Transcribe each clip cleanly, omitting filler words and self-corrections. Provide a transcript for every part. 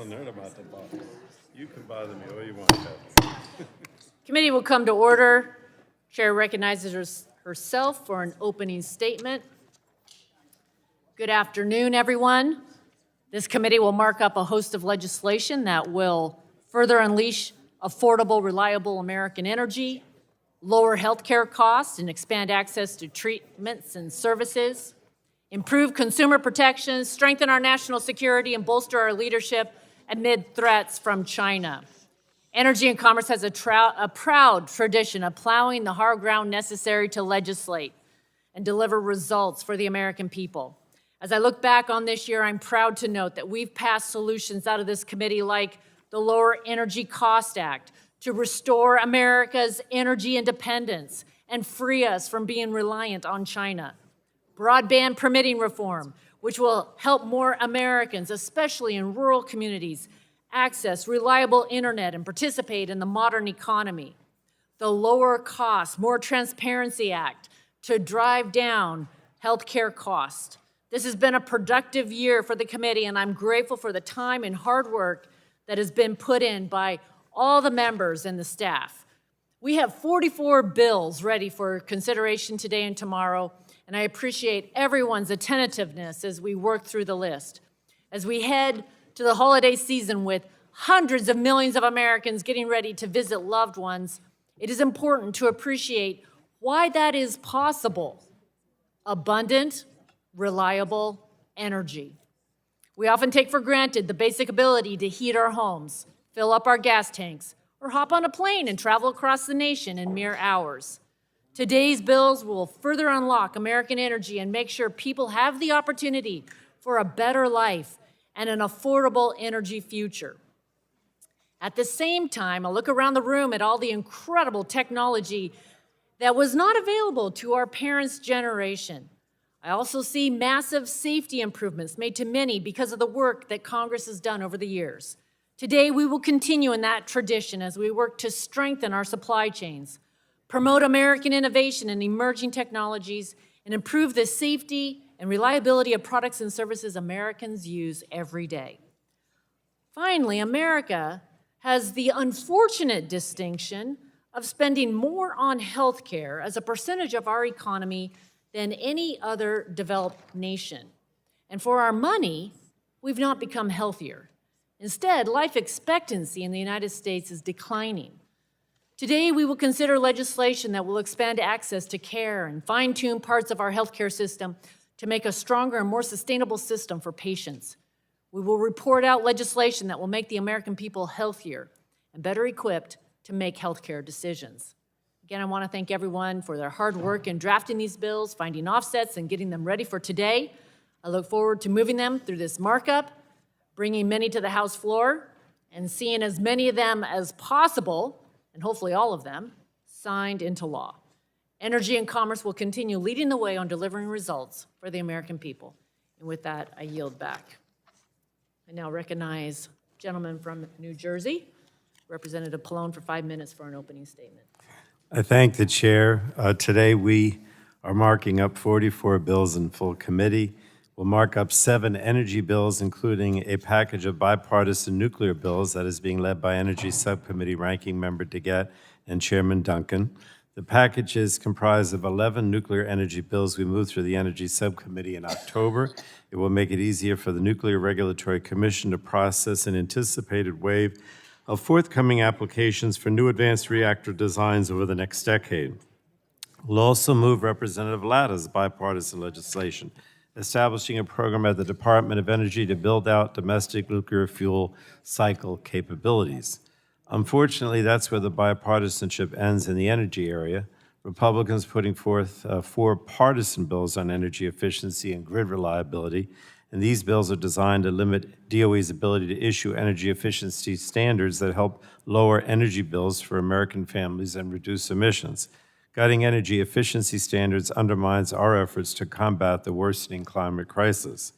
telling her about the box. You can bother me all you want, Cathy. Committee will come to order. Chair recognizes herself for an opening statement. Good afternoon, everyone. This committee will mark up a host of legislation that will further unleash affordable, reliable American energy, lower healthcare costs, and expand access to treatments and services, improve consumer protections, strengthen our national security, and bolster our leadership amid threats from China. Energy and Commerce has a proud tradition of plowing the hard ground necessary to legislate and deliver results for the American people. As I look back on this year, I'm proud to note that we've passed solutions out of this committee like the Lower Energy Cost Act to restore America's energy independence and free us from being reliant on China. Broadband permitting reform, which will help more Americans, especially in rural communities, access reliable internet and participate in the modern economy. The Lower Cost, More Transparency Act to drive down healthcare costs. This has been a productive year for the committee, and I'm grateful for the time and hard work that has been put in by all the members and the staff. We have 44 bills ready for consideration today and tomorrow, and I appreciate everyone's attentiveness as we work through the list. As we head to the holiday season with hundreds of millions of Americans getting ready to visit loved ones, it is important to appreciate why that is possible. Abundant, reliable energy. We often take for granted the basic ability to heat our homes, fill up our gas tanks, or hop on a plane and travel across the nation in mere hours. Today's bills will further unlock American energy and make sure people have the opportunity for a better life and an affordable energy future. At the same time, I look around the room at all the incredible technology that was not available to our parents' generation. I also see massive safety improvements made to many because of the work that Congress has done over the years. Today, we will continue in that tradition as we work to strengthen our supply chains, promote American innovation and emerging technologies, and improve the safety and reliability of products and services Americans use every day. Finally, America has the unfortunate distinction of spending more on health care as a percentage of our economy than any other developed nation. And for our money, we've not become healthier. Instead, life expectancy in the United States is declining. Today, we will consider legislation that will expand access to care and fine-tune parts of our healthcare system to make a stronger and more sustainable system for patients. We will report out legislation that will make the American people healthier and better equipped to make healthcare decisions. Again, I want to thank everyone for their hard work in drafting these bills, finding offsets, and getting them ready for today. I look forward to moving them through this markup, bringing many to the House floor, and seeing as many of them as possible, and hopefully all of them, signed into law. Energy and Commerce will continue leading the way on delivering results for the American people. And with that, I yield back. I now recognize gentleman from New Jersey, Representative Pallone, for 5 minutes for an opening statement. I thank the chair. Today we are marking up 44 bills in full committee. We'll mark up 7 energy bills, including a package of bipartisan nuclear bills that is being led by Energy Subcommittee Ranking Member DeGette and Chairman Duncan. The package is comprised of 11 nuclear energy bills we moved through the Energy Subcommittee in October. It will make it easier for the Nuclear Regulatory Commission to process an anticipated wave of forthcoming applications for new advanced reactor designs over the next decade. We'll also move Representative Latta's bipartisan legislation, establishing a program at the Department of Energy to build out domestic nuclear fuel cycle capabilities. Unfortunately, that's where the bipartisanship ends in the energy area. Republicans putting forth 4 partisan bills on energy efficiency and grid reliability, and these bills are designed to limit DOE's ability to issue energy efficiency standards that help lower energy bills for American families and reduce emissions. Gutting energy efficiency standards undermines our efforts to combat the worsening climate crisis.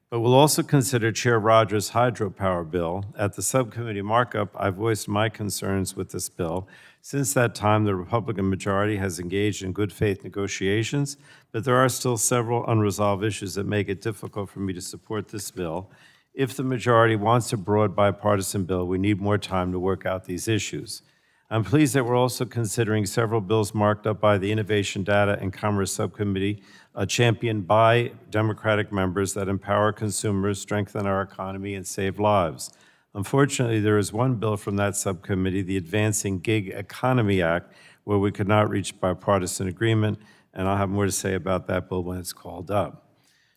But we'll also consider Chair Rodgers' Hydropower bill. At the subcommittee markup, I voiced my concerns with this bill. Since that time, the Republican majority has engaged in good faith negotiations, but there are still several unresolved issues that make it difficult for me to support this bill. If the majority wants a broad bipartisan bill, we need more time to work out these issues. I'm pleased that we're also considering several bills marked up by the Innovation, Data, and Commerce Subcommittee, championed by Democratic members that empower consumers, strengthen our economy, and save lives. Unfortunately, there is one bill from that subcommittee, the Advancing Gig Economy Act, where we could not reach bipartisan agreement, and I'll have more to say about that bill when it's called up.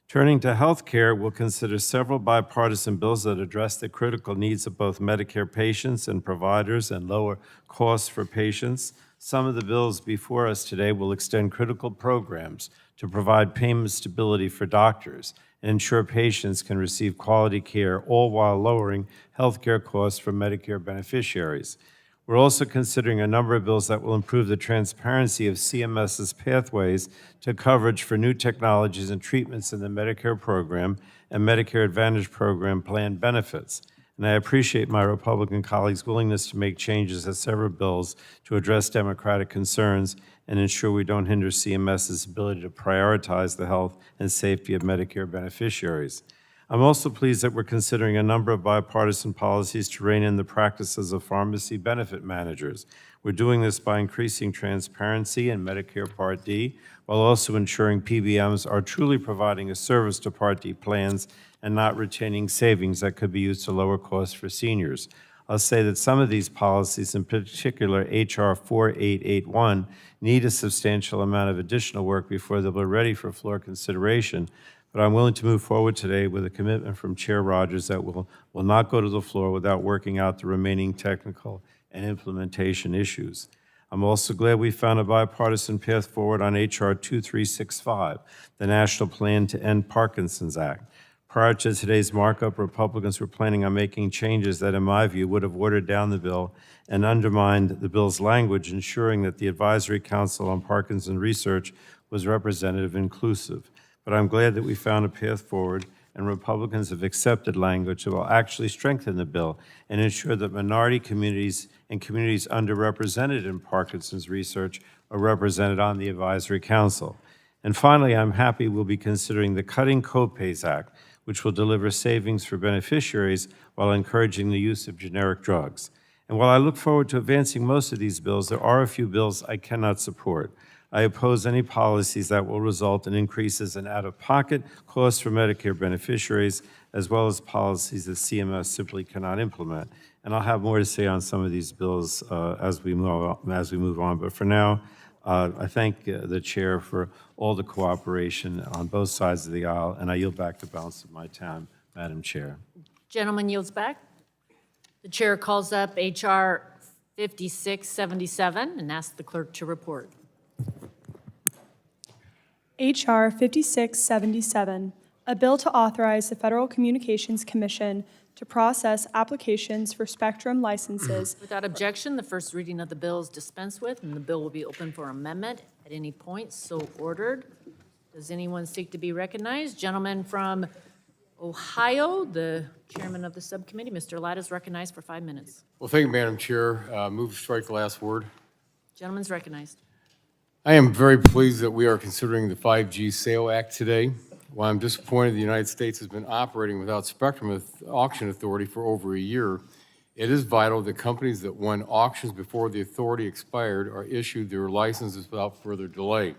Turning to health care, we'll consider several bipartisan bills that address the critical needs of both Medicare patients and providers and lower costs for patients. Some of the bills before us today will extend critical programs to provide payment stability for doctors and ensure patients can receive quality care, all while lowering health care costs for Medicare beneficiaries. We're also considering a number of bills that will improve the transparency of CMS's pathways to coverage for new technologies and treatments in the Medicare program and Medicare Advantage program plan benefits. And I appreciate my Republican colleagues' willingness to make changes to several bills to address Democratic concerns and ensure we don't hinder CMS's ability to prioritize the health and safety of Medicare beneficiaries. I'm also pleased that we're considering a number of bipartisan policies to rein in the practices of pharmacy benefit managers. We're doing this by increasing transparency in Medicare Part D, while also ensuring PBMs are truly providing a service to Part D plans and not retaining savings that could be used to lower costs for seniors. I'll say that some of these policies, in particular H.R. 4881, need a substantial amount of additional work before they'll be ready for floor consideration. But I'm willing to move forward today with a commitment from Chair Rodgers that will not go to the floor without working out the remaining technical and implementation issues. I'm also glad we found a bipartisan path forward on H.R. 2365, the National Plan to End Parkinson's Act. Prior to today's markup, Republicans were planning on making changes that, in my view, would have watered down the bill and undermined the bill's language, ensuring that the Advisory Council on Parkinson Research was representative and inclusive. But I'm glad that we found a path forward, and Republicans have accepted language that will actually strengthen the bill and ensure that minority communities and communities underrepresented in Parkinson's research are represented on the Advisory Council. And finally, I'm happy we'll be considering the Cutting Copays Act, which will deliver savings for beneficiaries while encouraging the use of generic drugs. And while I look forward to advancing most of these bills, there are a few bills I cannot support. I oppose any policies that will result in increases in out-of-pocket costs for Medicare beneficiaries, as well as policies that CMS simply cannot implement. And I'll have more to say on some of these bills as we move on. But for now, I thank the chair for all the cooperation on both sides of the aisle, and I yield back the balance of my time, Madam Chair. Gentleman yields back. The chair calls up H.R. 5677 and asks the clerk to report. H.R. 5677, a bill to authorize the Federal Communications Commission to process applications for spectrum licenses. Without objection, the first reading of the bill is dispensed with, and the bill will be open for amendment at any point, so ordered. Does anyone seek to be recognized? Gentleman from Ohio, the chairman of the subcommittee, Mr. Ladd, is recognized for 5 minutes. Well, thank you, Madam Chair. Move to strike the last word. Gentleman's recognized. I am very pleased that we are considering the 5G Sale Act today. While I'm disappointed the United States has been operating without spectrum auction authority for over a year, it is vital that companies that won auctions before the authority expired are issued their licenses without further delay.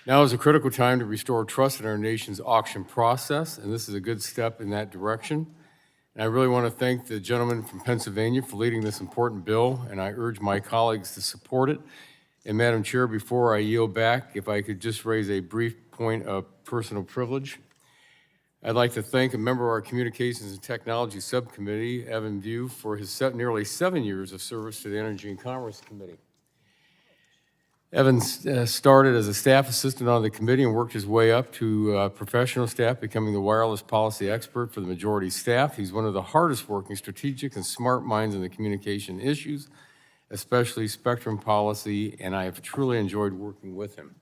Now is a critical time to restore trust in our nation's auction process, and this is a good step in that direction. And I really want to thank the gentleman from Pennsylvania for leading this important bill, and I urge my colleagues to support it. And Madam Chair, before I yield back, if I could just raise a brief point of personal privilege. I'd like to thank a member of our Communications and Technology Subcommittee, Evan View, for his nearly 7 years of service to the Energy and Commerce Committee. Evan started as a staff assistant on the committee and worked his way up to professional staff, becoming the wireless policy expert for the majority staff. He's one of the hardest working, strategic, and smart minds in the communication issues, especially spectrum policy, and I have truly enjoyed working with him.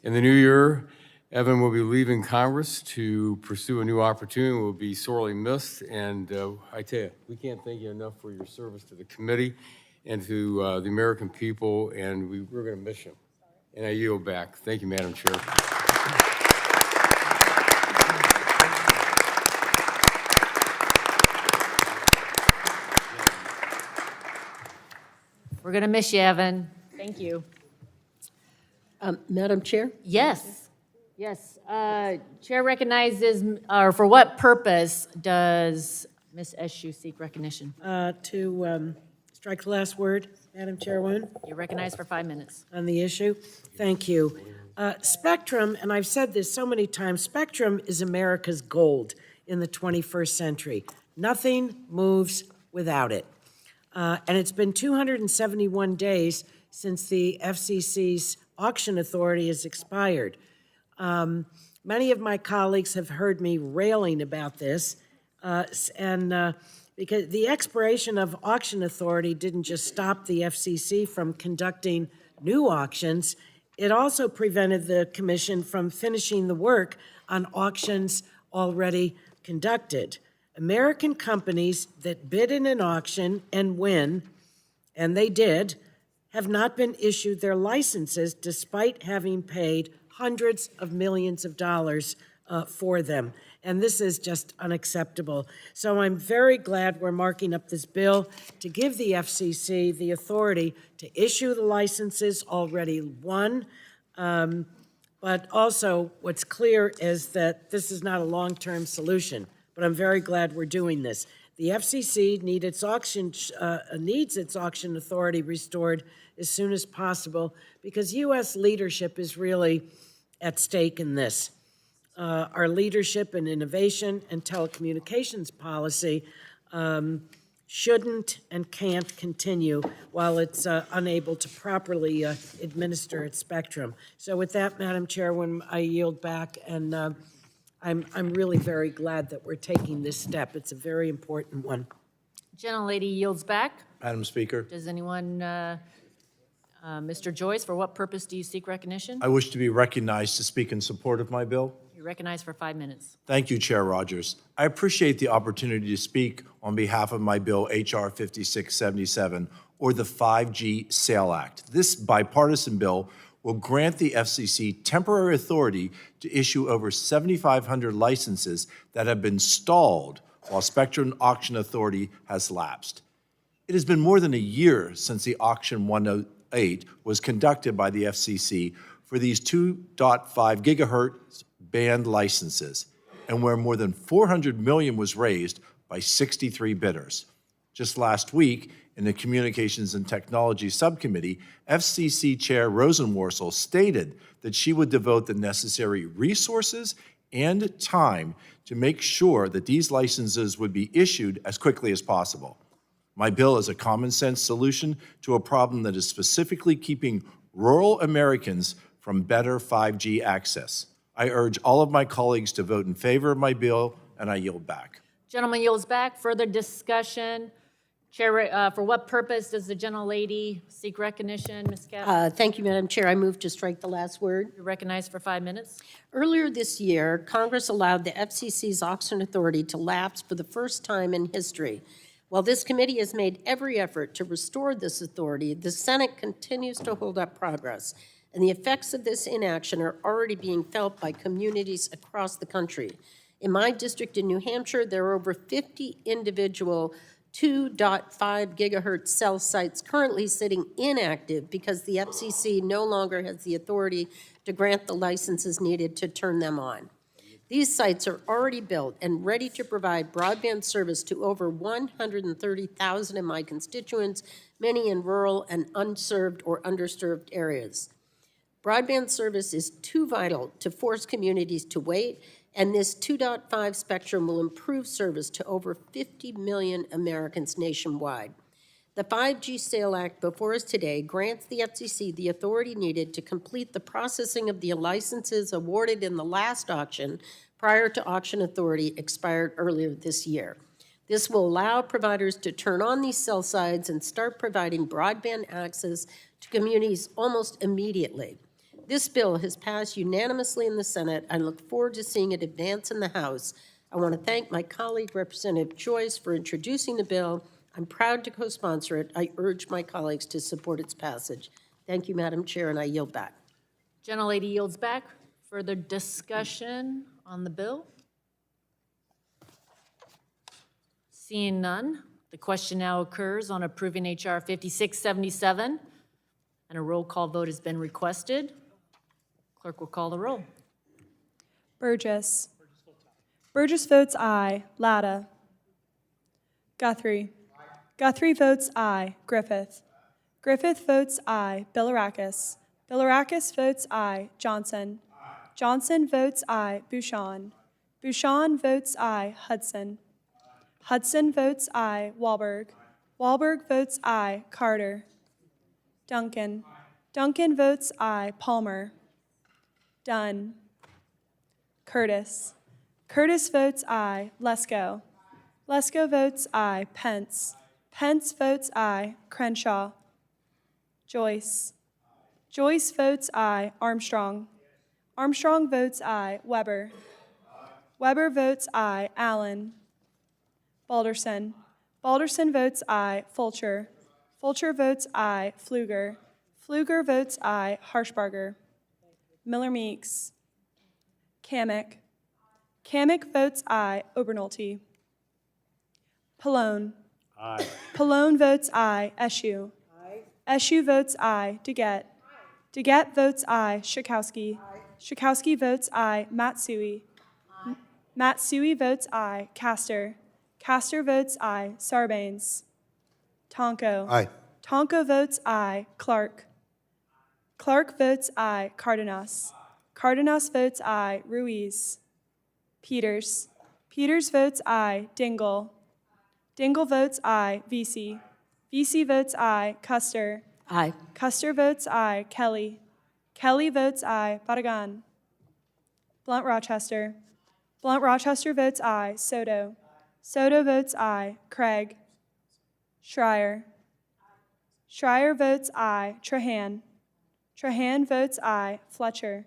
In the new year, Evan will be leaving Congress to pursue a new opportunity, will be sorely missed, and I tell you, we can't thank you enough for your service to the committee and to the American people, and we're going to miss you. And I yield back. Thank you, Madam Chair. We're going to miss you, Evan. Thank you. Madam Chair? Yes, yes. Chair recognizes, or for what purpose does Ms. Eshu seek recognition? To strike the last word, Madam Chairwoman, You're recognized for 5 minutes. on the issue. Thank you. Spectrum, and I've said this so many times, spectrum is America's gold in the 21st century. Nothing moves without it. And it's been 271 days since the FCC's auction authority has expired. Many of my colleagues have heard me railing about this, because the expiration of auction authority didn't just stop the FCC from conducting new auctions, it also prevented the commission from finishing the work on auctions already conducted. American companies that bid in an auction and win, and they did, have not been issued their licenses despite having paid hundreds of millions of dollars for them. And this is just unacceptable. So I'm very glad we're marking up this bill to give the FCC the authority to issue the licenses already won. But also, what's clear is that this is not a long-term solution, but I'm very glad we're doing this. The FCC needs its auction authority restored as soon as possible because U.S. leadership is really at stake in this. Our leadership in innovation and telecommunications policy shouldn't and can't continue while it's unable to properly administer its spectrum. So with that, Madam Chairwoman, I yield back, and I'm really very glad that we're taking this step. It's a very important one. Gentlelady yields back. Madam Speaker, Does anyone, Mr. Joyce, for what purpose do you seek recognition? I wish to be recognized to speak in support of my bill. You're recognized for 5 minutes. Thank you, Chair Rodgers. I appreciate the opportunity to speak on behalf of my bill, H.R. 5677, or the 5G SALE Act. This bipartisan bill will grant the FCC temporary authority to issue over 7,500 licenses that have been stalled while Spectrum Auction Authority has lapsed. It has been more than a year since the Auction 108 was conducted by the FCC for these 2.5 gigahertz band licenses, and where more than $400 million was raised by 63 bidders. Just last week, in the Communications and Technology Subcommittee, FCC Chair Rosenworcel stated that she would devote the necessary resources and time to make sure that these licenses would be issued as quickly as possible. My bill is a common-sense solution to a problem that is specifically keeping rural Americans from better 5G access. I urge all of my colleagues to vote in favor of my bill, and I yield back. Gentleman yields back. Further discussion. Chair, for what purpose does the gentlelady seek recognition, Ms. Cathy? Thank you, Madam Chair. I move to strike the last word. You're recognized for 5 minutes. Earlier this year, Congress allowed the FCC's auction authority to lapse for the first time in history. While this committee has made every effort to restore this authority, the Senate continues to hold up progress, and the effects of this inaction are already being felt by communities across the country. In my district in New Hampshire, there are over 50 individual 2.5 gigahertz cell sites currently sitting inactive because the FCC no longer has the authority to grant the licenses needed to turn them on. These sites are already built and ready to provide broadband service to over 130,000 of my constituents, many in rural and unserved or underserved areas. Broadband service is too vital to force communities to wait, and this 2.5 spectrum will improve service to over 50 million Americans nationwide. The 5G SALE Act before us today grants the FCC the authority needed to complete the processing of the licenses awarded in the last auction prior to auction authority expired earlier this year. This will allow providers to turn on these cell sites and start providing broadband access to communities almost immediately. This bill has passed unanimously in the Senate. I look forward to seeing it advance in the House. I want to thank my colleague, Representative Joyce, for introducing the bill. I'm proud to co-sponsor it. I urge my colleagues to support its passage. Thank you, Madam Chair, and I yield back. Gentlelady yields back. Further discussion on the bill? Seeing none, The question now occurs on approving H.R. 5677, and a roll call vote has been requested. Clerk will call the roll. Burgess. Burgess votes aye. Latta. Guthrie. Guthrie votes aye. Griffith. Griffith votes aye. Bilirakis. Bilirakis votes aye. Johnson. Johnson votes aye. Bouchon. Bouchon votes aye. Hudson. Hudson votes aye. Wahlberg. Wahlberg votes aye. Carter. Duncan. Duncan votes aye. Palmer. Dunn. Curtis. Curtis votes aye. Lesko. Lesko votes aye. Pence. Pence votes aye. Crenshaw. Joyce. Joyce votes aye. Armstrong. Armstrong votes aye. Weber. Weber votes aye. Allen. Balderson. Balderson votes aye. Fulcher. Fulcher votes aye. Pfluger. Pfluger votes aye. Harshbarger. Miller Meeks. Kamick. Kamick votes aye. Obernolte. Pallone. Aye. Pallone votes aye. Eschew. Eschew votes aye. Deget. Deget votes aye. Schakowsky. Schakowsky votes aye. Matsui. Matsui votes aye. Castor. Castor votes aye. Sarbanes. Tonko. Aye. Tonko votes aye. Clark. Clark votes aye. Cardenas. Cardenas votes aye. Ruiz. Peters. Peters votes aye. Dingle. Dingle votes aye. Vesey. Vesey votes aye. Custer. Aye. Custer votes aye. Kelly. Kelly votes aye. Badagan. Blunt Rochester. Blunt Rochester votes aye. Soto. Soto votes aye. Craig. Schreier. Schreier votes aye. Trahan. Trahan votes aye. Fletcher.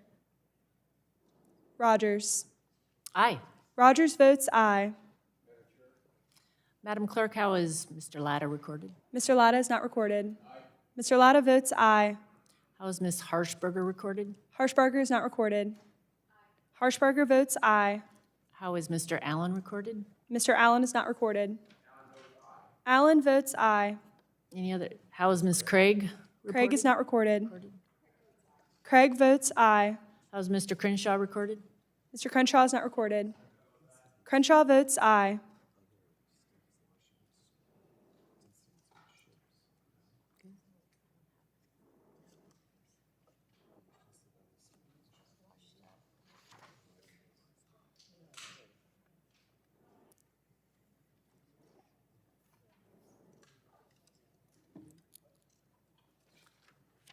Rodgers. Aye. Rodgers votes aye. Madam Clerk, how is Mr. Latta recorded? Mr. Latta is not recorded. Mr. Latta votes aye. How is Ms. Harshberger recorded? Harshbarger is not recorded. Harshbarger votes aye. How is Mr. Allen recorded? Mr. Allen is not recorded. Allen votes aye. Any other? How is Ms. Craig reported? Craig is not recorded. Craig votes aye. How is Mr. Crenshaw recorded? Mr. Crenshaw is not recorded. Crenshaw votes aye.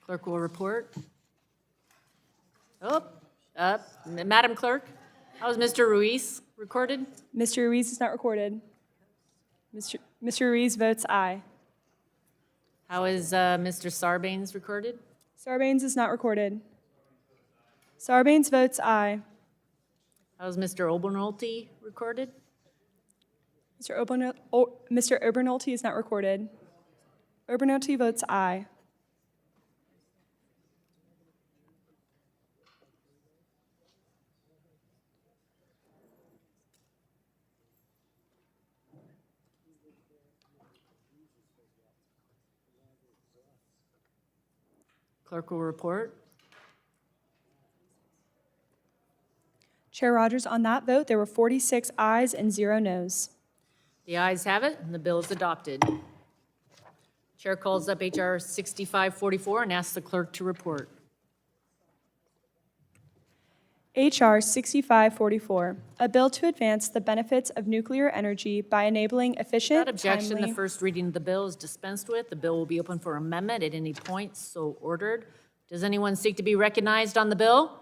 Clerk will report. Madam Clerk, how is Mr. Ruiz recorded? Mr. Ruiz is not recorded. Mr. Ruiz votes aye. How is Mr. Sarbanes recorded? Sarbanes is not recorded. Sarbanes votes aye. How is Mr. Obernolte recorded? Mr. Obernolte is not recorded. Obernolte votes aye. Clerk will report. Chair Rodgers, on that vote, there were 46 ayes and 0 noes. The ayes have it, and the bill is adopted. Chair calls up H.R. 6544 and asks the clerk to report. H.R. 6544, a bill to advance the benefits of nuclear energy by enabling efficient, Without objection, timely... the first reading of the bill is dispensed with. The bill will be open for amendment at any point so ordered. Does anyone seek to be recognized on the bill?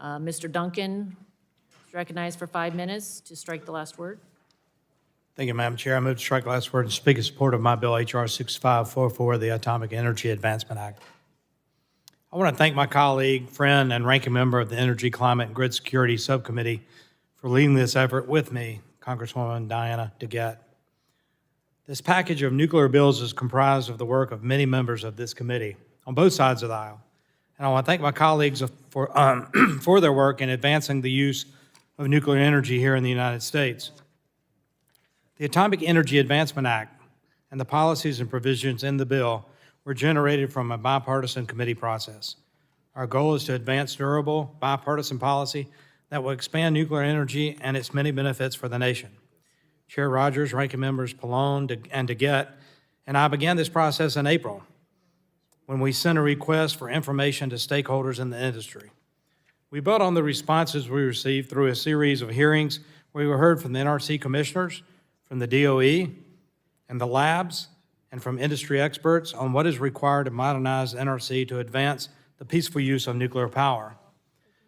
Mr. Duncan is recognized for 5 minutes to strike the last word. Thank you, Madam Chair. I move to strike the last word and speak in support of my bill, H.R. 6544, the Atomic Energy Advancement Act. I want to thank my colleague, friend, and ranking member of the Energy, Climate, and Grid Security Subcommittee for leading this effort with me, Congresswoman Diana DeGette. This package of nuclear bills is comprised of the work of many members of this committee on both sides of the aisle And I want to thank my colleagues for, for their work in advancing the use of nuclear energy here in the United States. The Atomic Energy Advancement Act and the policies and provisions in the bill were generated from a bipartisan committee process. Our goal is to advance durable, bipartisan policy that will expand nuclear energy and its many benefits for the nation. Chair Rodgers, Ranking Members Pallone and DeGette, and I began this process in April when we sent a request for information to stakeholders in the industry. We built on the responses we received through a series of hearings where we heard from the NRC commissioners, from the DOE, and the labs, and from industry experts on what is required to modernize the NRC to advance the peaceful use of nuclear power.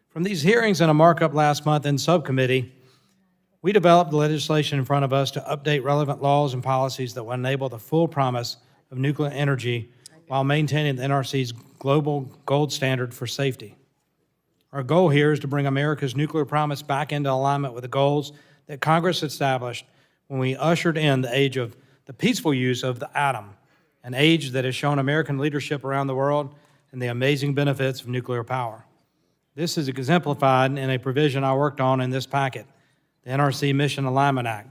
From these hearings and a markup last month in subcommittee, we developed the legislation in front of us to update relevant laws and policies that will enable the full promise of nuclear energy while maintaining the NRC's global gold standard for safety. Our goal here is to bring America's nuclear promise back into alignment with the goals that Congress established when we ushered in the age of the peaceful use of the atom, an age that has shown American leadership around the world and the amazing benefits of nuclear power. This is exemplified in a provision I worked on in this packet, the NRC Mission Alignment Act.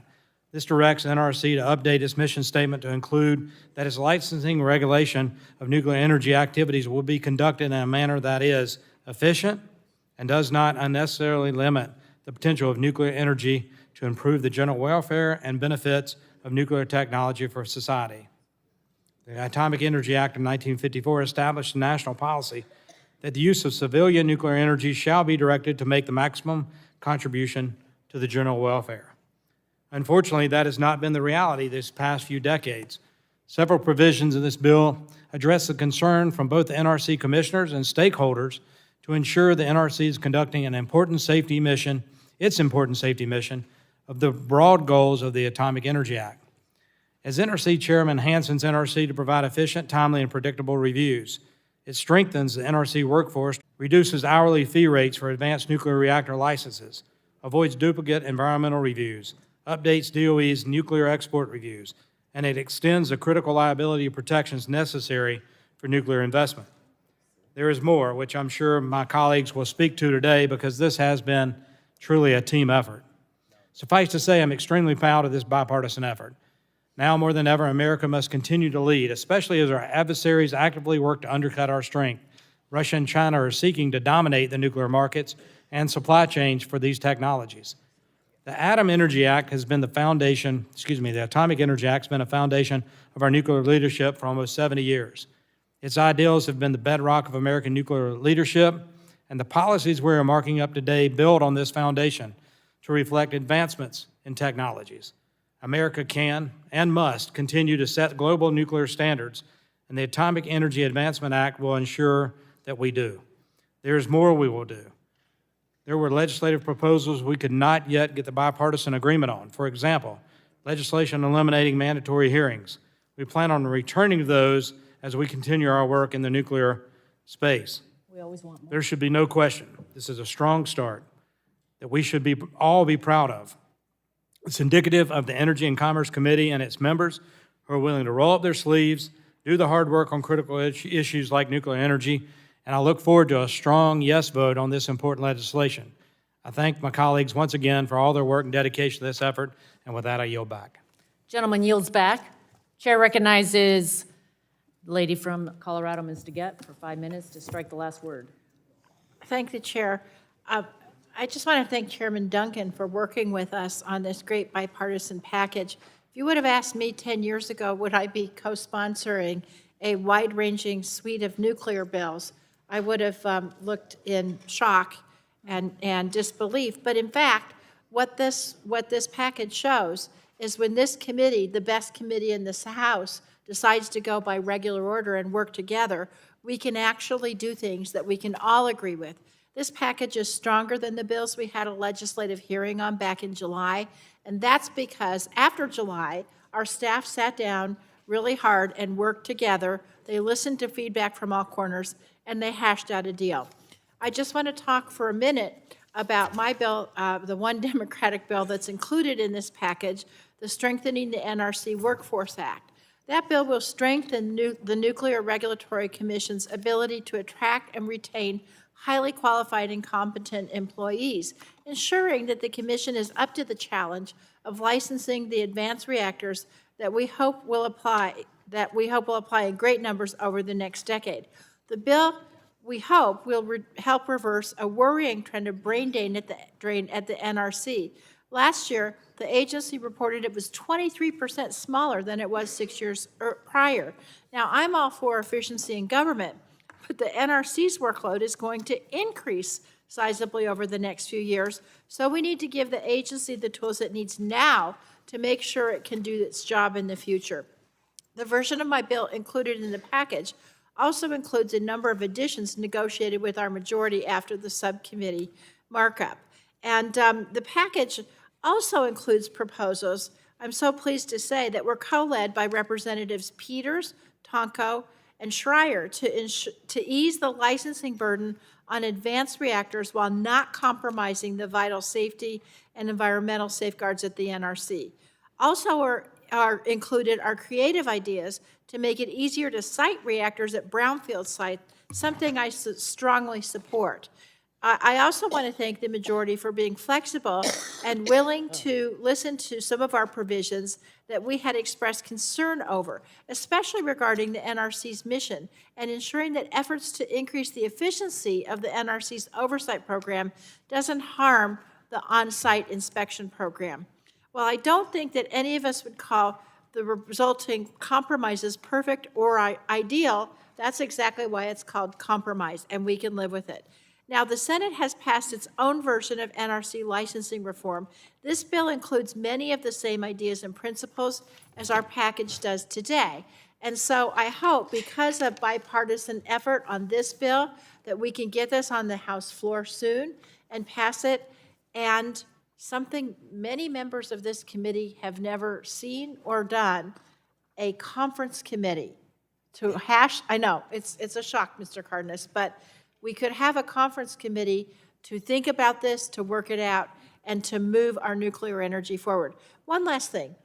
This directs NRC to update its mission statement to include that its licensing regulation of nuclear energy activities will be conducted in a manner that is efficient and does not unnecessarily limit the potential of nuclear energy to improve the general welfare and benefits of nuclear technology for society. The Atomic Energy Act of 1954 established a national policy that the use of civilian nuclear energy shall be directed to make the maximum contribution to the general welfare. Unfortunately, that has not been the reality this past few decades. Several provisions in this bill address the concern from both the NRC commissioners and stakeholders to ensure the NRC is conducting its important safety mission of the broad goals of the Atomic Energy Act. As NRC Chairman, Hansen's NRC to provide efficient, timely, and predictable reviews. It strengthens the NRC workforce, reduces hourly fee rates for advanced nuclear reactor licenses, avoids duplicate environmental reviews, updates DOE's nuclear export reviews, and it extends the critical liability protections necessary for nuclear investment. There is more, which I'm sure my colleagues will speak to today because this has been truly a team effort. Suffice to say, I'm extremely proud of this bipartisan effort. Now more than ever, America must continue to lead, especially as our adversaries actively work to undercut our strength. Russia and China are seeking to dominate the nuclear markets and supply chains for these technologies. The Atomic Energy Act has been the foundation, the Atomic Energy Act has been a foundation of our nuclear leadership for almost 70 years. Its ideals have been the bedrock of American nuclear leadership, and the policies we are marking up today build on this foundation to reflect advancements in technologies. America can and must continue to set global nuclear standards, and the Atomic Energy Advancement Act will ensure that we do. There is more we will do. There were legislative proposals we could not yet get the bipartisan agreement on. For example, legislation eliminating mandatory hearings. We plan on returning to those as we continue our work in the nuclear space. We always want more. There should be no question. This is a strong start that we should all be proud of. It's indicative of the Energy and Commerce Committee and its members who are willing to roll up their sleeves, do the hard work on critical issues like nuclear energy, and I look forward to a strong yes vote on this important legislation. I thank my colleagues once again for all their work and dedication to this effort, and with that, I yield back. Gentleman yields back. Chair recognizes the lady from Colorado, Ms. DeGette, for 5 minutes to strike the last word. Thank the chair. I just want to thank Chairman Duncan for working with us on this great bipartisan package. If you would have asked me 10 years ago, would I be co-sponsoring a wide-ranging suite of nuclear bills, I would have looked in shock and disbelief. But in fact, what this package shows is when this committee, the best committee in this House, decides to go by regular order and work together, we can actually do things that we can all agree with. This package is stronger than the bills we had a legislative hearing on back in July, and that's because after July, our staff sat down really hard and worked together. They listened to feedback from all corners, and they hashed out a deal. I just want to talk for a minute about my bill, the one Democratic bill that's included in this package, the Strengthening the NRC Workforce Act. That bill will strengthen the Nuclear Regulatory Commission's ability to attract and retain highly qualified and competent employees, ensuring that the commission is up to the challenge of licensing the advanced reactors that we hope will apply in great numbers over the next decade. The bill, we hope, will help reverse a worrying trend of brain drain at the NRC. Last year, the agency reported it was 23% smaller than it was 6 years prior. Now, I'm all for efficiency in government, but the NRC's workload is going to increase sizably over the next few years, so we need to give the agency the tools it needs now to make sure it can do its job in the future. The version of my bill included in the package also includes a number of additions negotiated with our majority after the subcommittee markup. And the package also includes proposals, I'm so pleased to say, that were co-led by Representatives Peters, Tonko, and Schreier to ease the licensing burden on advanced reactors while not compromising the vital safety and environmental safeguards at the NRC. Also are included are creative ideas to make it easier to site reactors at brownfield sites, something I strongly support. I also want to thank the majority for being flexible and willing to listen to some of our provisions that we had expressed concern over, especially regarding the NRC's mission and ensuring that efforts to increase the efficiency of the NRC's oversight program doesn't harm the on-site inspection program. While I don't think that any of us would call the resulting compromises perfect or ideal, that's exactly why it's called compromise, and we can live with it. Now, the Senate has passed its own version of NRC licensing reform. This bill includes many of the same ideas and principles as our package does today. And so I hope, because of bipartisan effort on this bill, that we can get this on the House floor soon and pass it. And something many members of this committee have never seen or done, a conference committee to hash, I know, it's a shock, Mr. Cardenas, but we could have a conference committee to think about this, to work it out, and to move our nuclear energy forward. One last thing.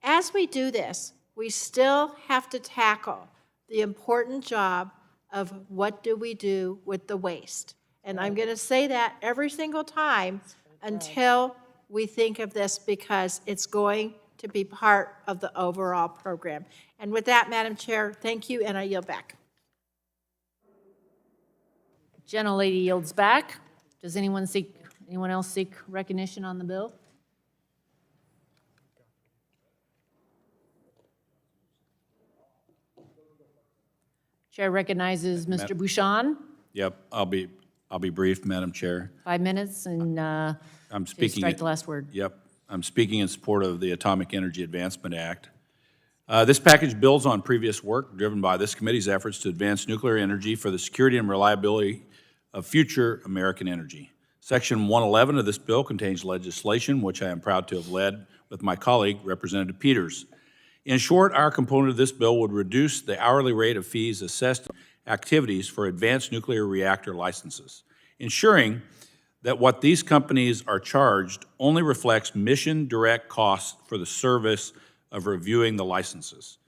As we do this, we still have to tackle the important job of what do we do with the waste. And I'm going to say that every single time until we think of this, because it's going to be part of the overall program. And with that, Madam Chair, thank you, and I yield back. Gentlelady yields back. Does anyone else seek recognition on the bill? Chair recognizes Mr. Bouchon. Yep, I'll be brief, Madam Chair. 5 minutes, and I'm speaking. strike the last word. Yep, I'm speaking in support of the Atomic Energy Advancement Act. This package builds on previous work driven by this committee's efforts to advance nuclear energy for the security and reliability of future American energy. Section 111 of this bill contains legislation which I am proud to have led with my colleague, Representative Peters. In short, our component of this bill would reduce the hourly rate of fees assessed on activities for advanced nuclear reactor licenses, ensuring that what these companies are charged only reflects mission direct costs for the service of reviewing the licenses.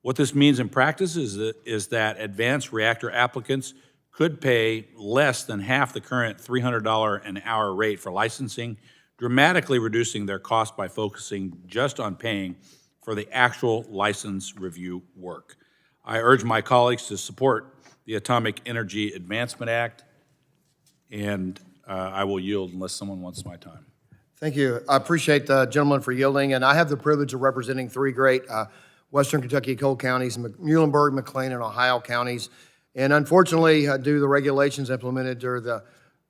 What this means in practice is that advanced reactor applicants could pay less than half the current $300 an hour rate for licensing, dramatically reducing their cost by focusing just on paying for the actual license review work. I urge my colleagues to support the Atomic Energy Advancement Act, and I will yield unless someone wants my time. Thank you. I appreciate the gentleman for yielding, and I have the privilege of representing three great Western Kentucky coal counties, Muhlenberg, McLean, and Ohio counties. And unfortunately, due to the regulations implemented during the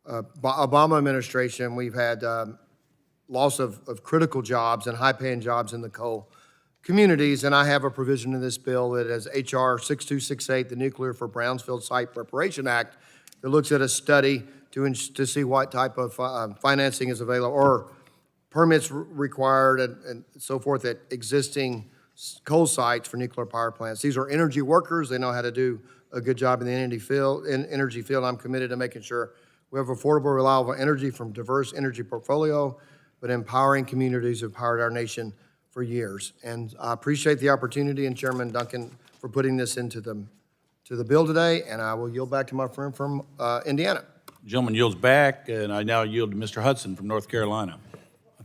Obama administration, we've had loss of critical jobs and high-paying jobs in the coal communities. And I have a provision in this bill that is H.R. 6268, the Nuclear for Brownsfield Site Preparation Act, that looks at a study to see what type of financing is available or permits required and so forth at existing coal sites for nuclear power plants. These are energy workers. They know how to do a good job in the energy field. I'm committed to making sure we have affordable, reliable energy from diverse energy portfolio, but empowering communities who have powered our nation for years. And I appreciate the opportunity and Chairman Duncan for putting this into the bill today, and I will yield back to my friend from Indiana. Gentleman yields back, and I now yield to Mr. Hudson from North Carolina.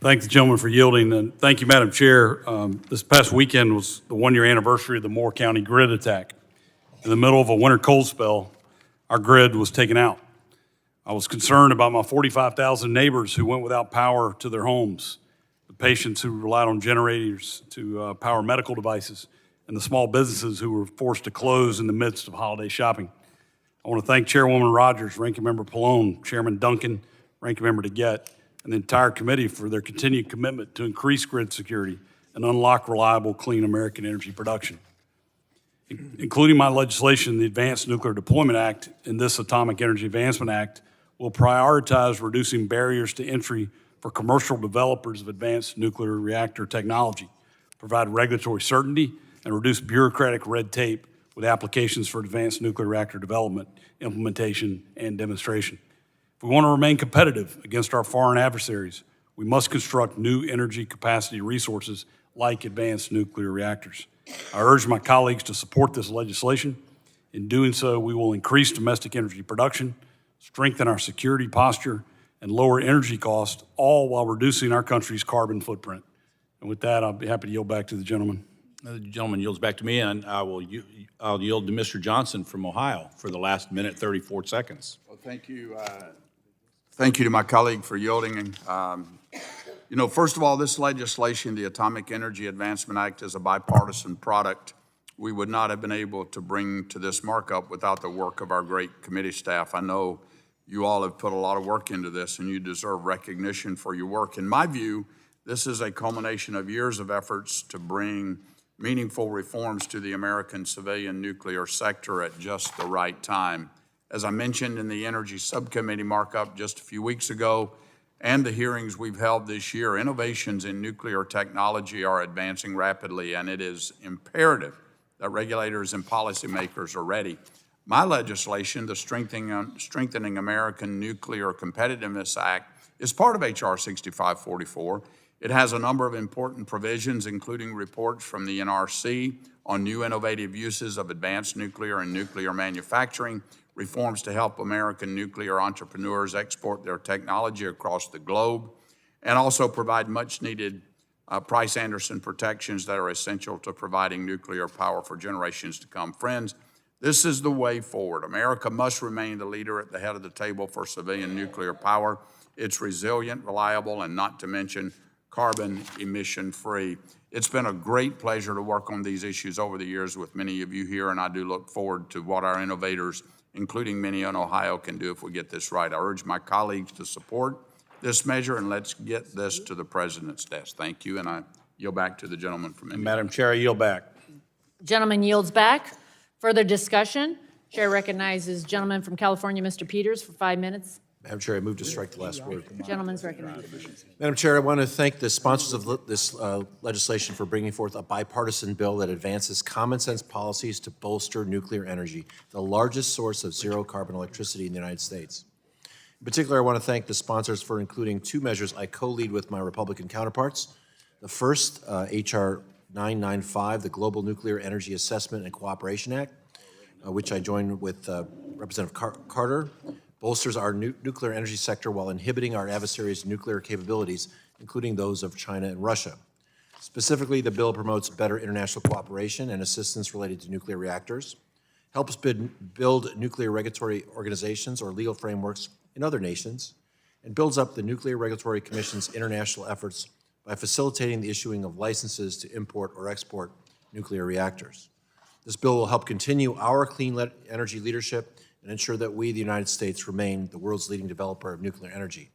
Thank the gentleman for yielding, and thank you, Madam Chair. This past weekend was the one-year anniversary of the Moore County grid attack. In the middle of a winter cold spell, our grid was taken out. I was concerned about my 45,000 neighbors who went without power to their homes, the patients who relied on generators to power medical devices, and the small businesses who were forced to close in the midst of holiday shopping. I want to thank Chairwoman Rodgers, Ranking Member Pallone, Chairman Duncan, Ranking Member DeGette, and the entire committee for their continued commitment to increase grid security and unlock reliable, clean American energy production. Including my legislation, the Advanced Nuclear Deployment Act and this Atomic Energy Advancement Act will prioritize reducing barriers to entry for commercial developers of advanced nuclear reactor technology, provide regulatory certainty, and reduce bureaucratic red tape with applications for advanced nuclear reactor development, implementation, and demonstration. If we want to remain competitive against our foreign adversaries, we must construct new energy capacity resources like advanced nuclear reactors. I urge my colleagues to support this legislation. In doing so, we will increase domestic energy production, strengthen our security posture, and lower energy costs, all while reducing our country's carbon footprint. And with that, I'll be happy to yield back to the gentleman. The gentleman yields back to me, and I'll yield to Mr. Johnson from Ohio for the last minute, 34 seconds. Well, thank you. Thank you to my colleague for yielding. You know, first of all, this legislation, the Atomic Energy Advancement Act, is a bipartisan product. We would not have been able to bring to this markup without the work of our great committee staff. I know you all have put a lot of work into this, and you deserve recognition for your work. In my view, this is a culmination of years of efforts to bring meaningful reforms to the American civilian nuclear sector at just the right time. As I mentioned in the Energy Subcommittee markup just a few weeks ago, and the hearings we've held this year, innovations in nuclear technology are advancing rapidly, and it is imperative that regulators and policymakers are ready. My legislation, the Strengthening American Nuclear Competitiveness Act, is part of H.R. 6544. It has a number of important provisions, including reports from the NRC on new innovative uses of advanced nuclear and nuclear manufacturing, reforms to help American nuclear entrepreneurs export their technology across the globe, and also provide much-needed Price-Anderson protections that are essential to providing nuclear power for generations to come. Friends, this is the way forward. America must remain the leader at the head of the table for civilian nuclear power. It's resilient, reliable, and not to mention carbon emission-free. It's been a great pleasure to work on these issues over the years with many of you here, and I do look forward to what our innovators, including many in Ohio, can do if we get this right. I urge my colleagues to support this measure, and let's get this to the President's desk. Thank you, and I yield back to the gentleman from Indiana. Madam Chair, I yield back. Gentleman yields back. Further discussion? Chair recognizes gentleman from California, Mr. Peters, for 5 minutes. Madam Chair, I move to strike the last word. Gentleman's recognized. Madam Chair, I want to thank the sponsors of this legislation for bringing forth a bipartisan bill that advances common sense policies to bolster nuclear energy, the largest source of zero carbon electricity in the United States. In particular, I want to thank the sponsors for including two measures I co-lead with my Republican counterparts. The first, H.R. 995, the Global Nuclear Energy Assessment and Cooperation Act, which I joined with Representative Carter, bolsters our nuclear energy sector while inhibiting our adversaries' nuclear capabilities, including those of China and Russia. Specifically, the bill promotes better international cooperation and assistance related to nuclear reactors, helps build nuclear regulatory organizations or legal frameworks in other nations, and builds up the Nuclear Regulatory Commission's international efforts by facilitating the issuing of licenses to import or export nuclear reactors. This bill will help continue our clean energy leadership and ensure that we, the United States, remain the world's leading developer of nuclear energy.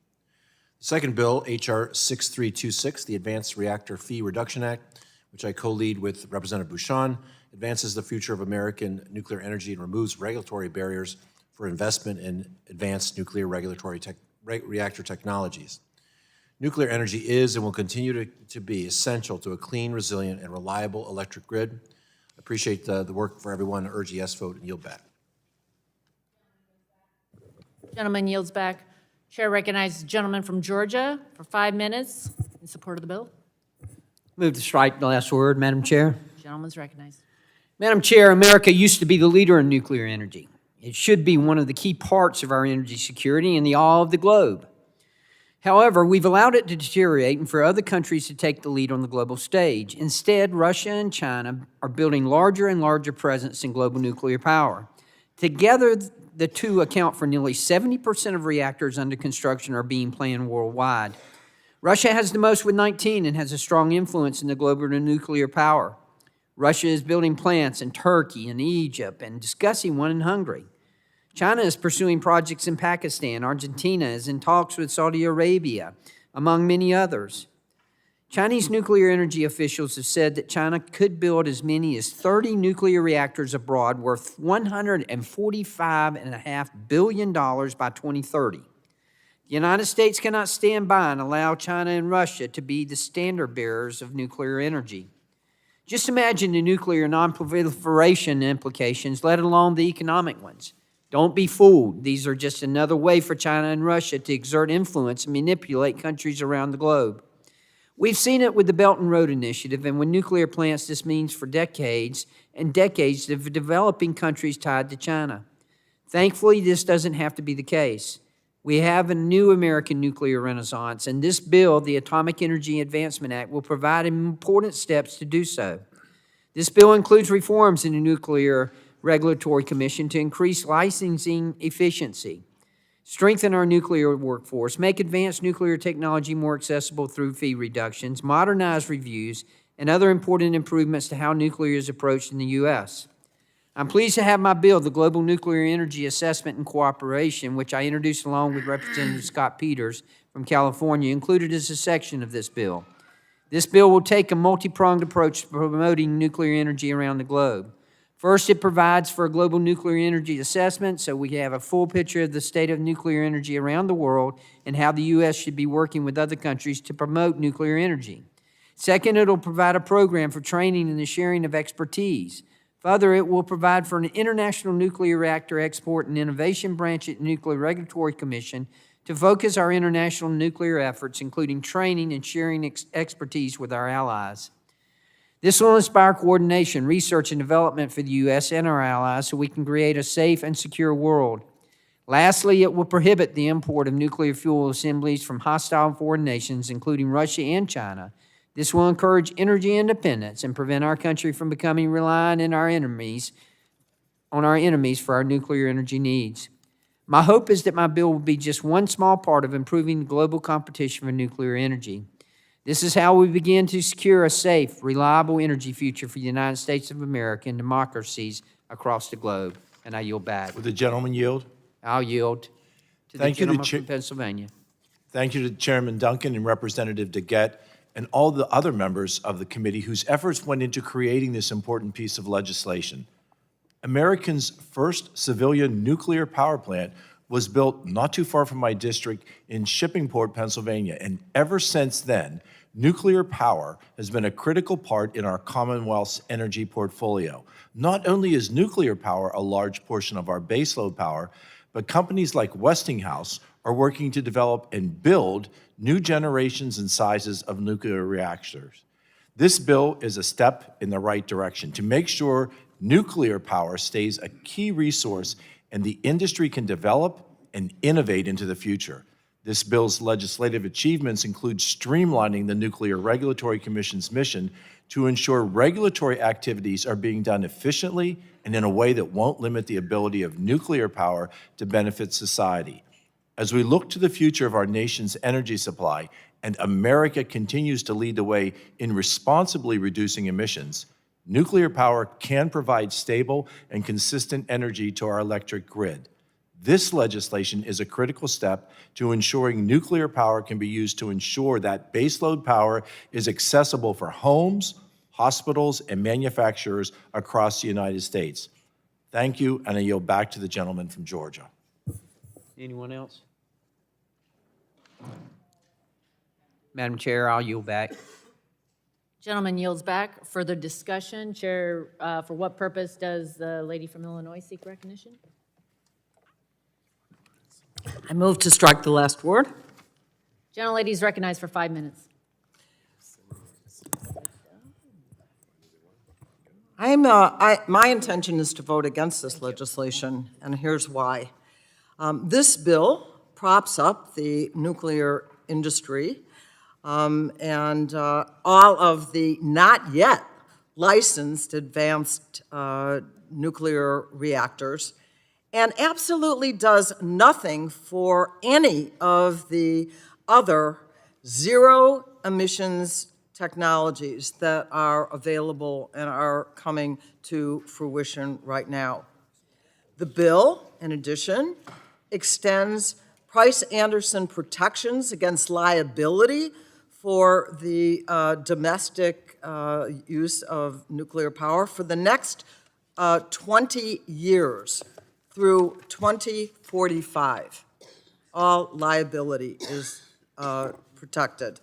The second bill, H.R. 6326, the Advanced Reactor Fee Reduction Act, which I co-lead with Representative Bouchon, advances the future of American nuclear energy and removes regulatory barriers for investment in advanced nuclear reactor technologies. Nuclear energy is and will continue to be essential to a clean, resilient, and reliable electric grid. I appreciate the work for everyone. I urge a yes vote and yield back. Gentleman yields back. Chair recognizes the gentleman from Georgia for 5 minutes in support of the bill. Move to strike the last word, Madam Chair. Gentleman's recognized. Madam Chair, America used to be the leader in nuclear energy. It should be one of the key parts of our energy security and the awe of the globe. However, we've allowed it to deteriorate and for other countries to take the lead on the global stage. Instead, Russia and China are building larger and larger presence in global nuclear power. Together, the two account for nearly 70% of reactors under construction are being planned worldwide. Russia has the most with 19 and has a strong influence in the global nuclear power. Russia is building plants in Turkey and Egypt and discussing one in Hungary. China is pursuing projects in Pakistan. Argentina is in talks with Saudi Arabia, among many others. Chinese nuclear energy officials have said that China could build as many as 30 nuclear reactors abroad worth $145.5 billion by 2030. The United States cannot stand by and allow China and Russia to be the standard bearers of nuclear energy. Just imagine the nuclear non-proliferation implications, let alone the economic ones. Don't be fooled. These are just another way for China and Russia to exert influence and manipulate countries around the globe. We've seen it with the Belt and Road Initiative, and with nuclear plants, this means for decades and decades of developing countries tied to China. Thankfully, this doesn't have to be the case. We have a new American nuclear renaissance, and this bill, the Atomic Energy Advancement Act, will provide important steps to do so. This bill includes reforms in the Nuclear Regulatory Commission to increase licensing efficiency, strengthen our nuclear workforce, make advanced nuclear technology more accessible through fee reductions, modernize reviews, and other important improvements to how nuclear is approached in the U.S. I'm pleased to have my bill, the Global Nuclear Energy Assessment and Cooperation, which I introduced along with Representative Scott Peters from California, included as a section of this bill. This bill will take a multi-pronged approach to promoting nuclear energy around the globe. First, it provides for a global nuclear energy assessment, so we have a full picture of the state of nuclear energy around the world and how the U.S. should be working with other countries to promote nuclear energy. Second, it'll provide a program for training and the sharing of expertise. Further, it will provide for an international nuclear reactor export and innovation branch at the Nuclear Regulatory Commission to focus our international nuclear efforts, including training and sharing expertise with our allies. This will inspire coordination, research, and development for the U.S. and our allies so we can create a safe and secure world. Lastly, it will prohibit the import of nuclear fuel assemblies from hostile foreign nations, including Russia and China. This will encourage energy independence and prevent our country from becoming reliant on our enemies for our nuclear energy needs. My hope is that my bill will be just one small part of improving the global competition for nuclear energy. This is how we begin to secure a safe, reliable energy future for the United States of America and democracies across the globe. And I yield back. Would the gentleman yield? I'll yield to the Thank you to gentleman from Pennsylvania. Thank you to Chairman Duncan and Representative DeGette and all the other members of the committee whose efforts went into creating this important piece of legislation. America's first civilian nuclear power plant was built not too far from my district in Shippingport, Pennsylvania, and ever since then, nuclear power has been a critical part in our Commonwealth's energy portfolio. Not only is nuclear power a large portion of our baseload power, but companies like Westinghouse are working to develop and build new generations and sizes of nuclear reactors. This bill is a step in the right direction to make sure nuclear power stays a key resource and the industry can develop and innovate into the future. This bill's legislative achievements include streamlining the Nuclear Regulatory Commission's mission to ensure regulatory activities are being done efficiently and in a way that won't limit the ability of nuclear power to benefit society. As we look to the future of our nation's energy supply and America continues to lead the way in responsibly reducing emissions, nuclear power can provide stable and consistent energy to our electric grid. This legislation is a critical step to ensuring nuclear power can be used to ensure that baseload power is accessible for homes, hospitals, and manufacturers across the United States. Thank you, and I yield back to the gentleman from Georgia. Anyone else? Madam Chair, I'll yield back. Gentleman yields back. Further discussion. Chair, for what purpose does the lady from Illinois seek recognition? I move to strike the last word. Gentlelady is recognized for 5 minutes. My intention is to vote against this legislation, and here's why. This bill props up the nuclear industry and all of the not yet licensed advanced nuclear reactors, and absolutely does nothing for any of the other zero emissions technologies that are available and are coming to fruition right now. The bill, in addition, extends Price-Anderson protections against liability for the domestic use of nuclear power for the next 20 years through 2045. All liability is protected.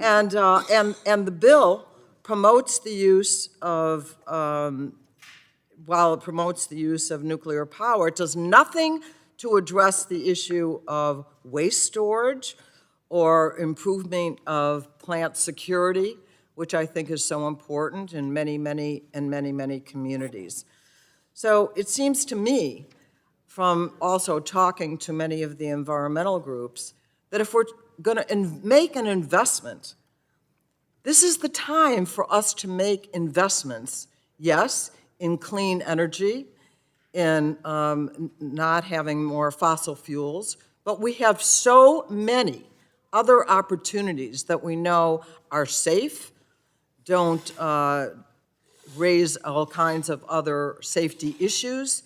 And the bill promotes the use of, while it promotes the use of nuclear power, it does nothing to address the issue of waste storage or improvement of plant security, which I think is so important in many communities. So it seems to me, from also talking to many of the environmental groups, that if we're going to make an investment, this is the time for us to make investments, yes, in clean energy, in not having more fossil fuels, but we have so many other opportunities that we know are safe, don't raise all kinds of other safety issues,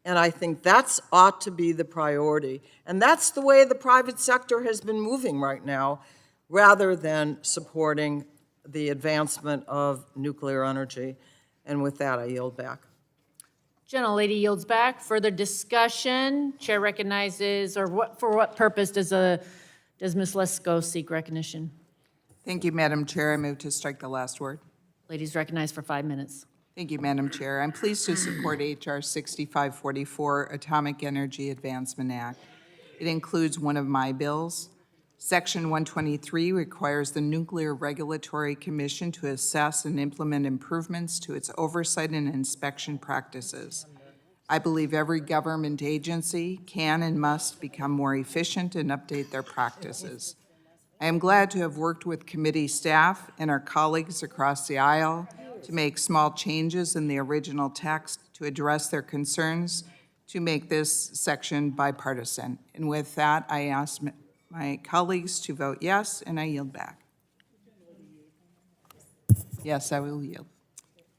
and I think that's ought to be the priority. And that's the way the private sector has been moving right now, rather than supporting the advancement of nuclear energy. And with that, I yield back. Gentlelady yields back. Further discussion? Chair recognizes, or for what purpose does Ms. Lesko seek recognition? Thank you, Madam Chair. I move to strike the last word. Ladies recognized for 5 minutes. Thank you, Madam Chair. I'm pleased to support H.R. 6544, Atomic Energy Advancement Act. It includes one of my bills. Section 123 requires the Nuclear Regulatory Commission to assess and implement improvements to its oversight and inspection practices. I believe every government agency can and must become more efficient and update their practices. I am glad to have worked with committee staff and our colleagues across the aisle to make small changes in the original text to address their concerns to make this section bipartisan. And with that, I ask my colleagues to vote yes, and I yield back. Yes, I will yield.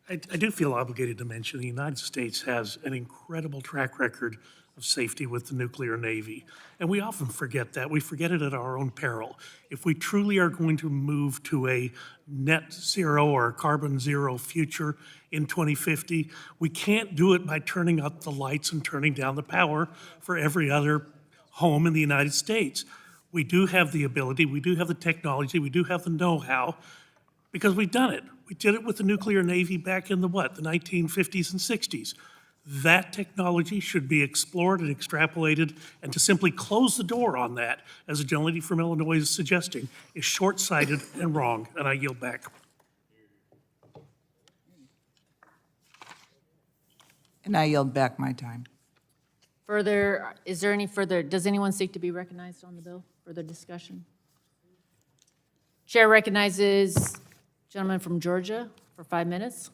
I do feel obligated to mention the United States has an incredible track record of safety with the nuclear navy. And we often forget that. We forget it at our own peril. If we truly are going to move to a net zero or carbon zero future in 2050, we can't do it by turning up the lights and turning down the power for every other home in the United States. We do have the ability, we do have the technology, we do have the know-how, because we've done it. We did it with the nuclear navy back in the 1950s and 60s. That technology should be explored and extrapolated, and to simply close the door on that, as the gentlelady from Illinois is suggesting, is short-sighted and wrong, and I yield back. And I yield back my time. Further, is there any further, does anyone seek to be recognized on the bill? Further discussion? Chair recognizes gentleman from Georgia for 5 minutes.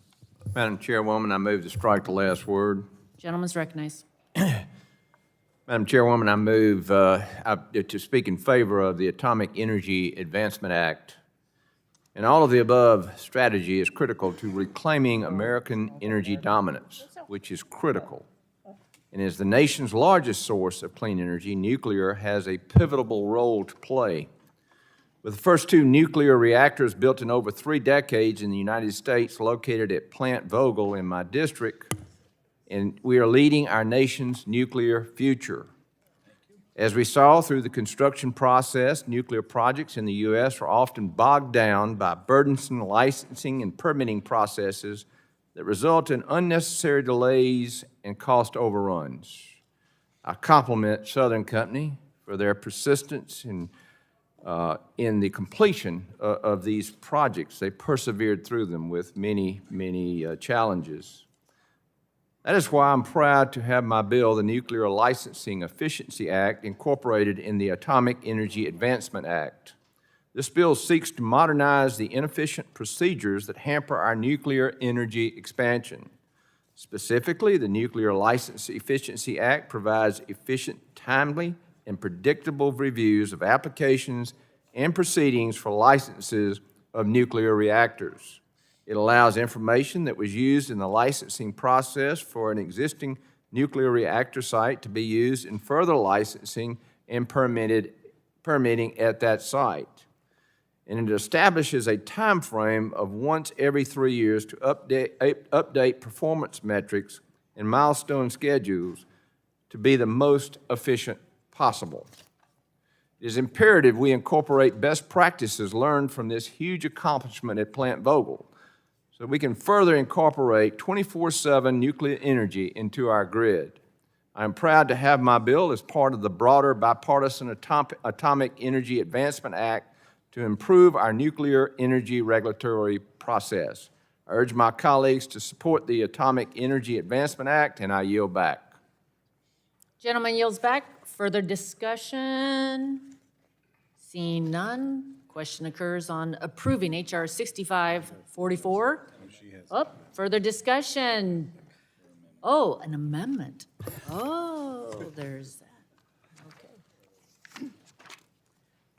Madam Chairwoman, I move to strike the last word. Gentleman's recognized. Madam Chairwoman, I move to speak in favor of the Atomic Energy Advancement Act. And all of the above strategy is critical to reclaiming American energy dominance, which is critical. And as the nation's largest source of clean energy, nuclear has a pivotal role to play. With the first 2 nuclear reactors built in over 3 decades in the United States, located at Plant Vogtle in my district, and we are leading our nation's nuclear future. As we saw through the construction process, nuclear projects in the U.S. are often bogged down by burdensome licensing and permitting processes that result in unnecessary delays and cost overruns. I compliment Southern Company for their persistence in in the completion of these projects. They persevered through them with many, many challenges. That is why I'm proud to have my bill, the Nuclear Licensing Efficiency Act, incorporated in the Atomic Energy Advancement Act. This bill seeks to modernize the inefficient procedures that hamper our nuclear energy expansion. Specifically, the Nuclear License Efficiency Act provides efficient, timely, and predictable reviews of applications and proceedings for licenses of nuclear reactors. It allows information that was used in the licensing process for an existing nuclear reactor site to be used in further licensing and permitting at that site. And it establishes a time frame of once every 3 years to update performance metrics and milestone schedules to be the most efficient possible. It is imperative we incorporate best practices learned from this huge accomplishment at Plant Vogtle so we can further incorporate 24/7 nuclear energy into our grid. I am proud to have my bill as part of the broader bipartisan Atomic Energy Advancement Act to improve our nuclear energy regulatory process. I urge my colleagues to support the Atomic Energy Advancement Act, and I yield back. Gentleman yields back. Further discussion? Seeing none, question occurs on approving H.R. 6544. Oh, further discussion. Oh, an amendment. Oh, there's that. Okay.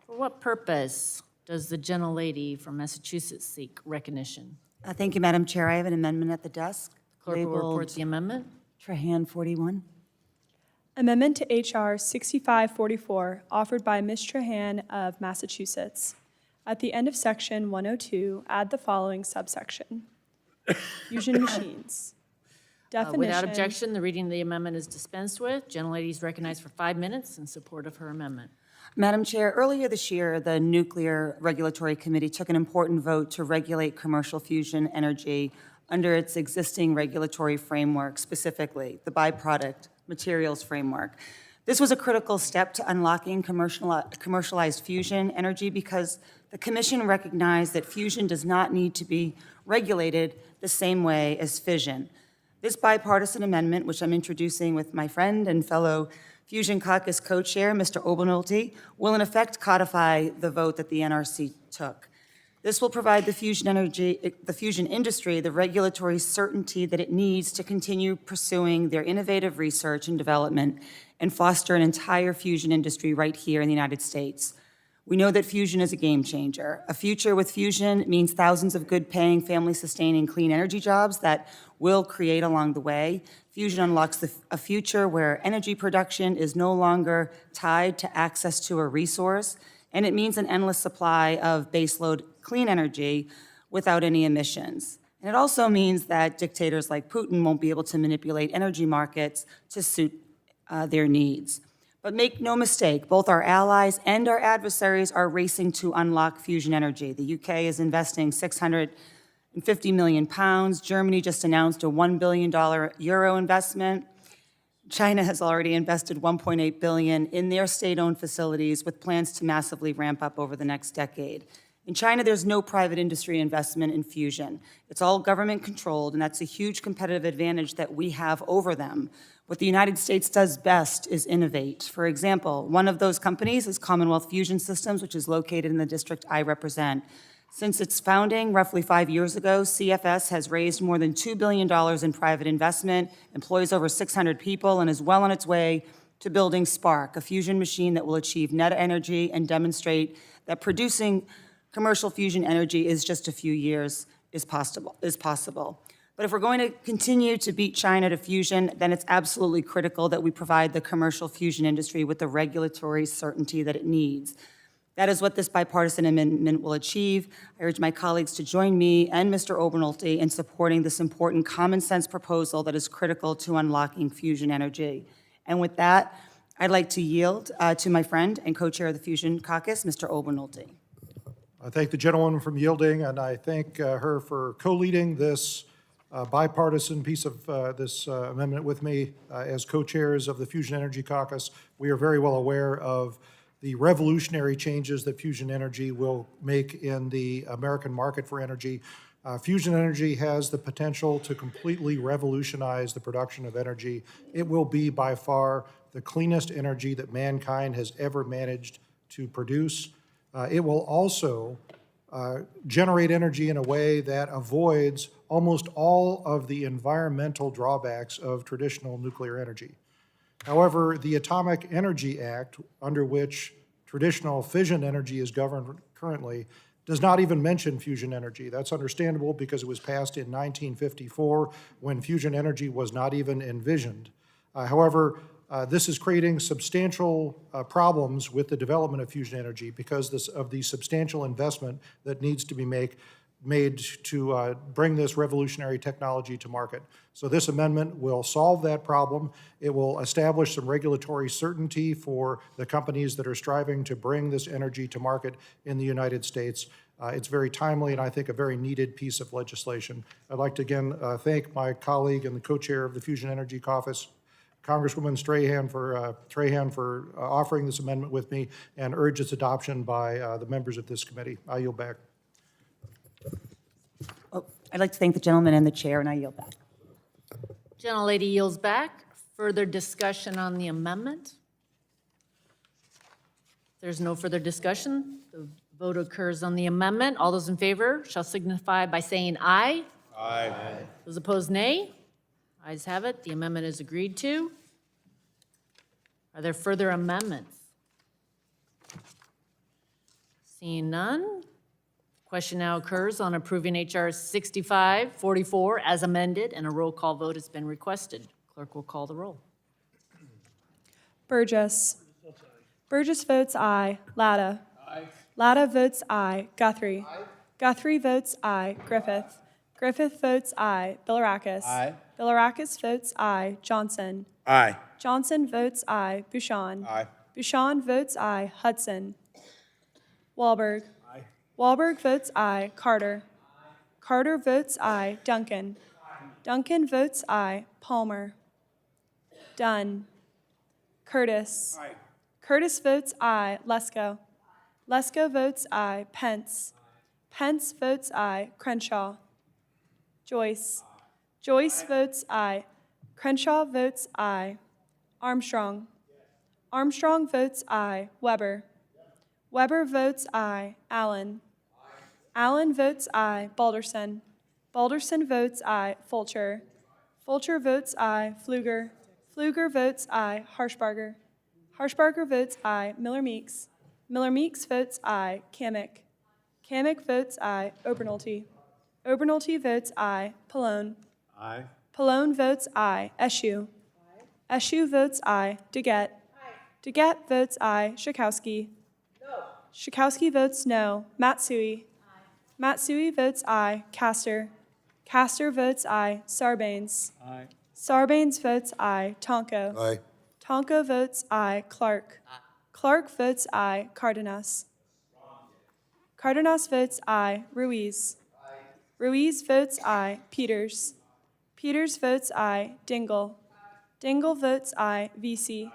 For what purpose does the gentlelady from Massachusetts seek recognition? Thank you, Madam Chair. I have an amendment at the desk. Clerk will report labeled the amendment. Trahan 41. Amendment to H.R. 6544, offered by Ms. Trahan of Massachusetts. At the end of Section 102, add the following subsection. Fusion machines. Definition. Without objection, the reading of the amendment is dispensed with. Gentlelady is recognized for 5 minutes in support of her amendment. Madam Chair, earlier this year, the Nuclear Regulatory Committee took an important vote to regulate commercial fusion energy under its existing regulatory framework, specifically the byproduct materials framework. This was a critical step to unlocking commercialized fusion energy because the Commission recognized that fusion does not need to be regulated the same way as fission. This bipartisan amendment, which I'm introducing with my friend and fellow Fusion Caucus co-chair, Mr. Obernolte, will in effect codify the vote that the NRC took. This will provide the fusion industry the regulatory certainty that it needs to continue pursuing their innovative research and development and foster an entire fusion industry right here in the United States. We know that fusion is a game changer. A future with fusion means thousands of good-paying, family-sustaining clean energy jobs that will create along the way. Fusion unlocks a future where energy production is no longer tied to access to a resource, and it means an endless supply of baseload clean energy without any emissions. And it also means that dictators like Putin won't be able to manipulate energy markets to suit their needs. But make no mistake, both our allies and our adversaries are racing to unlock fusion energy. The UK is investing £650 million. Germany just announced a $1 billion euro investment. China has already invested $1.8 billion in their state-owned facilities with plans to massively ramp up over the next decade. In China, there's no private industry investment in fusion. It's all government-controlled, and that's a huge competitive advantage that we have over them. What the United States does best is innovate. For example, one of those companies is Commonwealth Fusion Systems, which is located in the district I represent. Since its founding, roughly 5 years ago, CFS has raised more than $2 billion in private investment, employs over 600 people, and is well on its way to building Spark, a fusion machine that will achieve net energy and demonstrate that producing commercial fusion energy is just a few years is possible. But if we're going to continue to beat China to fusion, then it's absolutely critical that we provide the commercial fusion industry with the regulatory certainty that it needs. That is what this bipartisan amendment will achieve. I urge my colleagues to join me and Mr. Obernolte in supporting this important common sense proposal that is critical to unlocking fusion energy. And with that, I'd like to yield to my friend and co-chair of the Fusion Caucus, Mr. Obernolte. I thank the gentlewoman from yielding, and I thank her for co-leading this bipartisan piece of this amendment with me as co-chairs of the Fusion Energy Caucus. We are very well aware of the revolutionary changes that fusion energy will make in the American market for energy. Fusion energy has the potential to completely revolutionize the production of energy. It will be by far the cleanest energy that mankind has ever managed to produce. It will also generate energy in a way that avoids almost all of the environmental drawbacks of traditional nuclear energy. However, the Atomic Energy Act, under which traditional fission energy is governed currently, does not even mention fusion energy. That's understandable because it was passed in 1954 when fusion energy was not even envisioned. However, this is creating substantial problems with the development of fusion energy because of the substantial investment that needs to be made to bring this revolutionary technology to market. So this amendment will solve that problem. It will establish some regulatory certainty for the companies that are striving to bring this energy to market in the United States. It's very timely and I think a very needed piece of legislation. I'd like to again thank my colleague and the co-chair of the Fusion Energy Caucus, Congresswoman Strahan, for offering this amendment with me and urge its adoption by the members of this committee. I yield back. Oh, I'd like to thank the gentleman and the chair, and I yield back. Gentlelady yields back. Further discussion on the amendment? If there's no further discussion, the vote occurs on the amendment. All those in favor shall signify by saying aye. Aye. Those opposed, nay. Ayes have it. The amendment is agreed to. Are there further amendments? Seeing none, question now occurs on approving H.R. 6544 as amended, and a roll call vote has been requested. Clerk will call the roll. Burgess. Burgess votes aye. Latta. Latta votes aye. Guthrie. Guthrie votes aye. Griffith. Griffith votes aye. Bilirakis. Bilirakis votes aye. Johnson. Aye. Johnson votes aye. Bouchon. Aye. Bouchon votes aye. Hudson. Wahlberg. Wahlberg votes aye. Carter. Carter votes aye. Duncan. Duncan votes aye. Palmer. Dunn. Curtis. Curtis votes aye. Lesko. Lesko votes aye. Pence. Pence votes aye. Crenshaw. Joyce. Joyce votes aye. Crenshaw votes aye. Armstrong. Armstrong votes aye. Weber. Weber votes aye. Allen. Allen votes aye. Balderson. Balderson votes aye. Fulcher. Fulcher votes aye. Pfluger. Pfluger votes aye. Harshbarger. Harshbarger votes aye. Miller Meeks. Miller Meeks votes aye. Kamick. Kamick votes aye. Obernolte. Obernolte votes aye. Pallone. Aye. Pallone votes aye. Eschew. Eschew votes aye. Deget. Deget votes aye. Schakowsky. Schakowsky votes no. Matsui. Matsui votes aye. Castor. Castor votes aye. Sarbanes. Sarbanes votes aye. Tonko. Aye. Tonko votes aye. Clark. Clark votes aye. Cardenas. Cardenas votes aye. Ruiz. Ruiz votes aye. Peters. Peters votes aye. Dingle. Dingle votes aye. VC.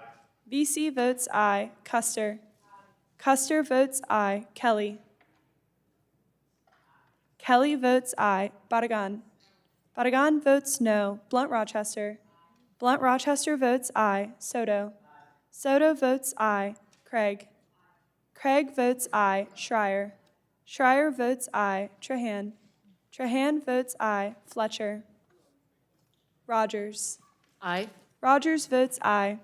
VC votes aye. Custer. Custer votes aye. Kelly. Kelly votes aye. Barragan. Barragan votes no. Blunt Rochester. Blunt Rochester votes aye. Soto. Soto votes aye. Craig. Craig votes aye. Schreier. Schreier votes aye. Trahan. Trahan votes aye. Fletcher. Rodgers. Aye. Rodgers votes aye.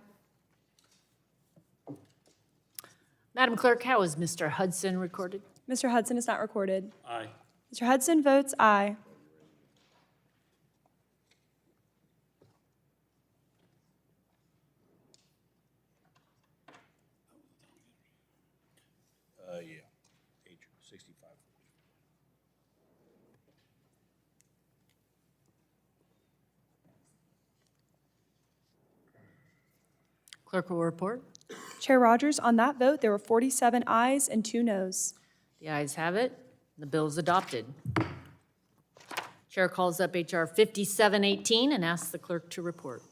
Madam Clerk, how is Mr. Hudson recorded? Mr. Hudson is not recorded. Aye. Mr. Hudson votes aye. Yeah. H 65. Clerk will report. Chair Rodgers, on that vote, there were 47 ayes and 2 noes. The ayes have it. The bill is adopted. Chair calls up H.R. 5718 and asks the clerk to report.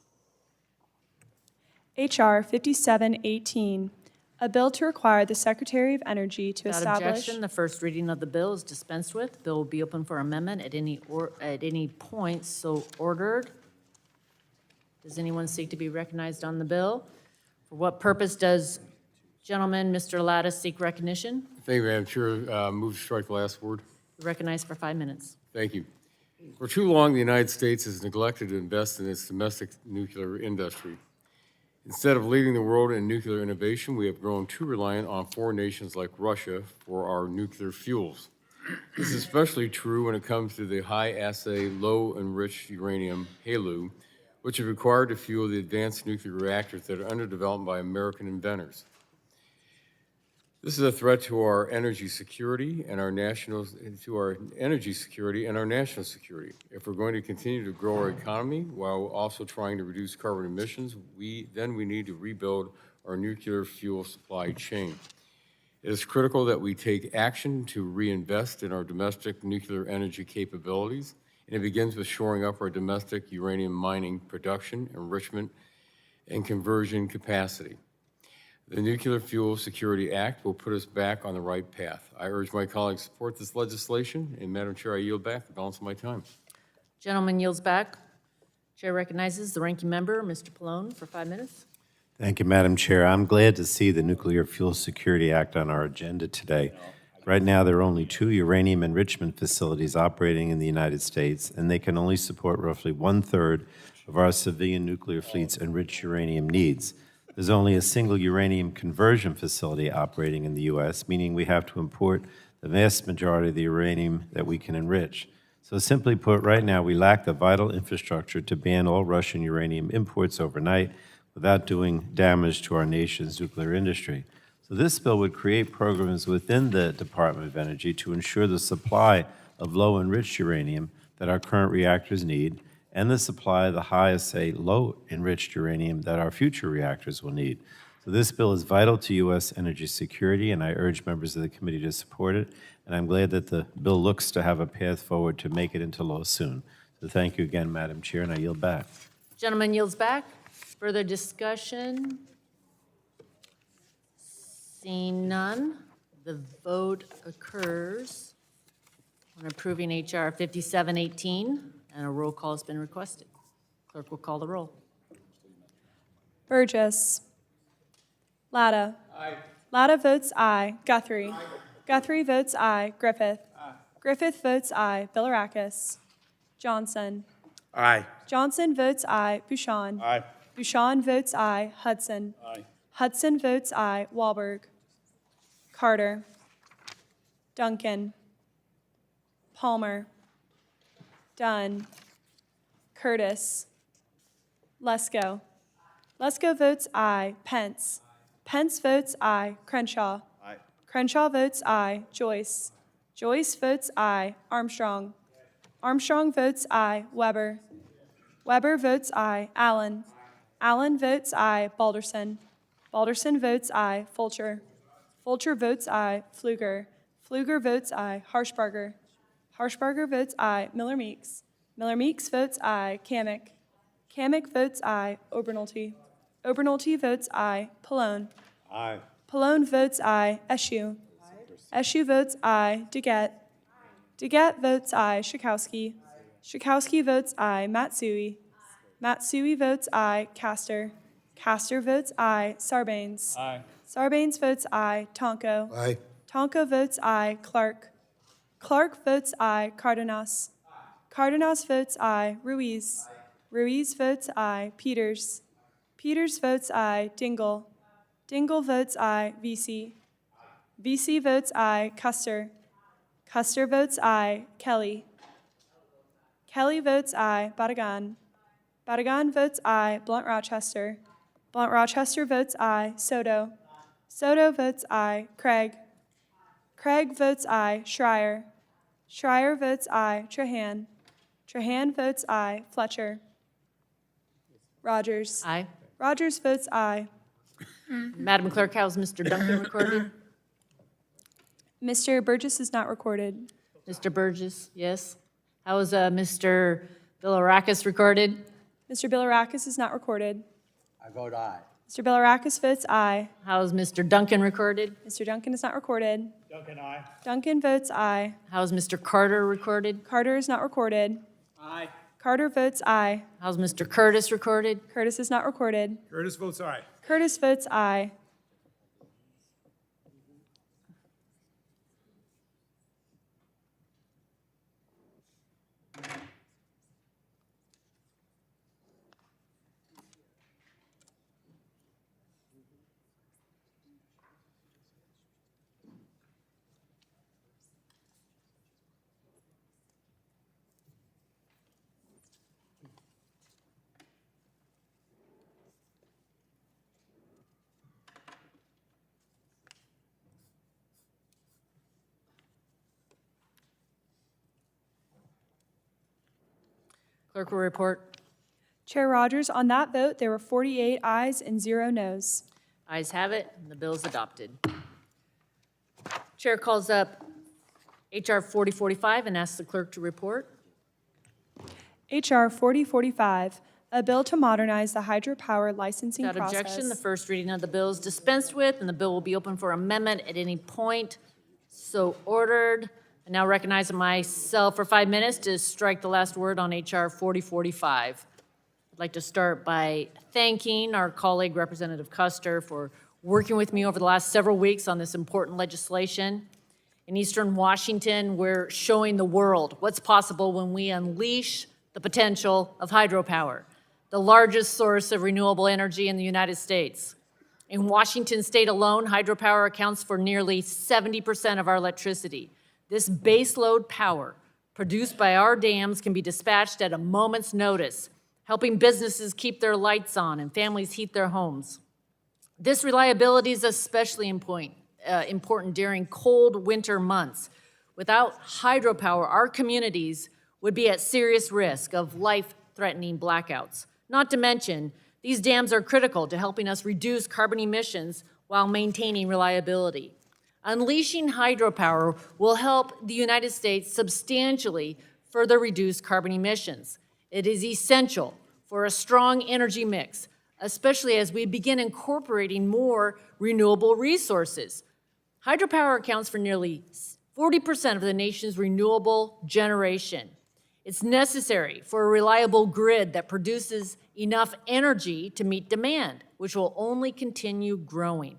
H.R. 5718, A bill to require the Secretary of Energy to Without establish. objection, the first reading of the bill is dispensed with. The bill will be open for amendment at any point so ordered. Does anyone seek to be recognized on the bill? For what purpose does gentleman, Mr. Latta, seek recognition? Thank you, Madam Chair. Move to strike the last word. Recognized for 5 minutes. Thank you. For too long, the United States has neglected to invest in its domestic nuclear industry. Instead of leading the world in nuclear innovation, we have grown too reliant on foreign nations like Russia for our nuclear fuels. This is especially true when it comes to the high-assay, low-enriched uranium, HALEU, which is required to fuel the advanced nuclear reactors that are under development by American inventors. This is a threat to our energy security and our national security. If we're going to continue to grow our economy while also trying to reduce carbon emissions, we need to rebuild our nuclear fuel supply chain. It is critical that we take action to reinvest in our domestic nuclear energy capabilities, and it begins with shoring up our domestic uranium mining production, enrichment, and conversion capacity. The Nuclear Fuel Security Act will put us back on the right path. I urge my colleagues to support this legislation, and Madam Chair, I yield back the balance of my time. Gentleman yields back. Chair recognizes the ranking member, Mr. Pallone, for 5 minutes. Thank you, Madam Chair. I'm glad to see the Nuclear Fuel Security Act on our agenda today. Right now, there are only 2 uranium enrichment facilities operating in the United States, and they can only support roughly 1/3 of our civilian nuclear fleet's enriched uranium needs. There's only a single uranium conversion facility operating in the U.S., meaning we have to import the vast majority of the uranium that we can enrich. So simply put, right now, we lack the vital infrastructure to ban all Russian uranium imports overnight without doing damage to our nation's nuclear industry. So this bill would create programs within the Department of Energy to ensure the supply of low-enriched uranium that our current reactors need, and the supply of the high-assay, low-enriched uranium that our future reactors will need. So this bill is vital to U.S. energy security, and I urge members of the committee to support it, and I'm glad that the bill looks to have a path forward to make it into law soon. So thank you again, Madam Chair, and I yield back. Gentleman yields back. Further discussion? Seeing none, the vote occurs on approving H.R. 5718, and a roll call has been requested. Clerk will call the roll. Burgess. Latta. Aye. Latta votes aye. Guthrie. Aye. Guthrie votes aye. Griffith. Aye. Griffith votes aye. Bilirakis. Johnson. Aye. Johnson votes aye. Bouchon. Aye. Bouchon votes aye. Hudson. Aye. Hudson votes aye. Wahlberg. Carter. Duncan. Palmer. Dunn. Curtis. Lesko. Lesko votes aye. Pence. Pence votes aye. Crenshaw. Aye. Crenshaw votes aye. Joyce. Joyce votes aye. Armstrong. Armstrong votes aye. Weber. Weber votes aye. Allen. Allen votes aye. Balderson. Balderson votes aye. Fulcher. Fulcher votes aye. Pfluger. Pfluger votes aye. Harshbarger. Harshbarger votes aye. Miller Meeks. Miller Meeks votes aye. Kamick. Kamick votes aye. Obernolte. Obernolte votes aye. Pallone. Aye. Pallone votes aye. Eschew. Eschew votes aye. Deget. Deget votes aye. Schakowsky. Schakowsky votes aye. Matsui. Matsui votes aye. Castor. Castor votes aye. Sarbanes. Aye. Sarbanes votes aye. Tonko. Aye. Tonko votes aye. Clark. Clark votes aye. Cardenas. Cardenas votes aye. Ruiz. Ruiz votes aye. Peters. Peters votes aye. Dingle. Dingle votes aye. VC. VC votes aye. Custer. Custer votes aye. Kelly. Kelly votes aye. Badagan. Badagan votes aye. Blunt Rochester. Blunt Rochester votes aye. Soto. Soto votes aye. Craig. Craig votes aye. Schreier. Schreier votes aye. Trahan. Trahan votes aye. Fletcher. Rodgers. Aye. Rodgers votes aye. Madam Clerk, how is Mr. Duncan recorded? Mr. Burgess is not recorded. Mr. Burgess, yes. How is Mr. Bilirakis recorded? Mr. Bilirakis is not recorded. I vote aye. Mr. Bilirakis votes aye. How is Mr. Duncan recorded? Mr. Duncan is not recorded. Duncan, aye. Duncan votes aye. How is Mr. Carter recorded? Carter is not recorded. Aye. Carter votes aye. How's Mr. Curtis recorded? Curtis is not recorded. Curtis votes aye. Curtis votes aye. Clerk will report. Chair Rodgers, on that vote, there were 48 ayes and 0 noes. Ayes have it, and the bill is adopted. Chair calls up H.R. 4045 and asks the clerk to report. H.R. 4045, a bill to modernize the hydropower licensing Without process. objection, the first reading of the bill is dispensed with, and the bill will be open for amendment at any point. So ordered. I now recognize myself for 5 minutes to strike the last word on H.R. 4045. I'd like to start by thanking our colleague, Representative Custer, for working with me over the last several weeks on this important legislation. In Eastern Washington, we're showing the world what's possible when we unleash the potential of hydropower, the largest source of renewable energy in the United States. In Washington state alone, hydropower accounts for nearly 70% of our electricity. This baseload power produced by our dams can be dispatched at a moment's notice, helping businesses keep their lights on and families heat their homes. This reliability is especially important during cold winter months. Without hydropower, our communities would be at serious risk of life-threatening blackouts. Not to mention, these dams are critical to helping us reduce carbon emissions while maintaining reliability. Unleashing hydropower will help the United States substantially further reduce carbon emissions. It is essential for a strong energy mix, especially as we begin incorporating more renewable resources. Hydropower accounts for nearly 40% of the nation's renewable generation. It's necessary for a reliable grid that produces enough energy to meet demand, which will only continue growing.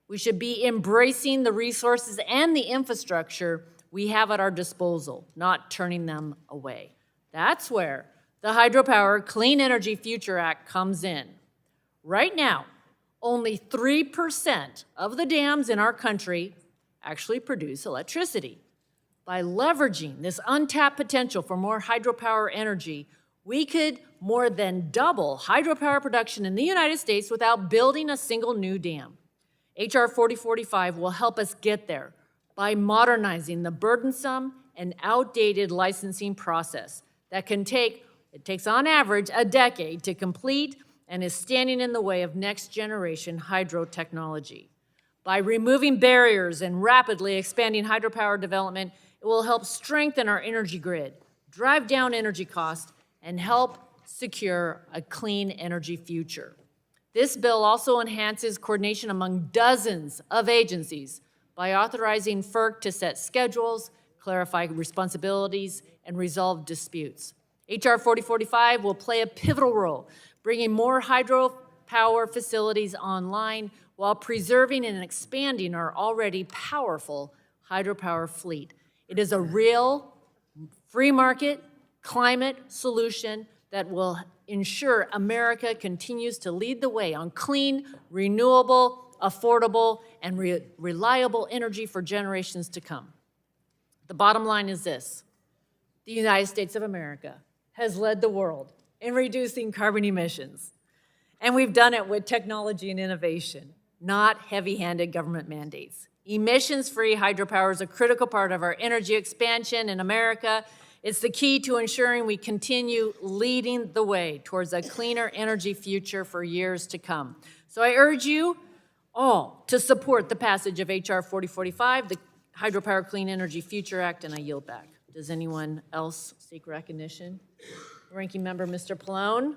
We should be embracing the resources and the infrastructure we have at our disposal, not turning them away. That's where the Hydropower Clean Energy Future Act comes in. Right now, only 3% of the dams in our country actually produce electricity. By leveraging this untapped potential for more hydropower energy, we could more than double hydropower production in the United States without building a single new dam. H.R. 4045 will help us get there by modernizing the burdensome and outdated licensing process that it takes on average a decade to complete and is standing in the way of next-generation hydro technology. By removing barriers and rapidly expanding hydropower development, it will help strengthen our energy grid, drive down energy costs, and help secure a clean energy future. This bill also enhances coordination among dozens of agencies by authorizing FERC to set schedules, clarify responsibilities, and resolve disputes. H.R. 4045 will play a pivotal role, bringing more hydropower facilities online while preserving and expanding our already powerful hydropower fleet. It is a real free market climate solution that will ensure America continues to lead the way on clean, renewable, affordable, and reliable energy for generations to come. The bottom line is this: the United States of America has led the world in reducing carbon emissions, and we've done it with technology and innovation, not heavy-handed government mandates. Emissions-free hydropower is a critical part of our energy expansion in America. It's the key to ensuring we continue leading the way towards a cleaner energy future for years to come. So I urge you all to support the passage of H.R. 4045, the Hydropower Clean Energy Future Act, and I yield back. Does anyone else seek recognition? Ranking Member Mr. Pallone.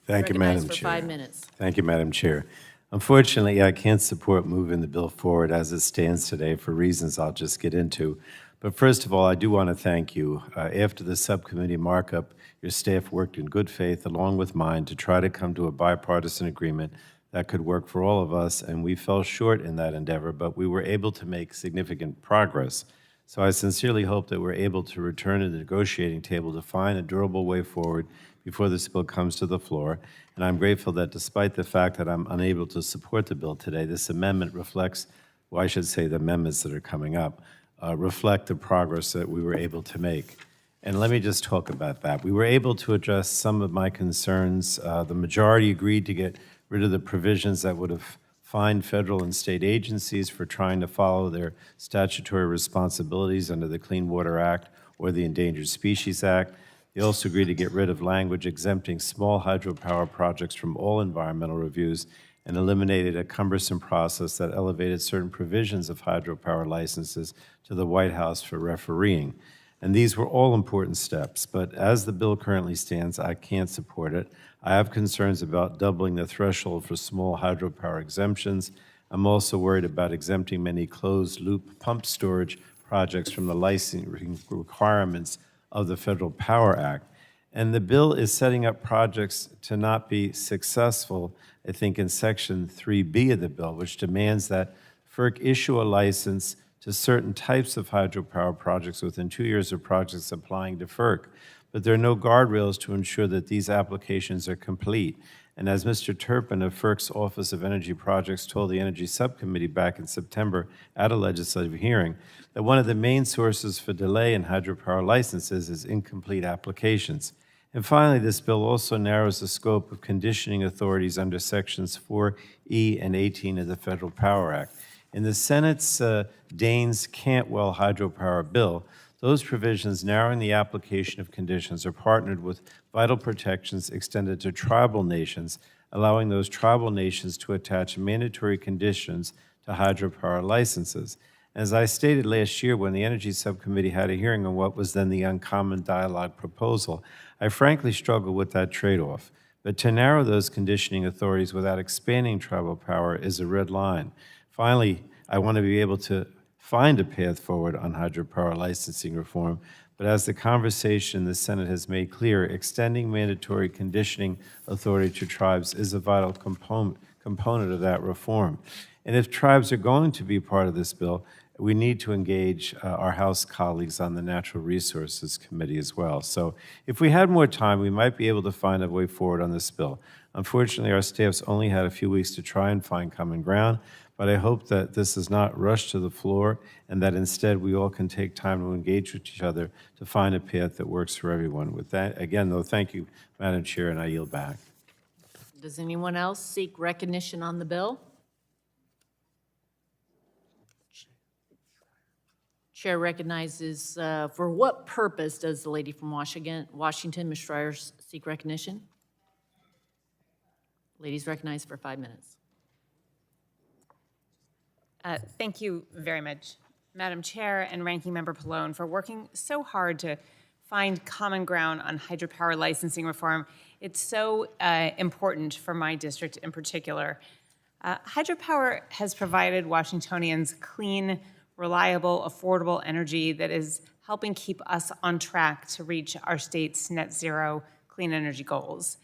Thank you, Madam recognized Chair. for 5 minutes. Thank you, Madam Chair. Unfortunately, I can't support moving the bill forward as it stands today for reasons I'll just get into. But first of all, I do want to thank you. After the subcommittee markup, your staff worked in good faith along with mine to try to come to a bipartisan agreement that could work for all of us, and we fell short in that endeavor, but we were able to make significant progress. So I sincerely hope that we're able to return to the negotiating table to find a durable way forward before this bill comes to the floor. And I'm grateful that despite the fact that I'm unable to support the bill today, this amendment reflects, well, I should say the amendments that are coming up, reflect the progress that we were able to make. And let me just talk about that. We were able to address some of my concerns. The majority agreed to get rid of the provisions that would have fined federal and state agencies for trying to follow their statutory responsibilities under the Clean Water Act or the Endangered Species Act. They also agreed to get rid of language exempting small hydropower projects from all environmental reviews and eliminated a cumbersome process that elevated certain provisions of hydropower licenses to the White House for refereeing. And these were all important steps, but as the bill currently stands, I can't support it. I have concerns about doubling the threshold for small hydropower exemptions. I'm also worried about exempting many closed-loop pump storage projects from the licensing requirements of the Federal Power Act. And the bill is setting up projects to not be successful, I think, in Section 3B of the bill, which demands that FERC issue a license to certain types of hydropower projects within 2 years of projects applying to FERC. But there are no guardrails to ensure that these applications are complete. And as Mr. Turpin of FERC's Office of Energy Projects told the Energy Subcommittee back in September at a legislative hearing, that one of the main sources for delay in hydropower licenses is incomplete applications. And finally, this bill also narrows the scope of conditioning authorities under Sections 4E and 18 of the Federal Power Act. In the Senate's Daines-Cantwell hydropower bill, those provisions narrowing the application of conditions are partnered with vital protections extended to tribal nations, allowing those tribal nations to attach mandatory conditions to hydropower licenses. As I stated last year when the Energy Subcommittee had a hearing on what was then the Uncommon Dialogue proposal, I frankly struggle with that trade-off. But to narrow those conditioning authorities without expanding tribal power is a red line. Finally, I want to be able to find a path forward on hydropower licensing reform, but as the conversation in the Senate has made clear, extending mandatory conditioning authority to tribes is a vital component of that reform. And if tribes are going to be part of this bill, we need to engage our House colleagues on the Natural Resources Committee as well. So if we had more time, we might be able to find a way forward on this bill. Unfortunately, our staff's only had a few weeks to try and find common ground, but I hope that this is not rushed to the floor and that instead we all can take time to engage with each other to find a path that works for everyone. With that, again, though, thank you, Madam Chair, and I yield back. Does anyone else seek recognition on the bill? Chair recognizes, for what purpose does the lady from Washington, Ms. Schreier, seek recognition? Ladies recognized for 5 minutes. Thank you very much, Madam Chair and Ranking Member Pallone, for working so hard to find common ground on hydropower licensing reform. It's so important for my district in particular. Hydropower has provided Washingtonians clean, reliable, affordable energy that is helping keep us on track to reach our state's net zero clean energy goals.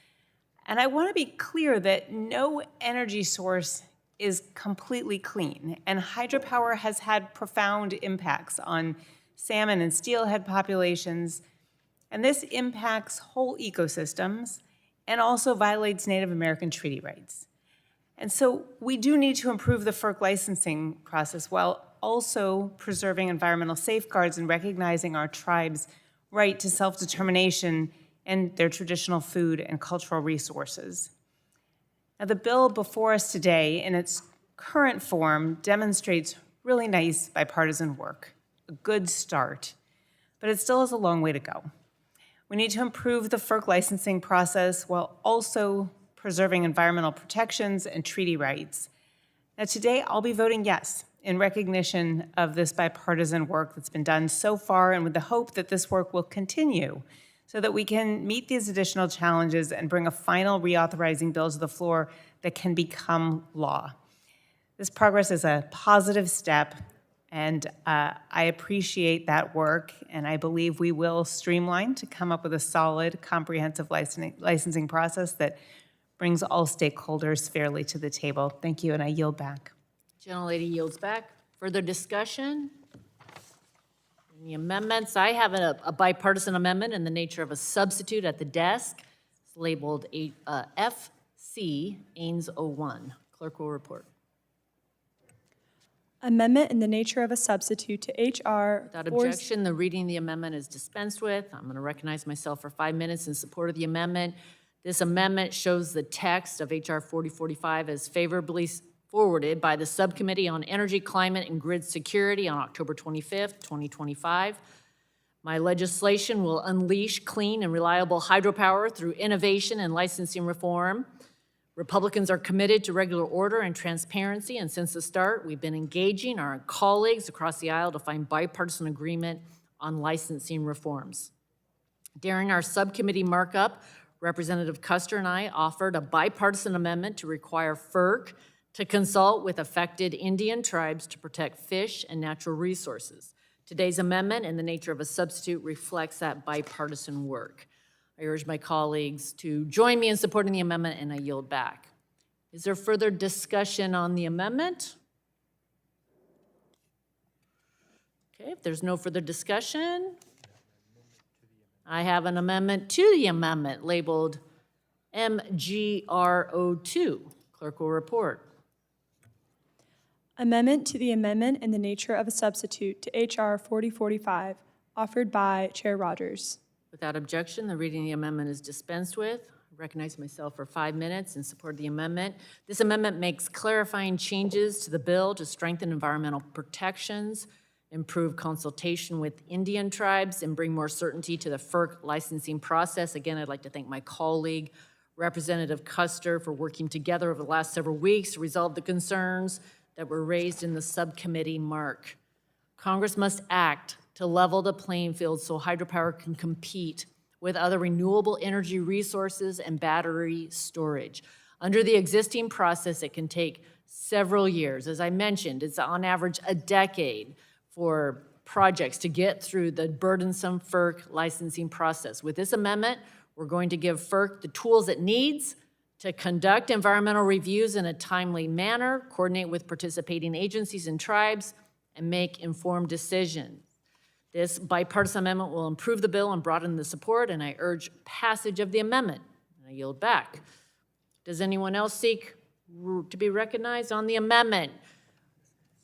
And I want to be clear that no energy source is completely clean, and hydropower has had profound impacts on salmon and steelhead populations, and this impacts whole ecosystems and also violates Native American treaty rights. And so we do need to improve the FERC licensing process while also preserving environmental safeguards and recognizing our tribes' right to self-determination and their traditional food and cultural resources. Now, the bill before us today, in its current form, demonstrates really nice bipartisan work, a good start, but it still has a long way to go. We need to improve the FERC licensing process while also preserving environmental protections and treaty rights. Now, today, I'll be voting yes in recognition of this bipartisan work that's been done so far and with the hope that this work will continue so that we can meet these additional challenges and bring a final reauthorizing bill to the floor that can become law. This progress is a positive step, and I appreciate that work, and I believe we will streamline to come up with a solid, comprehensive licensing process that brings all stakeholders fairly to the table. Thank you, and I yield back. Gentlelady yields back. Further discussion? Any amendments? I have a bipartisan amendment in the nature of a substitute at the desk. It's labeled FC Ains 01. Clerk will report. Amendment in the nature of a substitute to H.R. Without objection, the reading of the amendment is dispensed with. I'm going to recognize myself for 5 minutes in support of the amendment. This amendment shows the text of H.R. 4045 as favorably forwarded by the Subcommittee on Energy, Climate, and Grid Security on October 25th, 2025. My legislation will unleash clean and reliable hydropower through innovation and licensing reform. Republicans are committed to regular order and transparency, and since the start, we've been engaging our colleagues across the aisle to find bipartisan agreement on licensing reforms. During our subcommittee markup, Representative Custer and I offered a bipartisan amendment to require FERC to consult with affected Indian tribes to protect fish and natural resources. Today's amendment, in the nature of a substitute, reflects that bipartisan work. I urge my colleagues to join me in supporting the amendment, and I yield back. Is there further discussion on the amendment? Okay, if there's no further discussion, I have an amendment to the amendment labeled MGR02. Clerk will report. Amendment to the amendment in the nature of a substitute to H.R. 4045, offered by Chair Rodgers. Without objection, the reading of the amendment is dispensed with. I recognize myself for 5 minutes in support of the amendment. This amendment makes clarifying changes to the bill to strengthen environmental protections, improve consultation with Indian tribes, and bring more certainty to the FERC licensing process. Again, I'd like to thank my colleague, Representative Custer, for working together over the last several weeks to resolve the concerns that were raised in the subcommittee mark. Congress must act to level the playing field so hydropower can compete with other renewable energy resources and battery storage. Under the existing process, it can take several years. As I mentioned, it's on average a decade for projects to get through the burdensome FERC licensing process. With this amendment, we're going to give FERC the tools it needs to conduct environmental reviews in a timely manner, coordinate with participating agencies and tribes, and make informed decisions. This bipartisan amendment will improve the bill and broaden the support, and I urge passage of the amendment. I yield back. Does anyone else seek to be recognized on the amendment?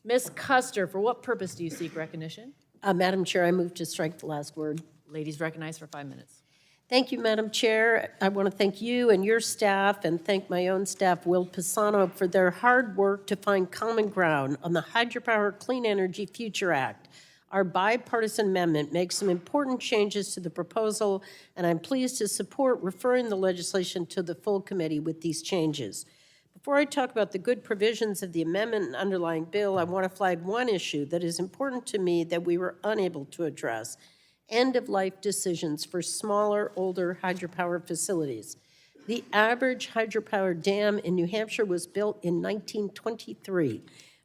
Ms. Custer, for what purpose do you seek recognition? Madam Chair, I move to strike the last word. Ladies recognized for 5 minutes. Thank you, Madam Chair. I want to thank you and your staff and thank my own staff, Will Pisano, for their hard work to find common ground on the Hydropower Clean Energy Future Act. Our bipartisan amendment makes some important changes to the proposal, and I'm pleased to support referring the legislation to the full committee with these changes. Before I talk about the good provisions of the amendment and underlying bill, I want to flag one issue that is important to me that we were unable to address: end-of-life decisions for smaller, older hydropower facilities. The average hydropower dam in New Hampshire was built in 1923.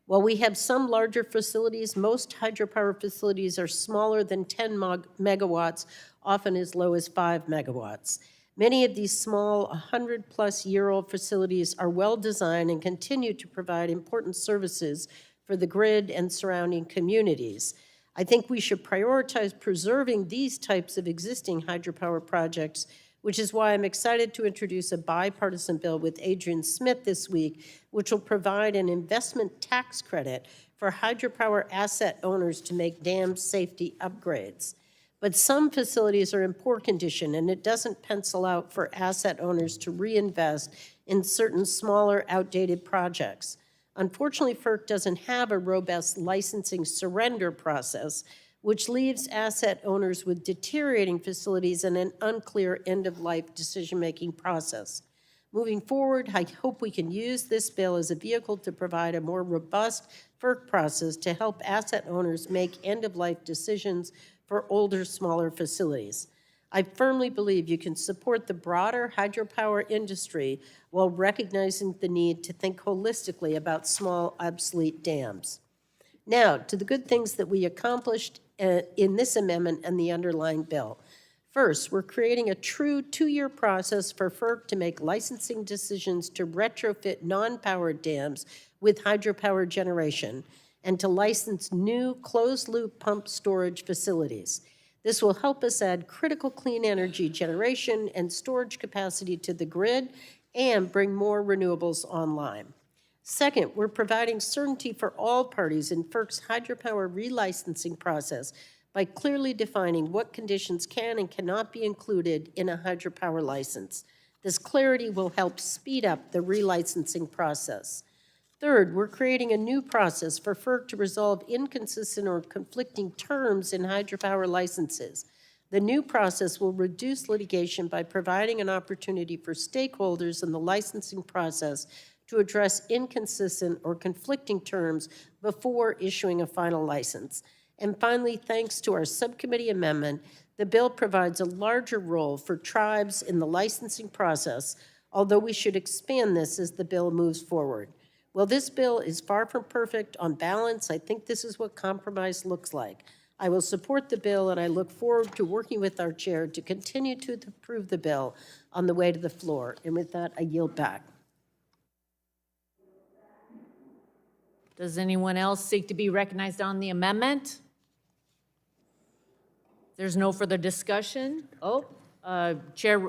While we have some larger facilities, most hydropower facilities are smaller than 10 megawatts, often as low as 5 megawatts. Many of these small, 100-plus-year-old facilities are well-designed and continue to provide important services for the grid and surrounding communities. I think we should prioritize preserving these types of existing hydropower projects, which is why I'm excited to introduce a bipartisan bill with Adrian Smith this week, which will provide an investment tax credit for hydropower asset owners to make dam safety upgrades. But some facilities are in poor condition, and it doesn't pencil out for asset owners to reinvest in certain smaller, outdated projects. Unfortunately, FERC doesn't have a robust licensing surrender process, which leaves asset owners with deteriorating facilities and an unclear end-of-life decision-making process. Moving forward, I hope we can use this bill as a vehicle to provide a more robust FERC process to help asset owners make end-of-life decisions for older, smaller facilities. I firmly believe you can support the broader hydropower industry while recognizing the need to think holistically about small, obsolete dams. Now, to the good things that we accomplished in this amendment and the underlying bill. First, we're creating a true 2-year process for FERC to make licensing decisions to retrofit non-powered dams with hydropower generation and to license new closed-loop pump storage facilities. This will help us add critical clean energy generation and storage capacity to the grid and bring more renewables online. Second, we're providing certainty for all parties in FERC's hydropower relicensing process by clearly defining what conditions can and cannot be included in a hydropower license. This clarity will help speed up the relicensing process. Third, we're creating a new process for FERC to resolve inconsistent or conflicting terms in hydropower licenses. The new process will reduce litigation by providing an opportunity for stakeholders in the licensing process to address inconsistent or conflicting terms before issuing a final license. And finally, thanks to our subcommittee amendment, the bill provides a larger role for tribes in the licensing process, although we should expand this as the bill moves forward. While this bill is far from perfect, on balance, I think this is what compromise looks like. I will support the bill, and I look forward to working with our chair to continue to approve the bill on the way to the floor. And with that, I yield back. Does anyone else seek to be recognized on the amendment? There's no further discussion. Chair,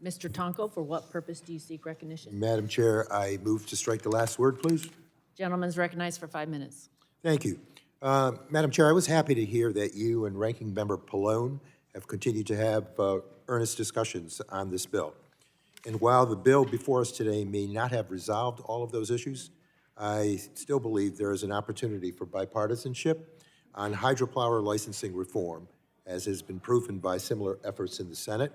Mr. Tonko, for what purpose do you seek recognition? Madam Chair, I move to strike the last word, please. Gentleman's recognized for 5 minutes. Thank you. Madam Chair, I was happy to hear that you and Ranking Member Pallone have continued to have earnest discussions on this bill. And while the bill before us today may not have resolved all of those issues, I still believe there is an opportunity for bipartisanship on hydropower licensing reform, as has been proven by similar efforts in the Senate.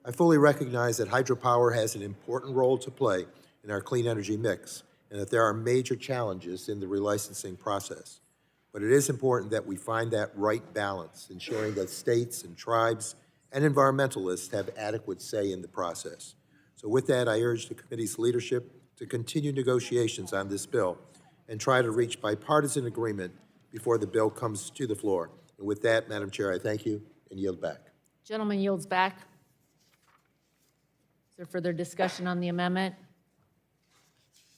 I fully recognize that hydropower has an important role to play in our clean energy mix, and that there are major challenges in the relicensing process. But it is important that we find that right balance, ensuring that states and tribes and environmentalists have adequate say in the process. So with that, I urge the committee's leadership to continue negotiations on this bill and try to reach bipartisan agreement before the bill comes to the floor. And with that, Madam Chair, I thank you and yield back. Gentleman yields back. Is there further discussion on the amendment?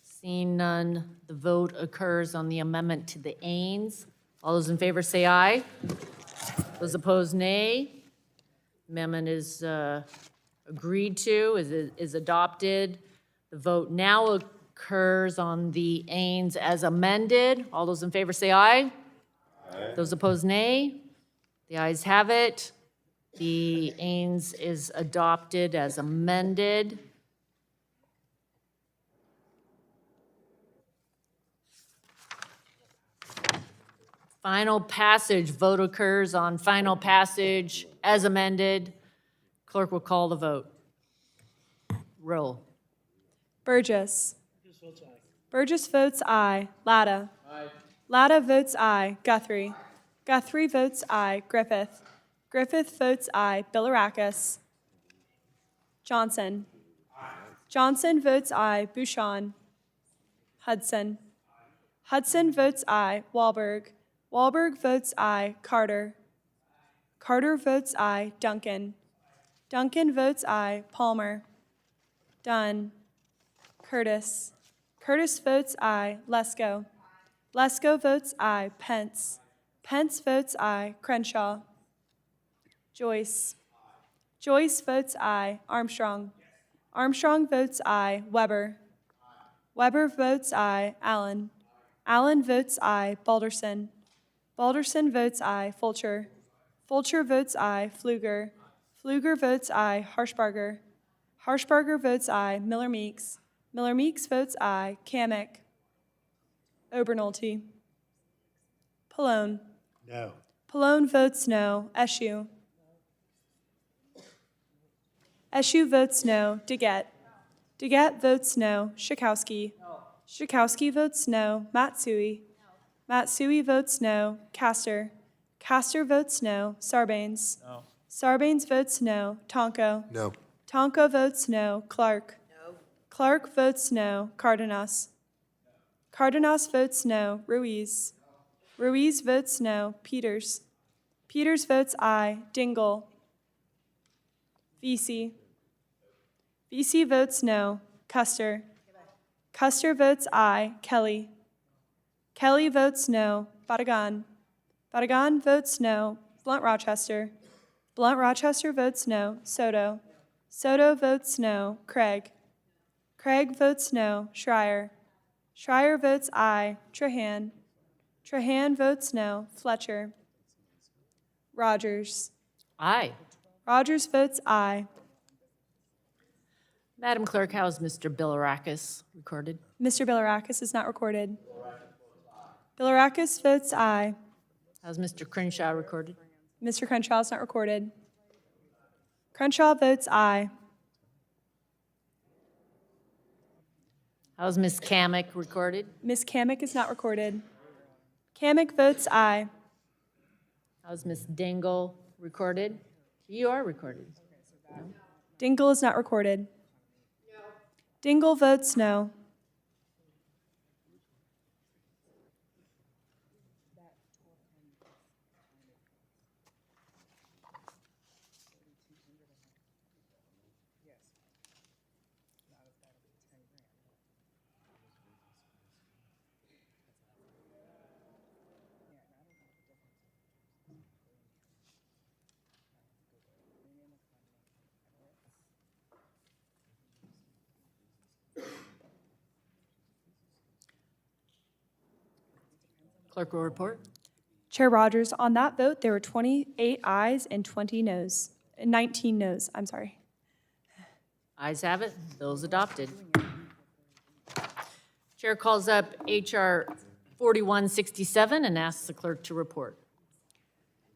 Seeing none, the vote occurs on the amendment to the Ains. All those in favor say aye. Those opposed, nay. Amendment is agreed to, is adopted. The vote now occurs on the Ains as amended. All those in favor say aye. Aye. Those opposed, nay. The ayes have it. The Ains is adopted as amended. Final passage, vote occurs on final passage as amended. Clerk will call the vote. Roll. Burgess. Burgess votes aye. Latta. Latta votes aye. Guthrie. Guthrie votes aye. Griffith. Griffith votes aye. Bilirakis. Johnson. Johnson votes aye. Bouchon. Hudson. Hudson votes aye. Wahlberg. Wahlberg votes aye. Carter. Carter votes aye. Duncan. Duncan votes aye. Palmer. Dunn. Curtis. Curtis votes aye. Lesko. Lesko votes aye. Pence. Pence votes aye. Crenshaw. Joyce. Joyce votes aye. Armstrong. Armstrong votes aye. Weber. Weber votes aye. Allen. Allen votes aye. Balderson. Balderson votes aye. Fulcher. Fulcher votes aye. Pfluger. Pfluger votes aye. Harshbarger. Harshbarger votes aye. Miller Meeks. Miller Meeks votes aye. Kamick. Obernolte. Pallone. No. Pallone votes no. Eshue. Eshue votes no. Deget. Deget votes no. Schakowsky. Schakowsky votes no. Matsui. Matsui votes no. Castor. Castor votes no. Sarbanes. Sarbanes votes no. Tonko. No. Tonko votes no. Clark. No. Clark votes no. Cardenas. Cardenas votes no. Ruiz. Ruiz votes no. Peters. Peters votes aye. Dingle. VC. VC votes no. Custer. Custer votes aye. Kelly. Kelly votes no. Barragan. Barragan votes no. Blunt Rochester. Blunt Rochester votes no. Soto. Soto votes no. Craig. Craig votes no. Schreier. Schreier votes aye. Trahan. Trahan votes no. Fletcher. Rodgers. Aye. Rodgers votes aye. Madam Clerk, how is Mr. Bilirakis recorded? Mr. Bilirakis is not recorded. Bilirakis votes aye. How's Mr. Crenshaw recorded? Mr. Crenshaw is not recorded. Crenshaw votes aye. How's Ms. Kamick recorded? Ms. Kamick is not recorded. Kamick votes aye. How's Ms. Dingle recorded? You are recorded. Dingle is not recorded. Dingle votes no. Clerk will report. Chair Rodgers, on that vote, there were 28 ayes and 20 noes, 19 noes, I'm sorry. Ayes have it. Bill is adopted. Chair calls up H.R. 4167 and asks the clerk to report.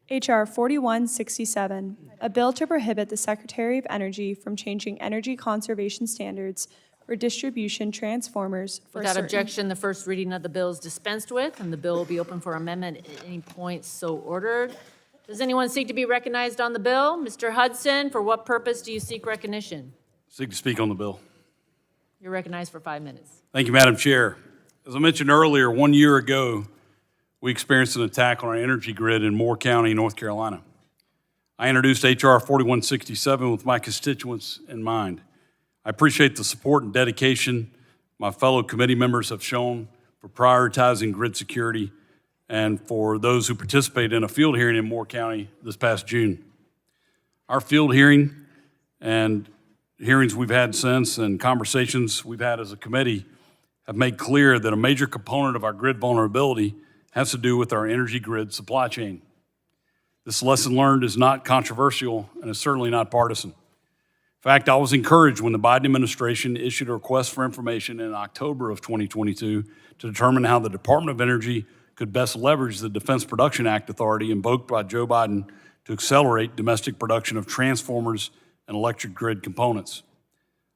H.R. 4167, a bill to prohibit the Secretary of Energy from changing energy conservation standards for distribution transformers for Without certain... objection, the first reading of the bill is dispensed with, and the bill will be open for amendment at any point so ordered. Does anyone seek to be recognized on the bill? Mr. Hudson, for what purpose do you seek recognition? Seek to speak on the bill. You're recognized for 5 minutes. Thank you, Madam Chair. As I mentioned earlier, 1 year ago, we experienced an attack on our energy grid in Moore County, North Carolina. I introduced H.R. 4167 with my constituents in mind. I appreciate the support and dedication my fellow committee members have shown for prioritizing grid security and for those who participated in a field hearing in Moore County this past June. Our field hearing and hearings we've had since and conversations we've had as a committee have made clear that a major component of our grid vulnerability has to do with our energy grid supply chain. This lesson learned is not controversial and is certainly not partisan. In fact, I was encouraged when the Biden administration issued a request for information in October of 2022 to determine how the Department of Energy could best leverage the Defense Production Act authority invoked by Joe Biden to accelerate domestic production of transformers and electric grid components.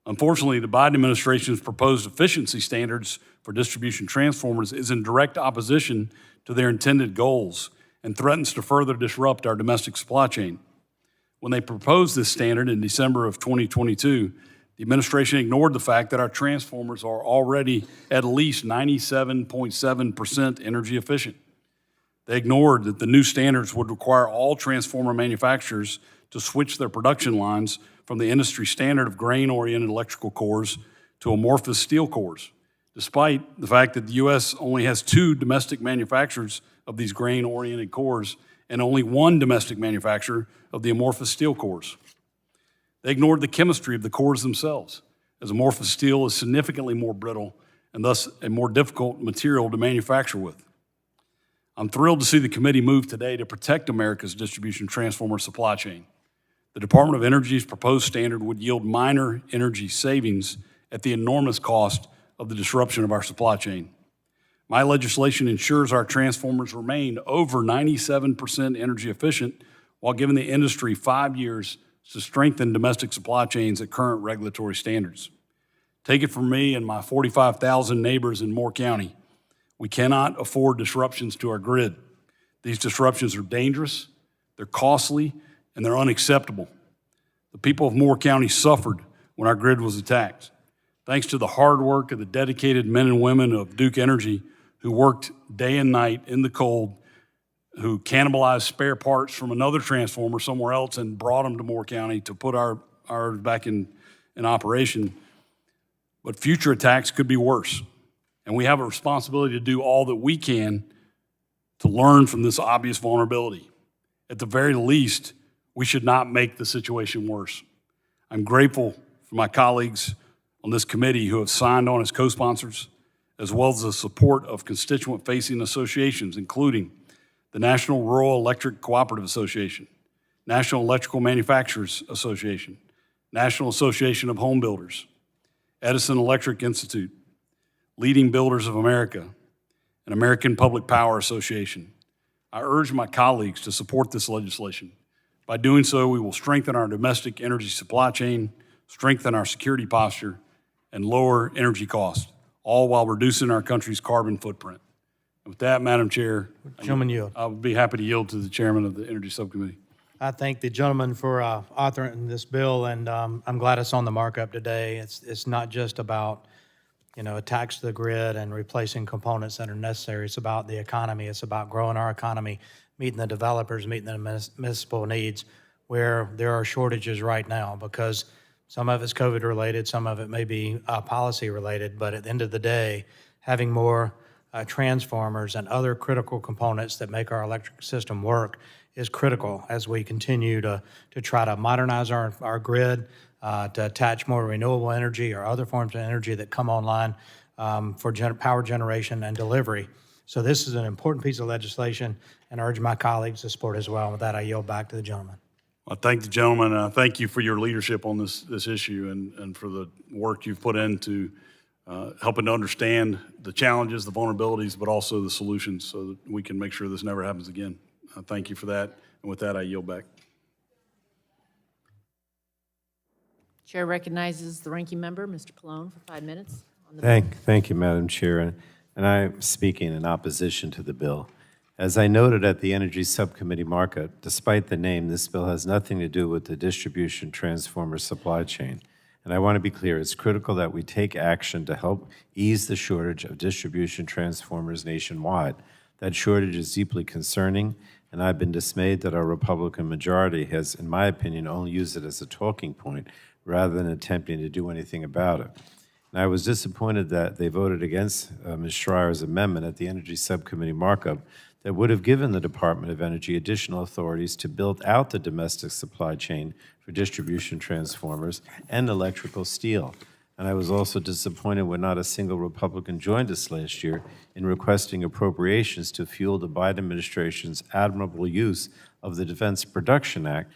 Unfortunately, the Biden administration's proposed efficiency standards for distribution transformers is in direct opposition to their intended goals and threatens to further disrupt our domestic supply chain. When they proposed this standard in December of 2022, the administration ignored the fact that our transformers are already at least 97.7% energy efficient. They ignored that the new standards would require all transformer manufacturers to switch their production lines from the industry standard of grain-oriented electrical cores to amorphous steel cores, despite the fact that the U.S. only has 2 domestic manufacturers of these grain-oriented cores and only 1 domestic manufacturer of the amorphous steel cores. They ignored the chemistry of the cores themselves, as amorphous steel is significantly more brittle and thus a more difficult material to manufacture with. I'm thrilled to see the committee move today to protect America's distribution transformer supply chain. The Department of Energy's proposed standard would yield minor energy savings at the enormous cost of the disruption of our supply chain. My legislation ensures our transformers remain over 97% energy efficient while giving the industry 5 years to strengthen domestic supply chains at current regulatory standards. Take it from me and my 45,000 neighbors in Moore County. We cannot afford disruptions to our grid. These disruptions are dangerous, they're costly, and they're unacceptable. The people of Moore County suffered when our grid was attacked. Thanks to the hard work of the dedicated men and women of Duke Energy who worked day and night in the cold, who cannibalized spare parts from another transformer somewhere else and brought them to Moore County to put ours back in operation. But future attacks could be worse. And we have a responsibility to do all that we can to learn from this obvious vulnerability. At the very least, we should not make the situation worse. I'm grateful for my colleagues on this committee who have signed on as co-sponsors, as well as the support of constituent-facing associations, including the National Rural Electric Cooperative Association, National Electrical Manufacturers Association, National Association of Home Builders, Edison Electric Institute, Leading Builders of America, and American Public Power Association. I urge my colleagues to support this legislation. By doing so, we will strengthen our domestic energy supply chain, strengthen our security posture, and lower energy costs, all while reducing our country's carbon footprint. And with that, Madam Chair, Gentleman yield. I would be happy to yield to the chairman of the Energy Subcommittee. I thank the gentleman for authoring this bill, and I'm glad it's on the markup today. It's not just about, attacks to the grid and replacing components that are necessary. It's about the economy. It's about growing our economy, meeting the developers, meeting the municipal needs where there are shortages right now, because some of it's COVID-related, some of it may be policy-related, but at the end of the day, having more transformers and other critical components that make our electric system work is critical as we continue to try to modernize our grid, to attach more renewable energy or other forms of energy that come online for power generation and delivery. So this is an important piece of legislation, and I urge my colleagues to support as well. With that, I yield back to the gentleman. I thank the gentleman. Thank you for your leadership on this issue and for the work you've put into helping to understand the challenges, the vulnerabilities, but also the solutions so that we can make sure this never happens again. Thank you for that. And with that, I yield back. Chair recognizes the ranking member, Mr. Pallone, for 5 minutes. On the bill. Thank you, Madam Chair. And I'm speaking in opposition to the bill. As I noted at the Energy Subcommittee markup, despite the name, this bill has nothing to do with the distribution transformer supply chain. And I want to be clear, it's critical that we take action to help ease the shortage of distribution transformers nationwide. That shortage is deeply concerning, and I've been dismayed that our Republican majority has, in my opinion, only used it as a talking point rather than attempting to do anything about it. And I was disappointed that they voted against Ms. Schreier's amendment at the Energy Subcommittee markup that would have given the Department of Energy additional authorities to build out the domestic supply chain for distribution transformers and electrical steel. And I was also disappointed when not a single Republican joined us last year in requesting appropriations to fuel the Biden administration's admirable use of the Defense Production Act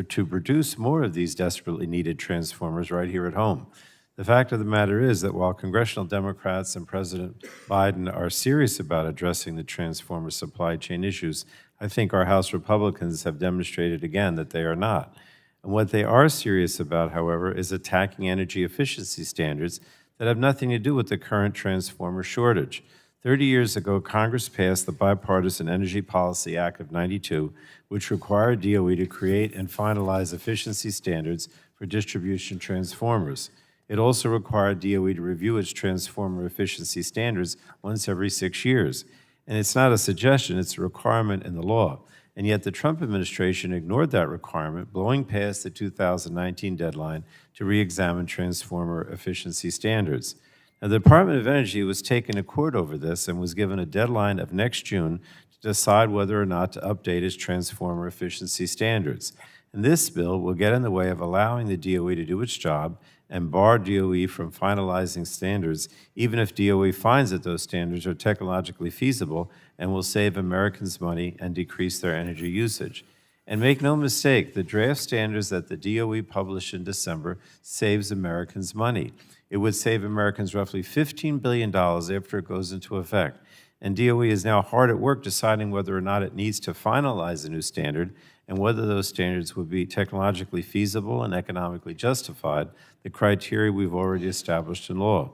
to produce more of these desperately needed transformers right here at home. The fact of the matter is that while congressional Democrats and President Biden are serious about addressing the transformer supply chain issues, I think our House Republicans have demonstrated again that they are not. And what they are serious about, however, is attacking energy efficiency standards that have nothing to do with the current transformer shortage. 30 years ago, Congress passed the Bipartisan Energy Policy Act of '92, which required DOE to create and finalize efficiency standards for distribution transformers. It also required DOE to review its transformer efficiency standards once every 6 years. And it's not a suggestion, it's a requirement in the law. And yet the Trump administration ignored that requirement, blowing past the 2019 deadline to re-examine transformer efficiency standards. Now, the Department of Energy was taken to court over this and was given a deadline of next June to decide whether or not to update its transformer efficiency standards. And this bill will get in the way of allowing the DOE to do its job and bar DOE from finalizing standards, even if DOE finds that those standards are technologically feasible and will save Americans money and decrease their energy usage. And make no mistake, the draft standards that the DOE published in December saves Americans money. It would save Americans roughly $15 billion after it goes into effect. And DOE is now hard at work deciding whether or not it needs to finalize a new standard and whether those standards would be technologically feasible and economically justified, the criteria we've already established in law.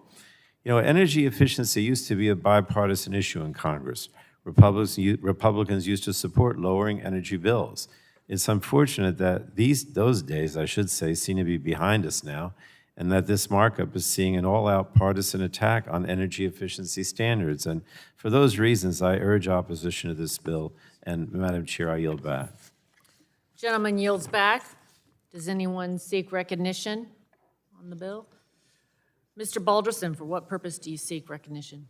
You know, energy efficiency used to be a bipartisan issue in Congress. Republicans used to support lowering energy bills. It's unfortunate that those days, I should say, seem to be behind us now, and that this markup is seeing an all-out partisan attack on energy efficiency standards. And for those reasons, I urge opposition to this bill. And Madam Chair, I yield back. Gentleman yields back. Does anyone seek recognition on the bill? Mr. Balderson, for what purpose do you seek recognition?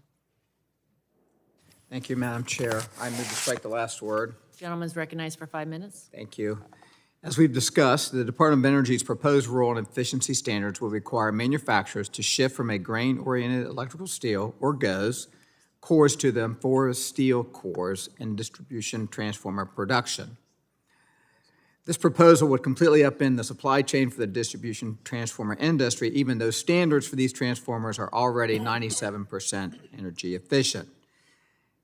Thank you, Madam Chair. I move to strike the last word. Gentleman's recognized for 5 minutes. Thank you. As we've discussed, the Department of Energy's proposed rule on efficiency standards will require manufacturers to shift from a grain-oriented electrical steel, or GOES, cores to the forest steel cores in distribution transformer production. This proposal would completely upend the supply chain for the distribution transformer industry, even though standards for these transformers are already 97% energy efficient.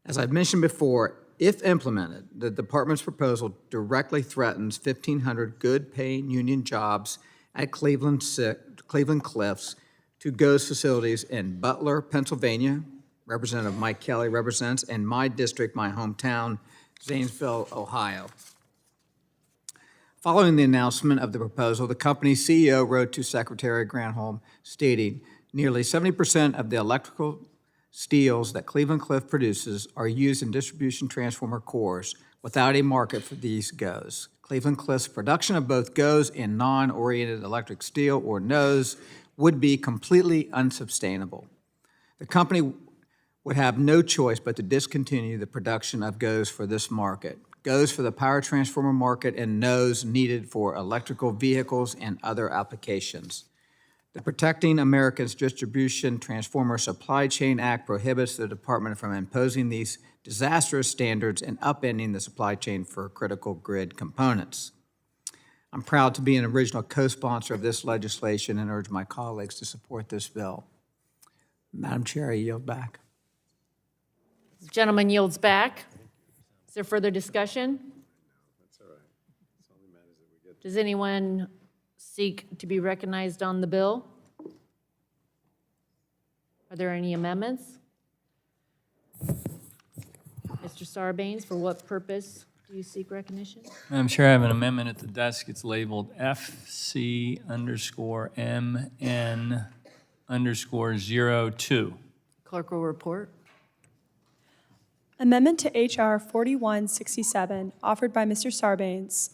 As I've mentioned before, if implemented, the department's proposal directly threatens 1,500 good-paying union jobs at Cleveland Cliffs to GOES facilities in Butler, Pennsylvania, Representative Mike Kelly represents, and my district, my hometown, Zanesville, Ohio. Following the announcement of the proposal, the company's CEO wrote to Secretary Granholm stating, nearly 70% of the electrical steels that Cleveland Cliff produces are used in distribution transformer cores without a market for these GOES. Cleveland Cliff's production of both GOES and non-oriented electric steel, or NOES, would be completely unsustainable. The company would have no choice but to discontinue the production of GOES for this market. GOES for the power transformer market and NOES needed for electrical vehicles and other applications. The Protecting America's Distribution Transformer Supply Chain Act prohibits the department from imposing these disastrous standards and upending the supply chain for critical grid components. I'm proud to be an original co-sponsor of this legislation and urge my colleagues to support this bill. Madam Chair, I yield back. The gentleman yields back. Is there further discussion? That's all right. It only matters that we get. Does anyone seek to be recognized on the bill? Are there any amendments? Mr. Sarbanes, for what purpose do you seek recognition? Madam Chair, I have an amendment at the desk. It's labeled FC_MN_02. Clerk will report. Amendment to H.R. 4167, offered by Mr. Sarbanes.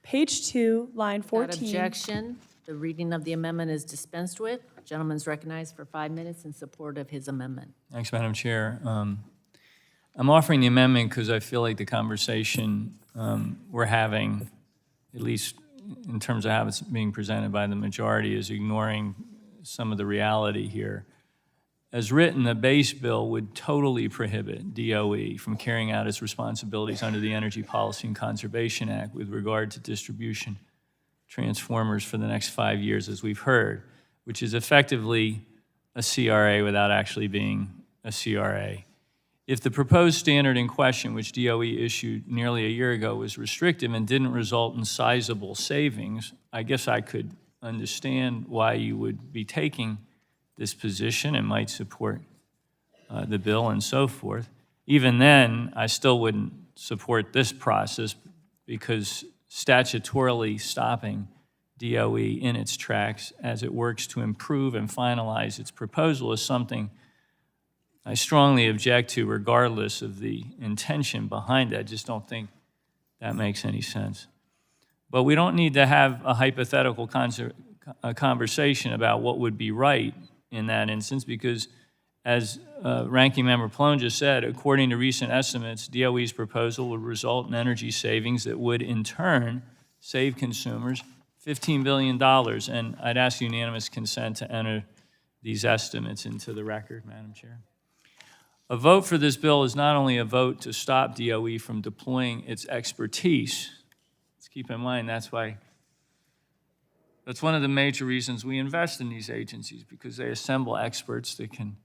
Page 2, line 14. Without objection, the reading of the amendment is dispensed with. Gentleman's recognized for 5 minutes in support of his amendment. Thanks, Madam Chair. I'm offering the amendment because I feel like the conversation we're having, at least in terms of how it's being presented by the majority, is ignoring some of the reality here. As written, the base bill would totally prohibit DOE from carrying out its responsibilities under the Energy Policy and Conservation Act with regard to distribution transformers for the next 5 years, as we've heard, which is effectively a CRA without actually being a CRA. If the proposed standard in question, which DOE issued nearly a year ago, was restrictive and didn't result in sizable savings, I guess I could understand why you would be taking this position and might support the bill and so forth. Even then, I still wouldn't support this process because statutorily stopping DOE in its tracks as it works to improve and finalize its proposal is something I strongly object to regardless of the intention behind it. I just don't think that makes any sense. But we don't need to have a hypothetical conversation about what would be right in that instance because, as Ranking Member Pallone just said, according to recent estimates, DOE's proposal would result in energy savings that would, in turn, save consumers $15 billion. And I'd ask unanimous consent to enter these estimates into the record, Madam Chair. A vote for this bill is not only a vote to stop DOE from deploying its expertise. Let's keep in mind that's one of the major reasons we invest in these agencies, because they assemble experts that can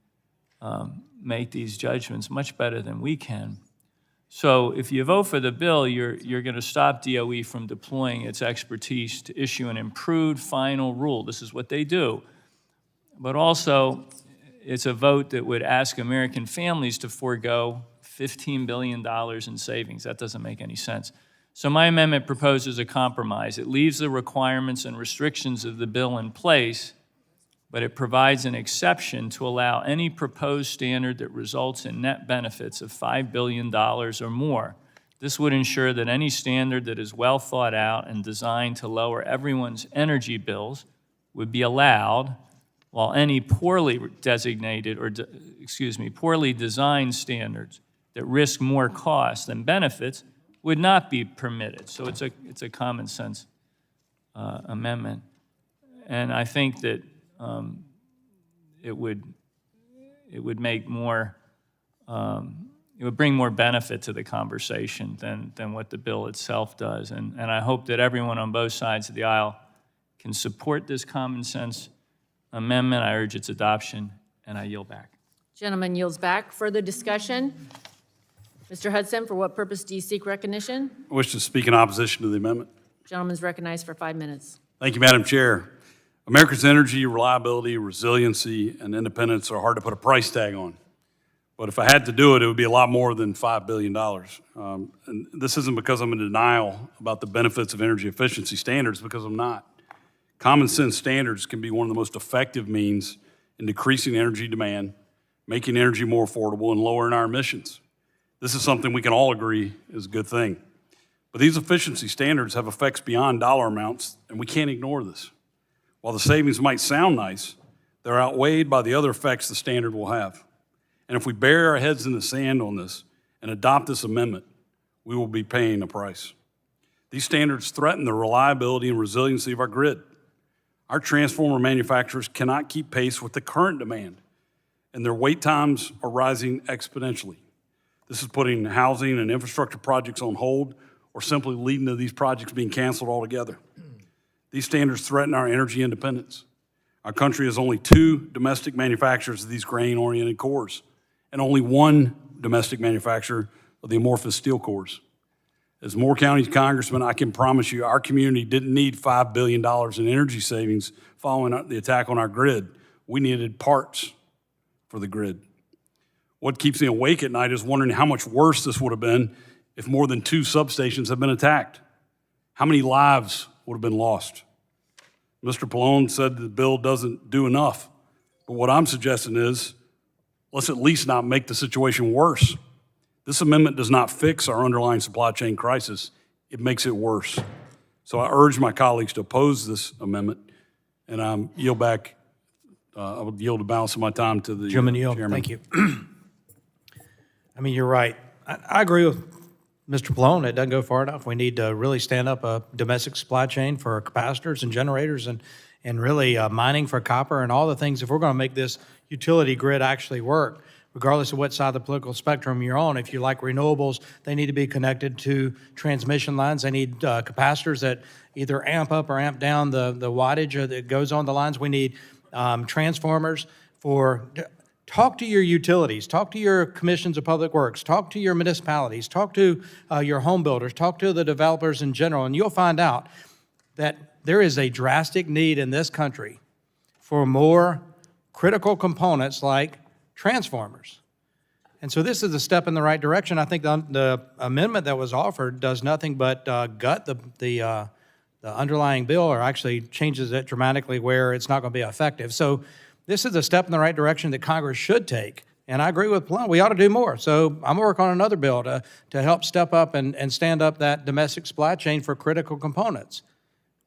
make these judgments much better than we can. So if you vote for the bill, you're going to stop DOE from deploying its expertise to issue an improved final rule. This is what they do. But also, it's a vote that would ask American families to forego $15 billion in savings. That doesn't make any sense. So my amendment proposes a compromise. It leaves the requirements and restrictions of the bill in place, but it provides an exception to allow any proposed standard that results in net benefits of $5 billion or more. This would ensure that any standard that is well thought out and designed to lower everyone's energy bills would be allowed, while any poorly designated or, poorly designed standards that risk more costs than benefits would not be permitted. So it's a common sense amendment. And I think that it would make more, it would bring more benefit to the conversation than what the bill itself does. And I hope that everyone on both sides of the aisle can support this common sense amendment. I urge its adoption, and I yield back. Gentleman yields back. Further discussion? Mr. Hudson, for what purpose do you seek recognition? I wish to speak in opposition to the amendment. Gentleman's recognized for 5 minutes. Thank you, Madam Chair. America's energy, reliability, resiliency, and independence are hard to put a price tag on. But if I had to do it, it would be a lot more than $5 billion. And this isn't because I'm in denial about the benefits of energy efficiency standards, because I'm not. Common sense standards can be one of the most effective means in decreasing energy demand, making energy more affordable, and lowering our emissions. This is something we can all agree is a good thing. But these efficiency standards have effects beyond dollar amounts, and we can't ignore this. While the savings might sound nice, they're outweighed by the other effects the standard will have. And if we bury our heads in the sand on this and adopt this amendment, we will be paying a price. These standards threaten the reliability and resiliency of our grid. Our transformer manufacturers cannot keep pace with the current demand, and their wait times are rising exponentially. This is putting housing and infrastructure projects on hold or simply leading to these projects being canceled altogether. These standards threaten our energy independence. Our country has only 2 domestic manufacturers of these grain-oriented cores and only 1 domestic manufacturer of the amorphous steel cores. As Moore County Congressman, I can promise you our community didn't need $5 billion in energy savings following the attack on our grid. We needed parts for the grid. What keeps me awake at night is wondering how much worse this would have been if more than 2 substations had been attacked. How many lives would have been lost? Mr. Pallone said the bill doesn't do enough, but what I'm suggesting is let's at least not make the situation worse. This amendment does not fix our underlying supply chain crisis. It makes it worse. So I urge my colleagues to oppose this amendment, and I yield back. I would yield the balance of my time to the chairman. Thank you. I mean, you're right. I agree with Mr. Pallone. It doesn't go far enough. We need to really stand up a domestic supply chain for capacitors and generators and really mining for copper and all the things. If we're going to make this utility grid actually work, regardless of what side of the political spectrum you're on, if you like renewables, they need to be connected to transmission lines. They need capacitors that either amp up or amp down the wattage that goes on the lines. We need transformers for... Talk to your utilities, talk to your commissions of public works, talk to your municipalities, talk to your home builders, talk to the developers in general, and you'll find out that there is a drastic need in this country for more critical components like transformers. And so this is a step in the right direction. I think the amendment that was offered does nothing but gut the underlying bill, or actually changes it dramatically where it's not going to be effective. So this is a step in the right direction that Congress should take. And I agree with Pallone. We ought to do more. So I'm going to work on another bill to help step up and stand up that domestic supply chain for critical components.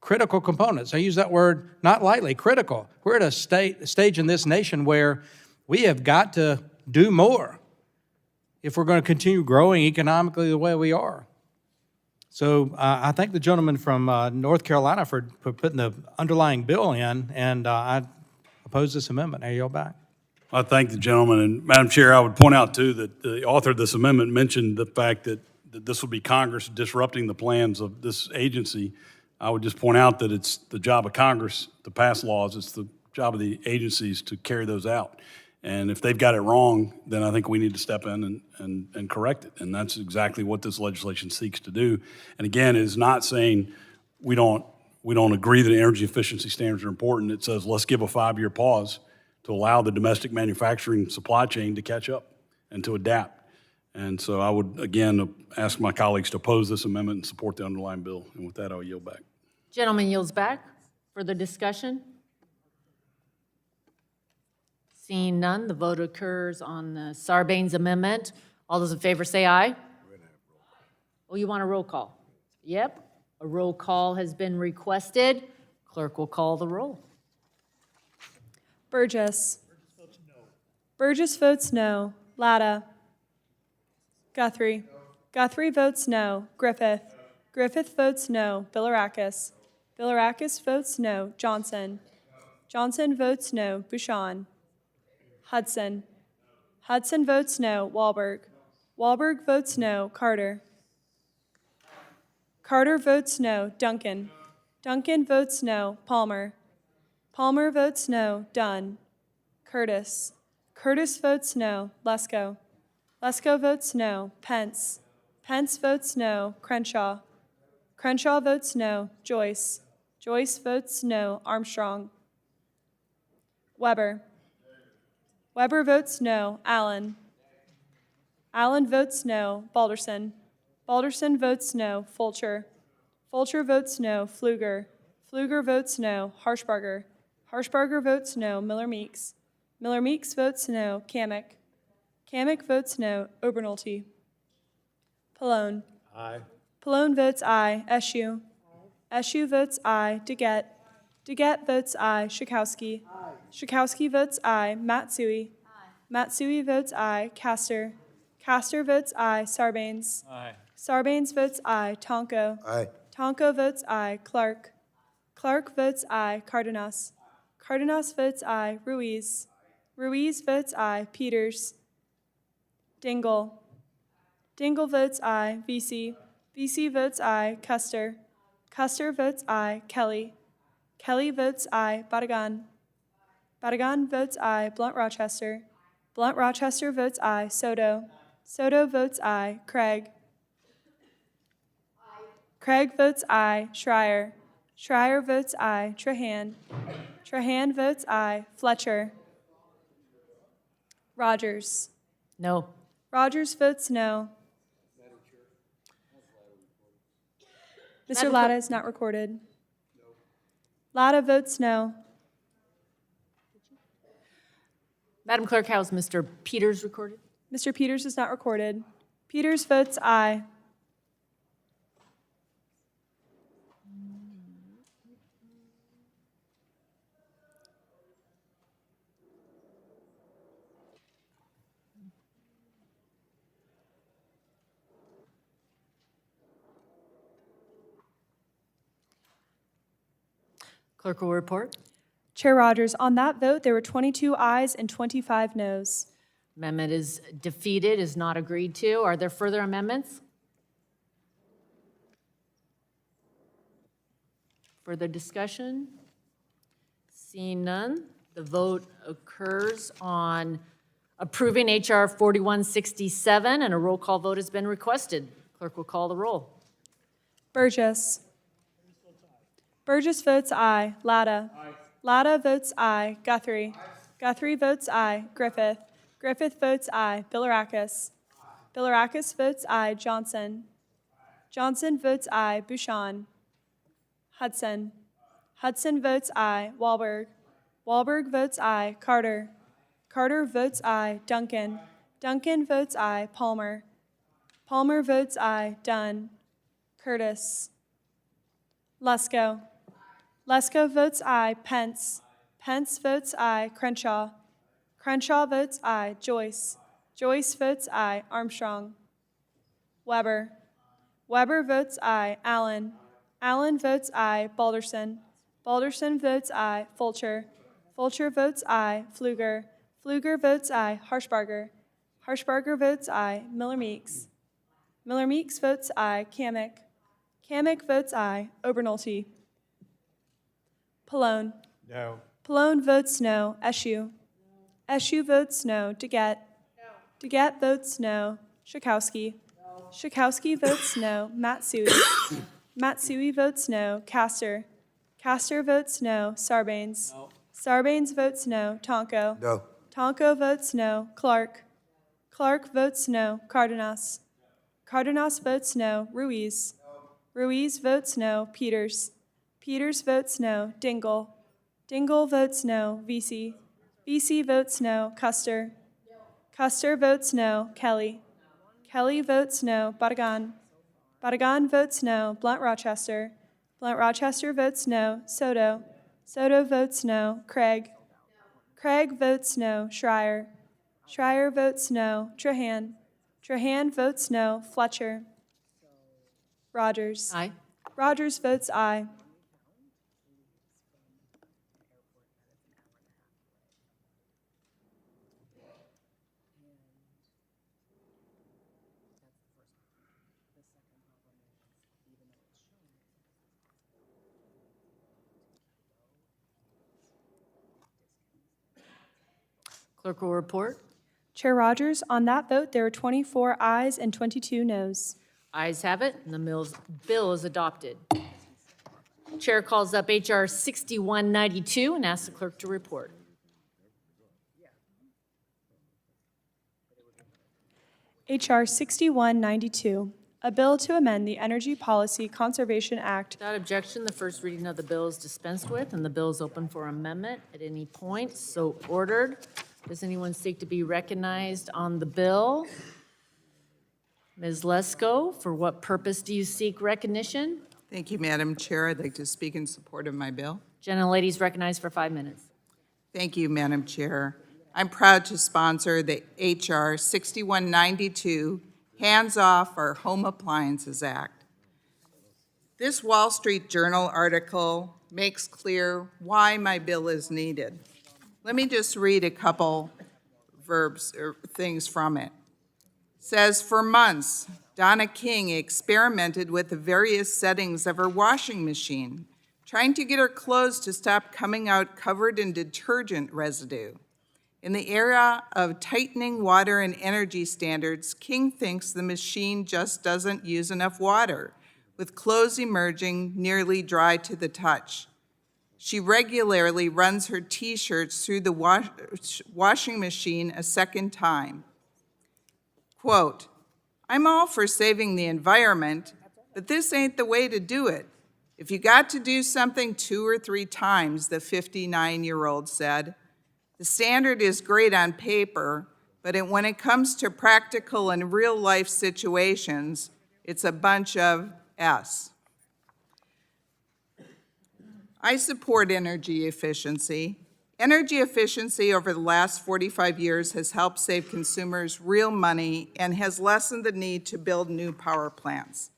Critical components. I use that word not lightly, critical. We're at a stage in this nation where we have got to do more if we're going to continue growing economically the way we are. So I thank the gentleman from North Carolina for putting the underlying bill in, and I oppose this amendment. I yield back. I thank the gentleman. And Madam Chair, I would point out, too, that the author of this amendment mentioned the fact that this would be Congress disrupting the plans of this agency. I would just point out that it's the job of Congress to pass laws. It's the job of the agencies to carry those out. And if they've got it wrong, then I think we need to step in and correct it. And that's exactly what this legislation seeks to do. And again, it is not saying we don't agree that energy efficiency standards are important. It says let's give a 5-year pause to allow the domestic manufacturing supply chain to catch up and to adapt. And so I would, again, ask my colleagues to oppose this amendment and support the underlying bill. And with that, I'll yield back. Gentleman yields back. Further discussion? Seeing none, the vote occurs on the Sarbanes amendment. All those in favor say aye. Oh, you want a roll call? Yep, a roll call has been requested. Clerk will call the roll. Burgess. Burgess votes no. Latta. Guthrie. Guthrie votes no. Griffith. Griffith votes no. Bilirakis. Bilirakis votes no. Johnson. Johnson votes no. Bouchon. Hudson. Hudson votes no. Wahlberg. Wahlberg votes no. Carter. Carter votes no. Duncan. Duncan votes no. Palmer. Palmer votes no. Dunn. Curtis. Curtis votes no. Lesko. Lesko votes no. Pence. Pence votes no. Crenshaw. Crenshaw votes no. Joyce. Joyce votes no. Armstrong. Weber. Weber votes no. Allen. Allen votes no. Balderson. Balderson votes no. Fulcher. Fulcher votes no. Pfluger. Pfluger votes no. Harshbarger. Harshbarger votes no. Miller Meeks. Miller Meeks votes no. Kamick. Kamick votes no. Obernolte. Pallone. Aye. Pallone votes aye. Eschew. Eschew votes aye. DeGette. DeGette votes aye. Schakowsky. Schakowsky votes aye. Matsui. Matsui votes aye. Castor. Castor votes aye. Sarbanes. Aye. Sarbanes votes aye. Tonko. Aye. Tonko votes aye. Clark. Clark votes aye. Cardenas. Cardenas votes aye. Ruiz. Ruiz votes aye. Peters. Dingle. Dingle votes aye. VC. VC votes aye. Custer. Custer votes aye. Kelly. Kelly votes aye. Badagan. Badagan votes aye. Blunt Rochester. Blunt Rochester votes aye. Soto. Soto votes aye. Craig. Craig votes aye. Schreier. Schreier votes aye. Trahan. Trahan votes aye. Fletcher. Rodgers. No. Rodgers votes no. Mr. Madam Latta Clerk. is not recorded. Latta votes no. Madam Clerk, how's Mr. Peters recorded? Mr. Peters is not recorded. Peters votes aye. Clerk will report. Chair Rodgers, on that vote, there were 22 ayes and 25 noes. Amendment is defeated, is not agreed to. Are there further amendments? Further discussion? Seeing none, the vote occurs on approving H.R. 4167, and a roll call vote has been requested. Clerk will call the roll. Burgess. Burgess votes aye. Latta. Latta votes aye. Guthrie. Guthrie votes aye. Griffith. Griffith votes aye. Bilirakis. Bilirakis votes aye. Johnson. Johnson votes aye. Bouchon. Hudson. Hudson votes aye. Wahlberg. Wahlberg votes aye. Carter. Carter votes aye. Duncan. Duncan votes aye. Palmer. Palmer votes aye. Dunn. Curtis. Lesko. Lesko votes aye. Pence. Pence votes aye. Crenshaw. Crenshaw votes aye. Joyce. Joyce votes aye. Armstrong. Weber. Weber votes aye. Allen. Allen votes aye. Balderson. Balderson votes aye. Fulcher. Fulcher votes aye. Pfluger. Pfluger votes aye. Harshbarger. Harshbarger votes aye. Miller Meeks. Miller Meeks votes aye. Kamick. Kamick votes aye. Obernolte. Pallone. No. Pallone votes no. Eschew. Eschew votes no. DeGette. DeGette votes no. Schakowsky. Schakowsky votes no. Matsui. Matsui votes no. Castor. Castor votes no. Sarbanes. Sarbanes votes no. Tonko. No. Tonko votes no. Clark. Clark votes no. Cardenas. Cardenas votes no. Ruiz. Ruiz votes no. Peters. Peters votes no. Dingle. Dingle votes no. Vesey. Vesey votes no. Custer. Custer votes no. Kelly. Kelly votes no. Barragan. Barragan votes no. Blunt Rochester. Blunt Rochester votes no. Soto. Soto votes no. Craig. Craig votes no. Schreier. Schreier votes no. Trahan. Trahan votes no. Fletcher. Rodgers. Aye. Rodgers votes aye. Clerk will report. Chair Rodgers, on that vote, there were 24 ayes and 22 noes. Ayes have it, and the bill is adopted. Chair calls up H.R. 6192 and asks the clerk to report. H.R. 6192, a bill to amend the Energy Policy Conservation Act. Without objection, the first reading of the bill is dispensed with, and the bill is open for amendment at any point. So ordered. Does anyone seek to be recognized on the bill? Ms. Lesko, for what purpose do you seek recognition? Thank you, Madam Chair. I'd like to speak in support of my bill. Gentlelady is recognized for 5 minutes. Thank you, Madam Chair. I'm proud to sponsor the H.R. 6192, Hands Off Our Home Appliances Act. This Wall Street Journal article makes clear why my bill is needed. Let me just read a couple verbs or things from it. It says, for months, Donna King experimented with the various settings of her washing machine, trying to get her clothes to stop coming out covered in detergent residue. In the era of tightening water and energy standards, King thinks the machine just doesn't use enough water, with clothes emerging nearly dry to the touch. She regularly runs her T-shirts through the washing machine a second time. Quote, I'm all for saving the environment, but this ain't the way to do it. If you got to do something 2 or 3 times, the 59-year-old said, the standard is great on paper, but when it comes to practical and real-life situations, it's a bunch of S. I support energy efficiency. Energy efficiency over the last 45 years has helped save consumers real money and has lessened the need to build new power plants.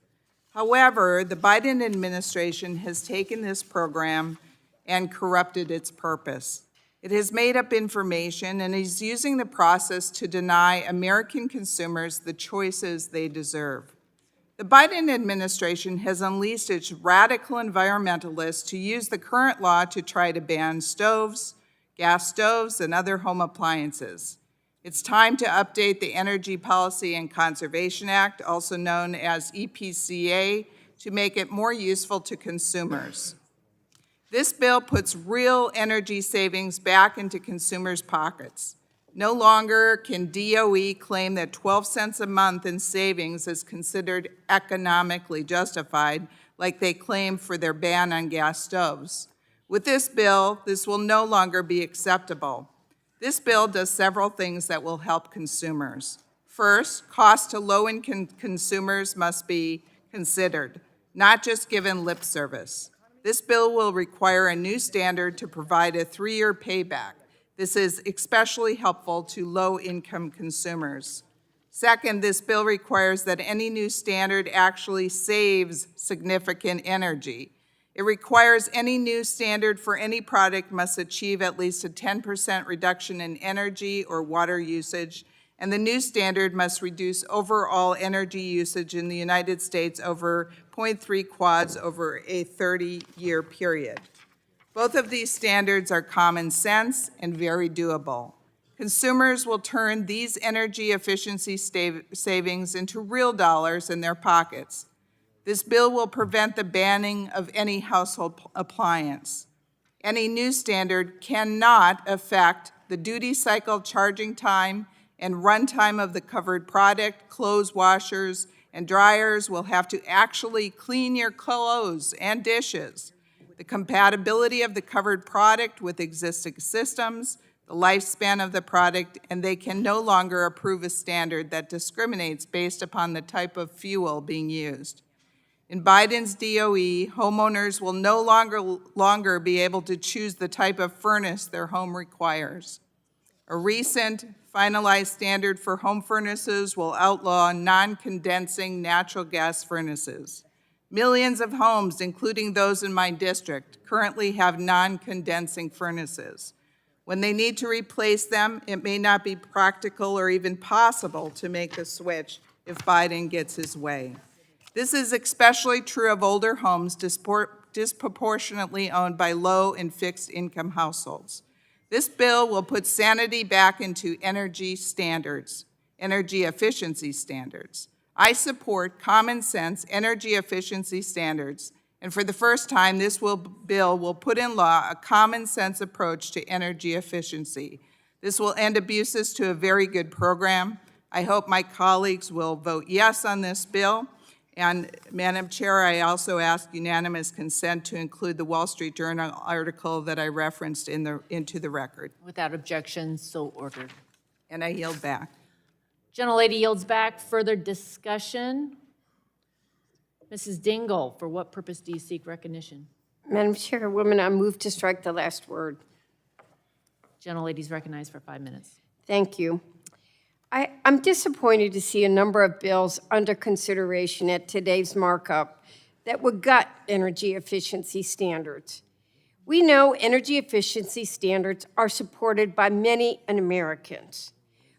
However, the Biden administration has taken this program and corrupted its purpose. It has made up information and is using the process to deny American consumers the choices they deserve. The Biden administration has unleashed its radical environmentalists to use the current law to try to ban stoves, gas stoves, and other home appliances. It's time to update the Energy Policy and Conservation Act, also known as EPCA, to make it more useful to consumers. This bill puts real energy savings back into consumers' pockets. No longer can DOE claim that 12 cents a month in savings is considered economically justified, like they claim for their ban on gas stoves. With this bill, this will no longer be acceptable. This bill does several things that will help consumers. First, cost to low-income consumers must be considered, not just given lip service. This bill will require a new standard to provide a 3-year payback. This is especially helpful to low-income consumers. Second, this bill requires that any new standard actually saves significant energy. It requires any new standard for any product must achieve at least a 10% reduction in energy or water usage, and the new standard must reduce overall energy usage in the United States over 0.3 quads over a 30-year period. Both of these standards are common sense and very doable. Consumers will turn these energy efficiency savings into real dollars in their pockets. This bill will prevent the banning of any household appliance. Any new standard cannot affect the duty cycle charging time and runtime of the covered product. Clothes washers and dryers will have to actually clean your clothes and dishes. The compatibility of the covered product with existing systems, the lifespan of the product, and they can no longer approve a standard that discriminates based upon the type of fuel being used. In Biden's DOE, homeowners will no longer be able to choose the type of furnace their home requires. A recent finalized standard for home furnaces will outlaw non-condensing natural gas furnaces. Millions of homes, including those in my district, currently have non-condensing furnaces. When they need to replace them, it may not be practical or even possible to make the switch if Biden gets his way. This is especially true of older homes disproportionately owned by low and fixed income households. This bill will put sanity back into energy standards, energy efficiency standards. I support common sense energy efficiency standards, and for the first time, this bill will put in law a common sense approach to energy efficiency. This will end abuses to a very good program. I hope my colleagues will vote yes on this bill. And Madam Chair, I also ask unanimous consent to include the Wall Street Journal article that I referenced into the record. Without objection, so ordered. And I yield back. Gentlelady yields back. Further discussion? Mrs. Dingle, for what purpose do you seek recognition? Madam Chairwoman, I move to strike the last word. Gentlelady's recognized for 5 minutes. Thank you. I'm disappointed to see a number of bills under consideration at today's markup that would gut energy efficiency standards. We know energy efficiency standards are supported by many Americans.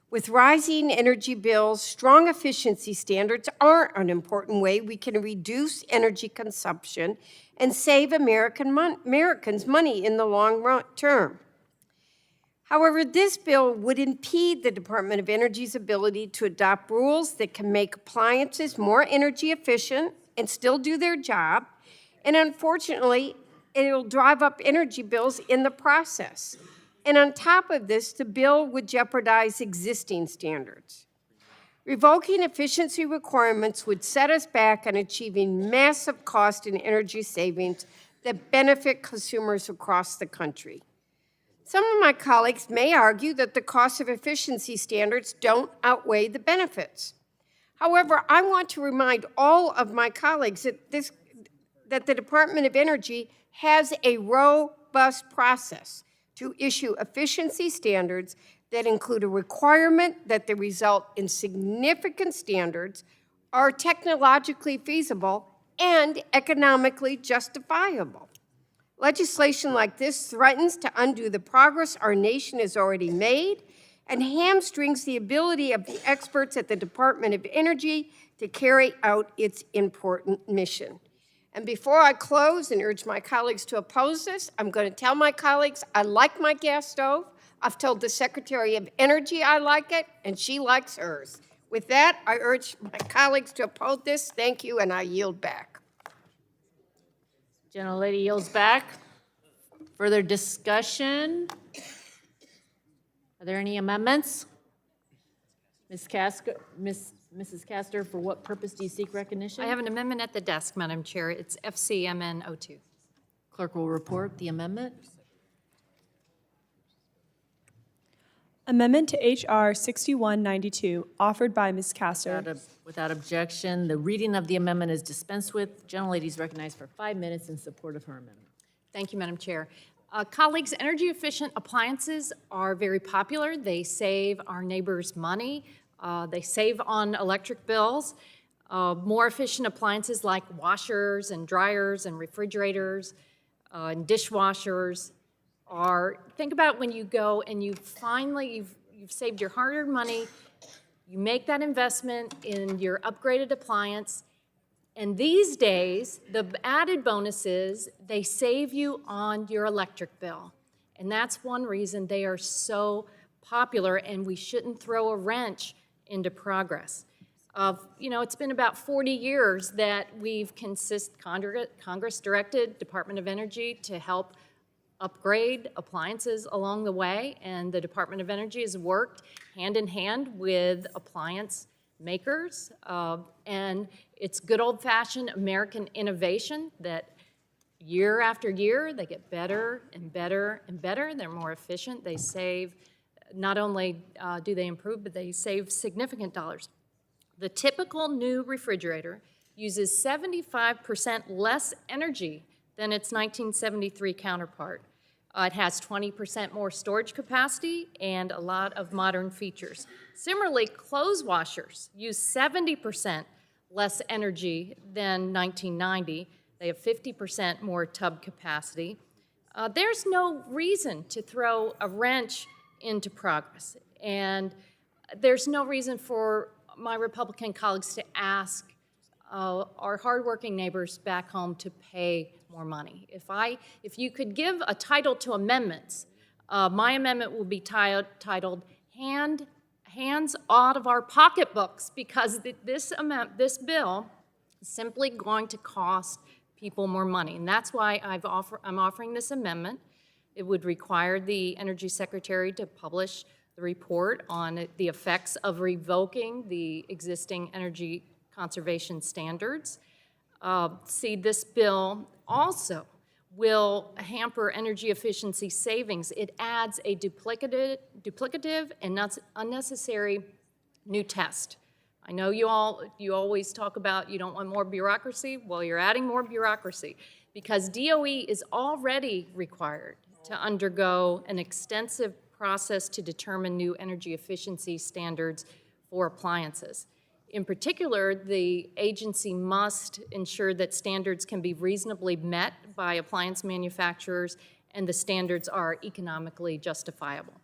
With rising energy bills, strong efficiency standards are an important way we can reduce energy consumption and save Americans money in the long term. However, this bill would impede the Department of Energy's ability to adopt rules that can make appliances more energy efficient and still do their job, and unfortunately, it will drive up energy bills in the process. And on top of this, the bill would jeopardize existing standards. Revoking efficiency requirements would set us back on achieving massive cost and energy savings that benefit consumers across the country. Some of my colleagues may argue that the cost of efficiency standards don't outweigh the benefits. However, I want to remind all of my colleagues that the Department of Energy has a robust process to issue efficiency standards that include a requirement that the result in significant standards are technologically feasible and economically justifiable. Legislation like this threatens to undo the progress our nation has already made and hamstrings the ability of the experts at the Department of Energy to carry out its important mission. And before I close and urge my colleagues to oppose this, I'm going to tell my colleagues I like my gas stove. I've told the Secretary of Energy I like it, and she likes hers. With that, I urge my colleagues to oppose this. Thank you, and I yield back. Gentlelady yields back. Further discussion? Are there any amendments? Mrs. Castor, for what purpose do you seek recognition? I have an amendment at the desk, Madam Chair. It's FCMN 02. Clerk will report the amendment. Amendment to H.R. 6192, offered by Ms. Castor. Without objection, the reading of the amendment is dispensed with. Gentlelady is recognized for 5 minutes in support of her amendment. Thank you, Madam Chair. Colleagues, energy-efficient appliances are very popular. They save our neighbors money. They save on electric bills. More efficient appliances like washers and dryers and refrigerators and dishwashers think about when you go and you've saved your hard-earned money, you make that investment in your upgraded appliance, and these days, the added bonus is they save you on your electric bill. And that's one reason they are so popular, and we shouldn't throw a wrench into progress. It's been about 40 years that we've Congress directed Department of Energy to help upgrade appliances along the way, and the Department of Energy has worked hand in hand with appliance makers, and it's good old-fashioned American innovation that year after year, they get better and better and better. They're more efficient. They save, not only do they improve, but they save significant dollars. The typical new refrigerator uses 75% less energy than its 1973 counterpart. It has 20% more storage capacity and a lot of modern features. Similarly, clothes washers use 70% less energy than 1990. They have 50% more tub capacity. There's no reason to throw a wrench into progress, and there's no reason for my Republican colleagues to ask our hardworking neighbors back home to pay more money. If you could give a title to amendments, my amendment will be titled Hands Out of Our Pocketbooks, because this bill is simply going to cost people more money, and that's why I'm offering this amendment. It would require the Energy Secretary to publish the report on the effects of revoking the existing energy conservation standards. This bill also will hamper energy efficiency savings. It adds a duplicative and not unnecessary new test. I know you always talk about you don't want more bureaucracy. Well, you're adding more bureaucracy because DOE is already required to undergo an extensive process to determine new energy efficiency standards for appliances. In particular, the agency must ensure that standards can be reasonably met by appliance manufacturers and the standards are economically justifiable.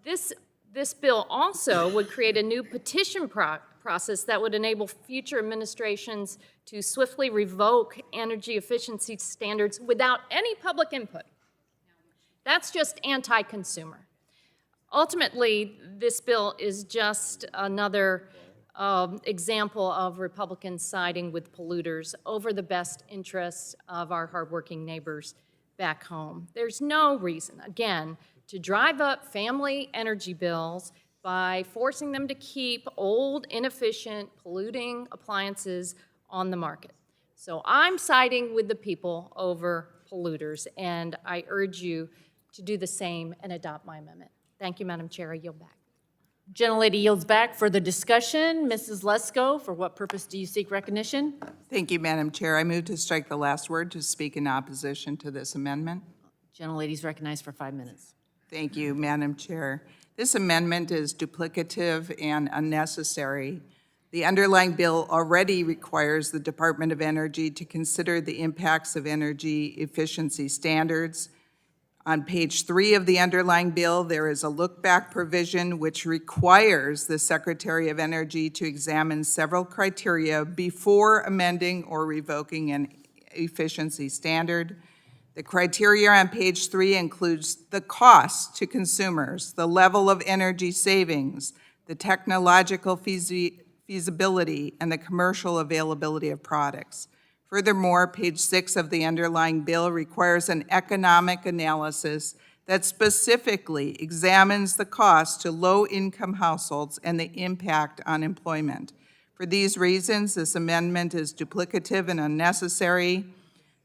This bill also would create a new petition process that would enable future administrations to swiftly revoke energy efficiency standards without any public input. That's just anti-consumer. Ultimately, this bill is just another example of Republicans siding with polluters over the best interests of our hardworking neighbors back home. There's no reason, again, to drive up family energy bills by forcing them to keep old, inefficient, polluting appliances on the market. So I'm siding with the people over polluters, and I urge you to do the same and adopt my amendment. Thank you, Madam Chair. I yield back. Gentlelady yields back for the discussion. Mrs. Lesko, for what purpose do you seek recognition? Thank you, Madam Chair. I move to strike the last word to speak in opposition to this amendment. Gentlelady is recognized for 5 minutes. Thank you, Madam Chair. This amendment is duplicative and unnecessary. The underlying bill already requires the Department of Energy to consider the impacts of energy efficiency standards. On page 3 of the underlying bill, there is a look-back provision which requires the Secretary of Energy to examine several criteria before amending or revoking an efficiency standard. The criteria on page 3 includes the cost to consumers, the level of energy savings, the technological feasibility, and the commercial availability of products. Furthermore, page 6 of the underlying bill requires an economic analysis that specifically examines the cost to low-income households and the impact on employment. For these reasons, this amendment is duplicative and unnecessary.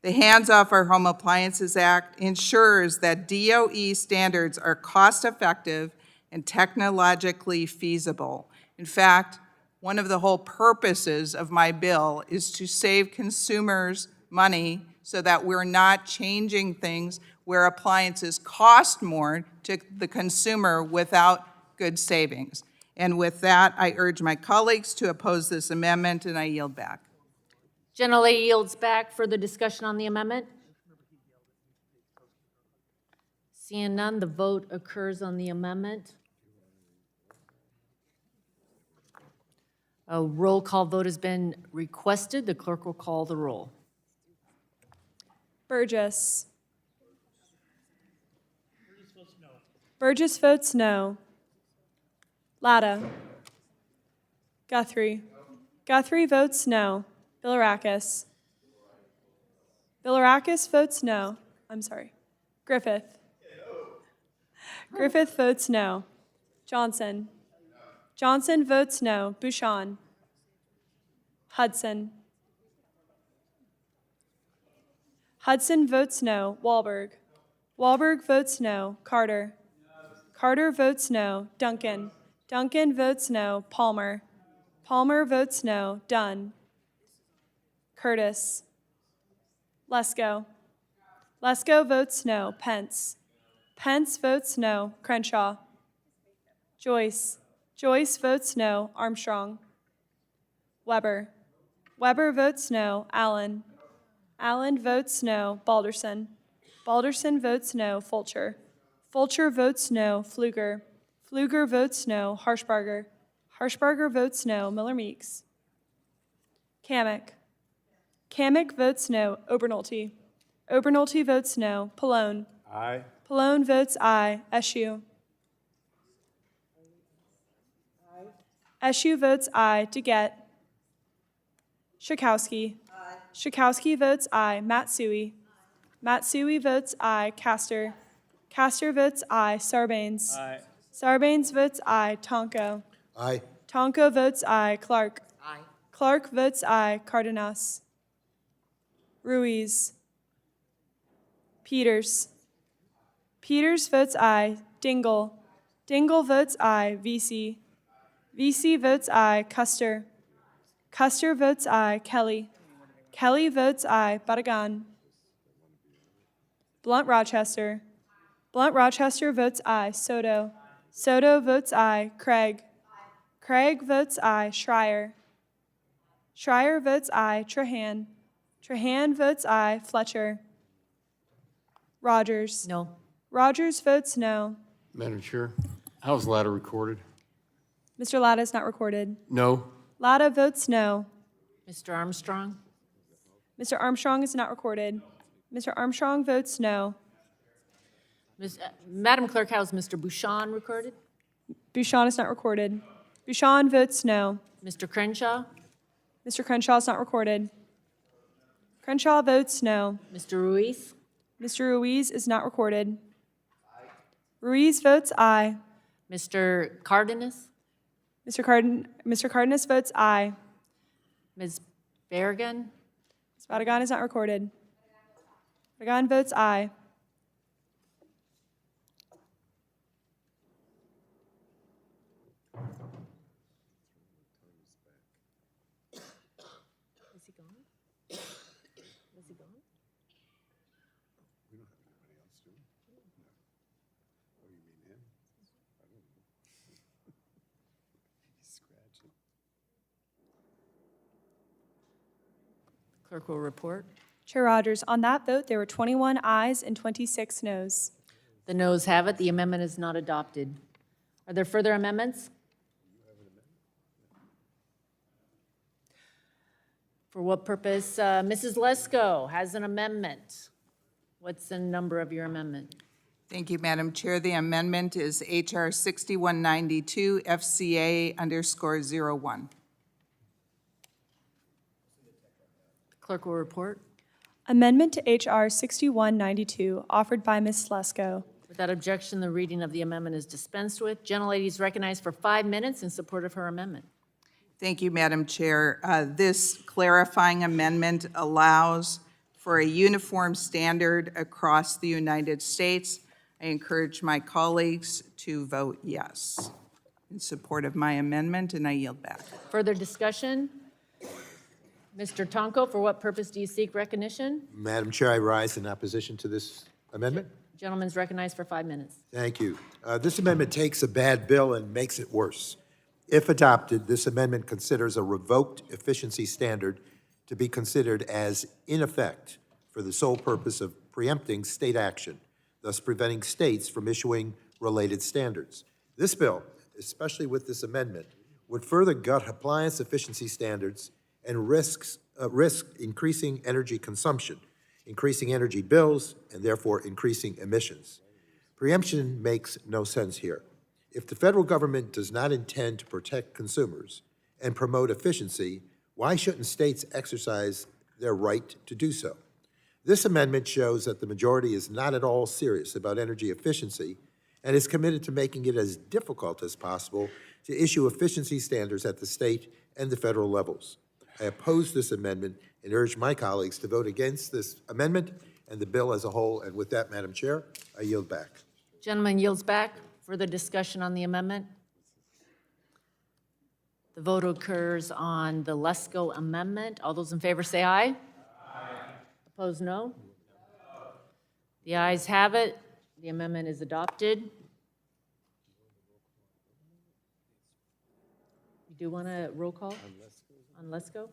The Hands Off Our Home Appliances Act ensures that DOE standards are cost-effective and technologically feasible. In fact, one of the whole purposes of my bill is to save consumers money so that we're not changing things where appliances cost more to the consumer without good savings. And with that, I urge my colleagues to oppose this amendment, and I yield back. Gentlelady yields back for the discussion on the amendment. Seeing none, the vote occurs on the amendment. A roll call vote has been requested. The clerk will call the roll. Burgess. Burgess votes no. Latta. Guthrie. Guthrie votes no. Bilirakis. Bilirakis votes no. I'm sorry. Griffith. Griffith votes no. Johnson. Johnson votes no. Bouchon. Hudson. Hudson votes no. Wahlberg. Wahlberg votes no. Carter. Carter votes no. Duncan. Duncan votes no. Palmer. Palmer votes no. Dunn. Curtis. Lesko. Lesko votes no. Pence. Pence votes no. Crenshaw. Joyce. Joyce votes no. Armstrong. Weber. Weber votes no. Allen. Allen votes no. Balderson. Balderson votes no. Fulcher. Fulcher votes no. Pfluger. Pfluger votes no. Harshbarger. Harshbarger votes no. Miller-Meeks. Kamek. Kamek votes no. Obernolte. Obernolte votes no. Pallone. Aye. Pallone votes aye. Eschew. Eschew votes aye. DeGette. Schakowsky. Schakowsky votes aye. Matsui. Matsui votes aye. Castor. Castor votes aye. Sarbanes. Aye. Sarbanes votes aye. Tonko. Aye. Tonko votes aye. Clark. Aye. Clark votes aye. Cardenas. Ruiz. Peters. Peters votes aye. Dingle. Dingle votes aye. VC. VC votes aye. Custer. Custer votes aye. Kelly. Kelly votes aye. Badagan. Blunt Rochester. Blunt Rochester votes aye. Soto. Soto votes aye. Craig. Craig votes aye. Schreier. Schreier votes aye. Trahan. Trahan votes aye. Fletcher. Rodgers. No. Rodgers votes no. Madam Chair, how is Latta recorded? Mr. Latta is not recorded. No. Latta votes no. Mr. Armstrong? Mr. Armstrong is not recorded. Mr. Armstrong votes no. Madam Clerk, how is Mr. Bouchon recorded? Bouchon is not recorded. Bouchon votes no. Mr. Crenshaw? Mr. Crenshaw is not recorded. Crenshaw votes no. Mr. Ruiz? Mr. Ruiz is not recorded. Ruiz votes aye. Mr. Cardenas? Mr. Cardenas votes aye. Ms. Berrigan? Ms. Badagan is not recorded. Badagan votes aye. Clerk will report. Chair Rodgers, on that vote, there were 21 ayes and 26 noes. The noes have it. The amendment is not adopted. Are there further amendments? For what purpose? Mrs. Lesko has an amendment. What's the number of your amendment? Thank you, Madam Chair. The amendment is HR 6192 FCA_01. Clerk will report. Amendment to H.R. 6192, offered by Ms. Lesko. Without objection, the reading of the amendment is dispensed with. Gentlelady is recognized for 5 minutes in support of her amendment. Thank you, Madam Chair. This clarifying amendment allows for a uniform standard across the United States. I encourage my colleagues to vote yes in support of my amendment, and I yield back. Further discussion? Mr. Tonko, for what purpose do you seek recognition? Madam Chair, I rise in opposition to this amendment. Gentleman's recognized for 5 minutes. Thank you. This amendment takes a bad bill and makes it worse. If adopted, this amendment considers a revoked efficiency standard to be considered as in effect for the sole purpose of preempting state action, thus preventing states from issuing related standards. This bill, especially with this amendment, would further gut appliance efficiency standards and risk increasing energy consumption, increasing energy bills, and therefore increasing emissions. Preemption makes no sense here. If the federal government does not intend to protect consumers and promote efficiency, why shouldn't states exercise their right to do so? This amendment shows that the majority is not at all serious about energy efficiency and is committed to making it as difficult as possible to issue efficiency standards at the state and the federal levels. I oppose this amendment and urge my colleagues to vote against this amendment and the bill as a whole. And with that, Madam Chair, I yield back. Gentleman yields back. Further discussion on the amendment? The vote occurs on the Lesko amendment. All those in favor say aye. Aye. Opposed, no. The ayes have it. The amendment is adopted. You do want a roll call on Lesko?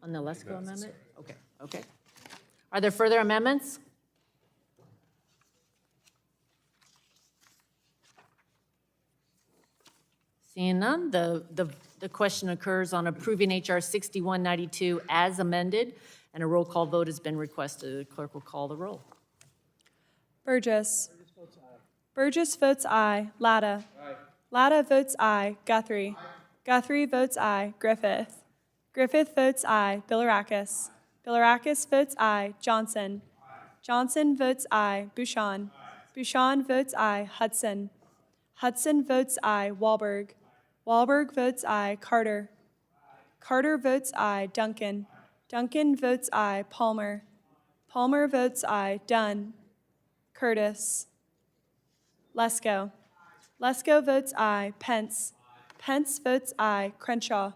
On the Lesko amendment? Okay, okay. Are there further amendments? Seeing none, the question occurs on approving HR 6192 as amended, and a roll call vote has been requested. The clerk will call the roll. Burgess. Burgess votes aye. Latta. Latta votes aye. Guthrie. Guthrie votes aye. Griffith. Griffith votes aye. Bilirakis. Bilirakis votes aye. Johnson. Johnson votes aye. Bouchon. Bouchon votes aye. Hudson. Hudson votes aye. Wahlberg. Wahlberg votes aye. Carter. Carter votes aye. Duncan. Duncan votes aye. Palmer. Palmer votes aye. Dunn. Curtis. Lesko. Lesko votes aye. Pence. Pence votes aye. Crenshaw.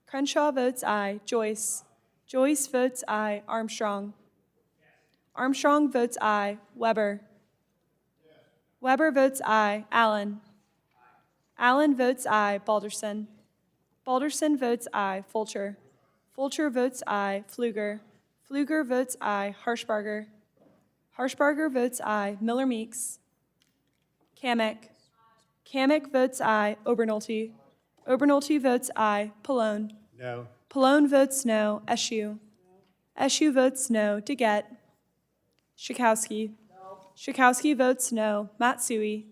Crenshaw votes aye. Joyce. Joyce votes aye. Armstrong. Armstrong votes aye. Weber. Weber votes aye. Allen. Allen votes aye. Balderson. Balderson votes aye. Fulcher. Fulcher votes aye. Pfluger. Pfluger votes aye. Harshbarger. Harshbarger votes aye. Miller Meeks. Kamek. Kamek votes aye. Obernolte. Obernolte votes aye. Pallone. No. Pallone votes no. Eschew. Eschew votes no. DeGette. Schakowsky. Schakowsky votes no. Matsui.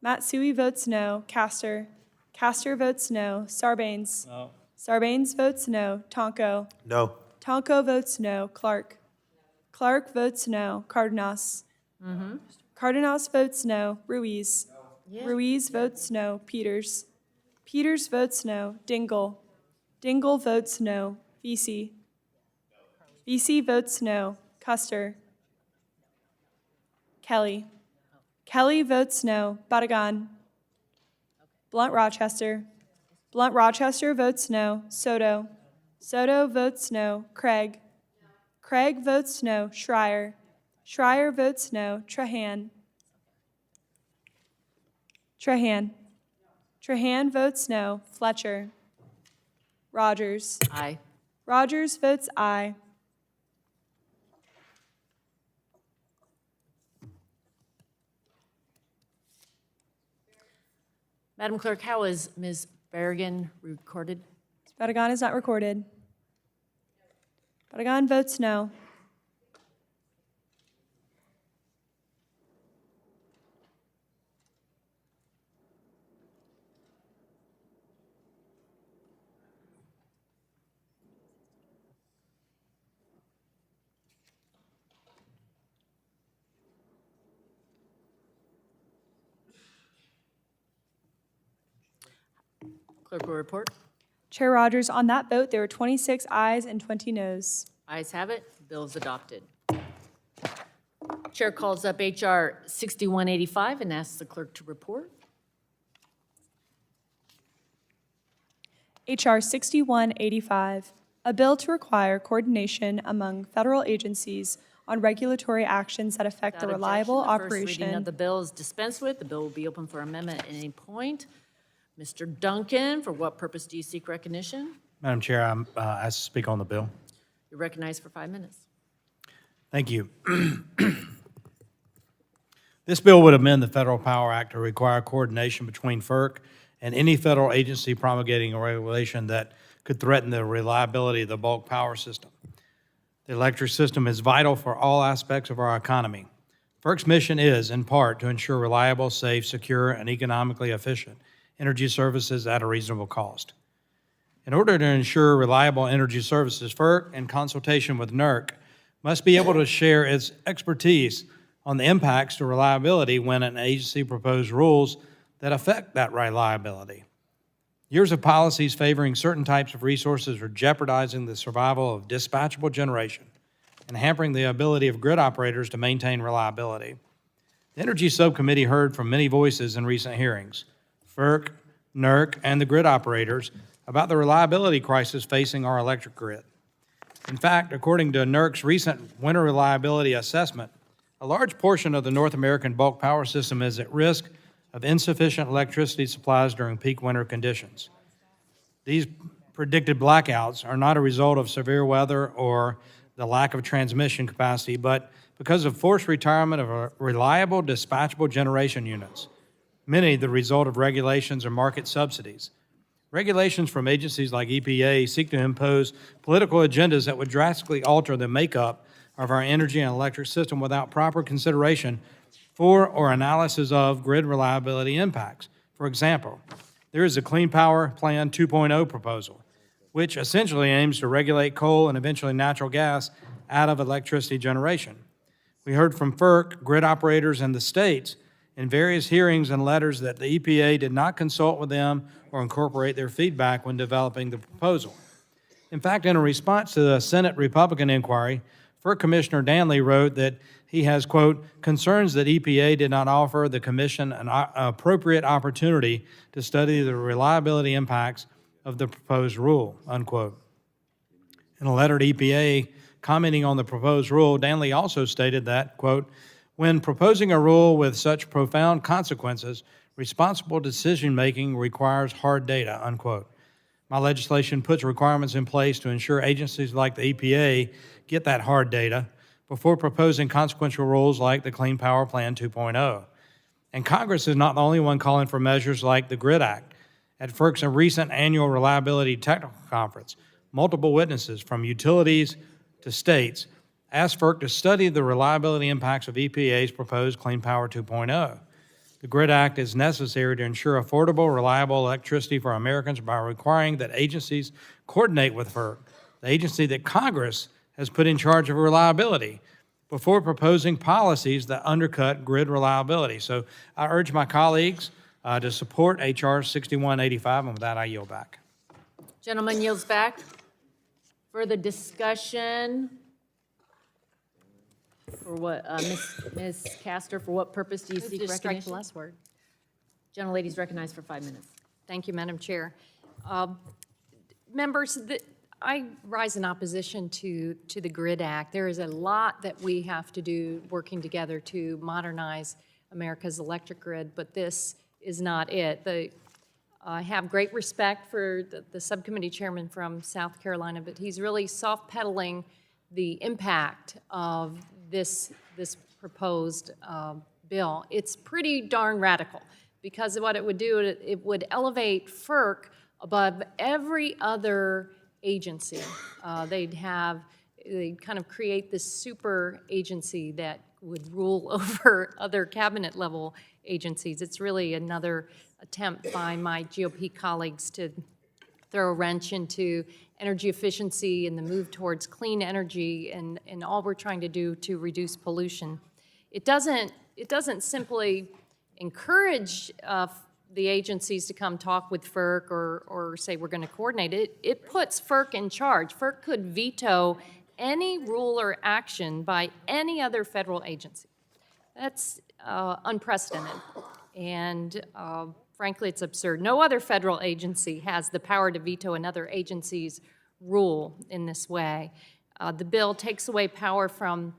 Matsui votes no. Castor. Castor votes no. Sarbanes. No. Sarbanes votes no. Tonko. No. Tonko votes no. Clark. Clark votes no. Cardenas. Cardenas votes no. Ruiz. Ruiz votes no. Peters. Peters votes no. Dingle. Dingle votes no. Vesey. Vesey votes no. Custer. Kelly. Kelly votes no. Badagan. Blunt Rochester. Blunt Rochester votes no. Soto. Soto votes no. Craig. Craig votes no. Schreier. Schreier votes no. Trahan. Trahan. Trahan votes no. Fletcher. Rodgers. Aye. Rodgers votes aye. Madam Clerk, how is Ms. Berrigan recorded? Badagan is not recorded. Badagan votes no. Clerk will report. Chair Rodgers, on that vote, there were 26 ayes and 20 noes. Ayes have it. Bill is adopted. Chair calls up HR 6185 and asks the clerk to report. HR 6185, a bill to require coordination among federal agencies on regulatory actions that affect the Without reliable objection, the first reading operation. of the bill is dispensed with. The bill will be open for amendment at any point. Mr. Duncan, for what purpose do you seek recognition? Madam Chair, I'm asked to speak on the bill. You're recognized for 5 minutes. Thank you. This bill would amend the Federal Power Act to require coordination between FERC and any federal agency promulgating a regulation that could threaten the reliability of the bulk power system. The electric system is vital for all aspects of our economy. FERC's mission is, in part, to ensure reliable, safe, secure, and economically efficient energy services at a reasonable cost. In order to ensure reliable energy services, FERC, in consultation with NERC, must be able to share its expertise on the impacts to reliability when an agency proposes rules that affect that reliability. Years of policies favoring certain types of resources are jeopardizing the survival of dispatchable generation and hampering the ability of grid operators to maintain reliability. The Energy Subcommittee heard from many voices in recent hearings, FERC, NERC, and the grid operators, about the reliability crisis facing our electric grid. In fact, according to NERC's recent winter reliability assessment, a large portion of the North American bulk power system is at risk of insufficient electricity supplies during peak winter conditions. These predicted blackouts are not a result of severe weather or the lack of transmission capacity, but because of forced retirement of reliable dispatchable generation units, many the result of regulations or market subsidies. Regulations from agencies like EPA seek to impose political agendas that would drastically alter the makeup of our energy and electric system without proper consideration for or analysis of grid reliability impacts. For example, there is a Clean Power Plan 2.0 proposal, which essentially aims to regulate coal and eventually natural gas out of electricity generation. We heard from FERC, grid operators, and the states in various hearings and letters that the EPA did not consult with them or incorporate their feedback when developing the proposal. In fact, in a response to the Senate Republican inquiry, FERC Commissioner Danley wrote that he has, quote, concerns that EPA did not offer the Commission an appropriate opportunity to study the reliability impacts of the proposed rule, unquote. In a letter to EPA commenting on the proposed rule, Danley also stated that, quote, when proposing a rule with such profound consequences, responsible decision-making requires hard data, unquote. My legislation puts requirements in place to ensure agencies like the EPA get that hard data before proposing consequential rules like the Clean Power Plan 2.0. And Congress is not the only one calling for measures like the GRID Act. At FERC's recent annual Reliability Technical Conference, multiple witnesses from utilities to states asked FERC to study the reliability impacts of EPA's proposed Clean Power 2.0. The GRID Act is necessary to ensure affordable, reliable electricity for Americans by requiring that agencies coordinate with FERC, the agency that Congress has put in charge of reliability, before proposing policies that undercut grid reliability. So I urge my colleagues to support H.R. 6185, and with that, I yield back. Gentleman yields back. Further discussion? For what, Ms. Castor, for what purpose do you seek Just strike recognition? the last word. Gentlelady's recognized for 5 minutes. Thank you, Madam Chair. Members, I rise in opposition to the GRID Act. There is a lot that we have to do working together to modernize America's electric grid, but this is not it. I have great respect for the subcommittee chairman from South Carolina, but he's really soft-pedaling the impact of this proposed bill. It's pretty darn radical, because what it would do, it would elevate FERC above every other agency. They'd kind of create this super agency that would rule over other cabinet level agencies. It's really another attempt by my GOP colleagues to throw a wrench into energy efficiency and the move towards clean energy and all we're trying to do to reduce pollution. It doesn't simply encourage the agencies to come talk with FERC or say we're going to coordinate it. It puts FERC in charge. FERC could veto any rule or action by any other federal agency. That's unprecedented, and frankly, it's absurd. No other federal agency has the power to veto another agency's rule in this way. The bill takes away power from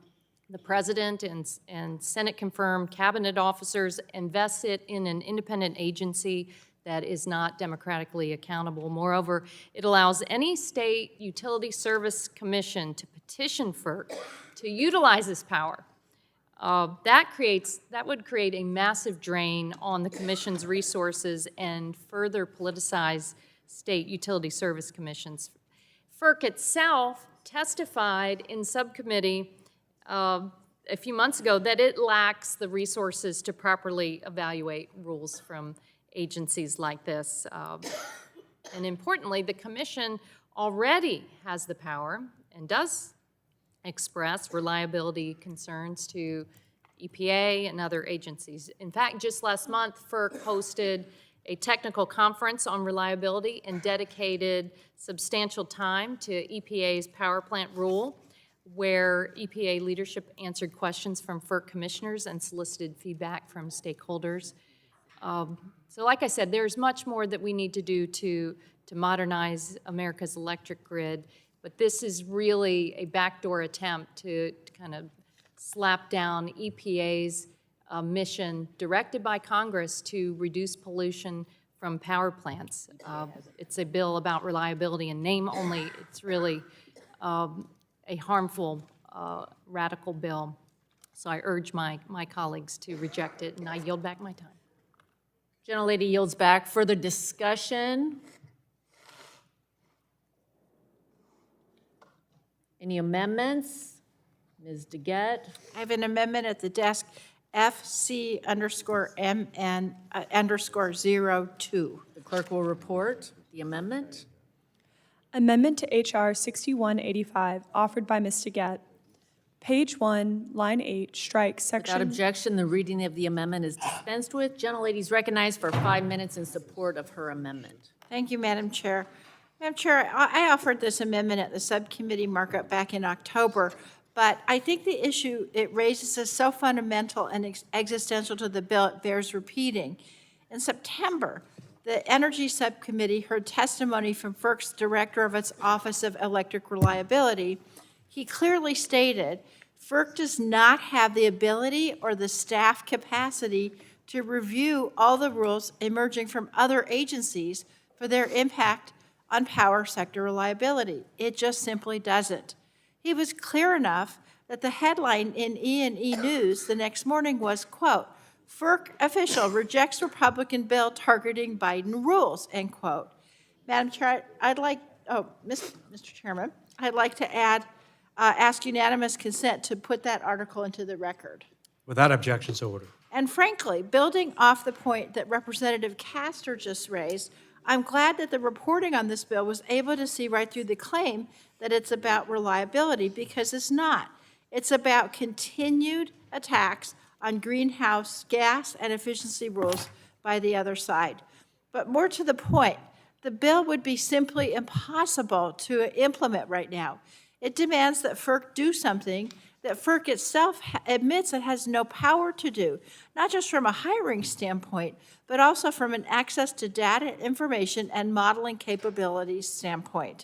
the president and Senate-confirmed cabinet officers, and vests it in an independent agency that is not democratically accountable. Moreover, it allows any state utility service commission to petition FERC to utilize this power. That would create a massive drain on the commission's resources and further politicize state utility service commissions. FERC itself testified in subcommittee a few months ago that it lacks the resources to properly evaluate rules from agencies like this. And importantly, the commission already has the power and does express reliability concerns to EPA and other agencies. In fact, just last month, FERC hosted a technical conference on reliability and dedicated substantial time to EPA's power plant rule, where EPA leadership answered questions from FERC commissioners and solicited feedback from stakeholders. So like I said, there's much more that we need to do to modernize America's electric grid, but this is really a backdoor attempt to kind of slap down EPA's mission directed by Congress to reduce pollution from power plants. It's a bill about reliability in name only. It's really a harmful, radical bill. So I urge my colleagues to reject it, and I yield back my time. Gentlelady yields back. Further discussion? Any amendments? Ms. DeGette? I have an amendment at the desk, FC_MN_02. The clerk will report the amendment. Amendment to H.R. 6185, offered by Ms. DeGette. Page 1, line 8, strike section... Without objection, the reading of the amendment is dispensed with. Gentlelady is recognized for 5 minutes in support of her amendment. Thank you, Madam Chair. Madam Chair, I offered this amendment at the subcommittee markup back in October, but I think the issue it raises is so fundamental and existential to the bill, it bears repeating. In September, the Energy Subcommittee heard testimony from FERC's Director of its Office of Electric Reliability. He clearly stated FERC does not have the ability or the staff capacity to review all the rules emerging from other agencies for their impact on power sector reliability. It just simply doesn't. He was clear enough that the headline in E&E News the next morning was, quote, FERC official rejects Republican bill targeting Biden rules, end quote. Madam Chair, Mr. Chairman, I'd like to ask unanimous consent to put that article into the record. Without objection, so ordered. And frankly, building off the point that Representative Castor just raised, I'm glad that the reporting on this bill was able to see right through the claim that it's about reliability, because it's not. It's about continued attacks on greenhouse gas and efficiency rules by the other side. But more to the point, the bill would be simply impossible to implement right now. It demands that FERC do something that FERC itself admits it has no power to do, not just from a hiring standpoint, but also from an access to data, information, and modeling capabilities standpoint.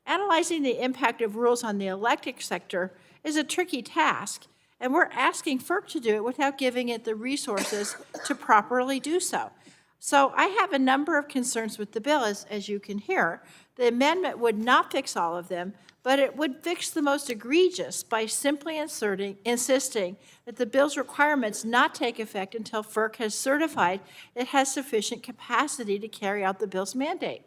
Analyzing the impact of rules on the electric sector is a tricky task, and we're asking FERC to do it without giving it the resources to properly do so. So I have a number of concerns with the bill, as you can hear. The amendment would not fix all of them, but it would fix the most egregious by simply insisting that the bill's requirements not take effect until FERC has certified it has sufficient capacity to carry out the bill's mandate.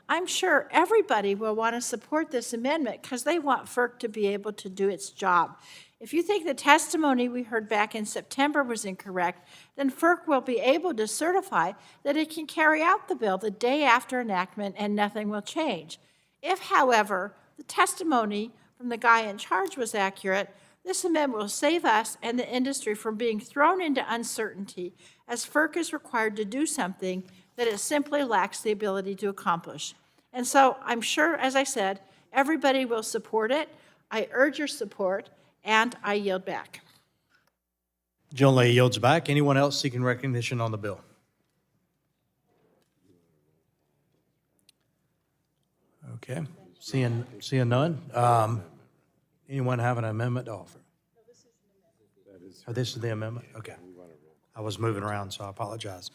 I'm sure everybody will want to support this amendment because they want FERC to be able to do its job. If you think the testimony we heard back in September was incorrect, then FERC will be able to certify that it can carry out the bill the day after enactment and nothing will change. If, however, the testimony from the guy in charge was accurate, this amendment will save us and the industry from being thrown into uncertainty, as FERC is required to do something that it simply lacks the ability to accomplish. And so I'm sure, as I said, everybody will support it. I urge your support, and I yield back. Gentlelady yields back. Anyone else seeking recognition on the bill? Okay, seeing none. Anyone have an amendment to offer? Oh, this is the amendment? Okay. I was moving around, so I apologize.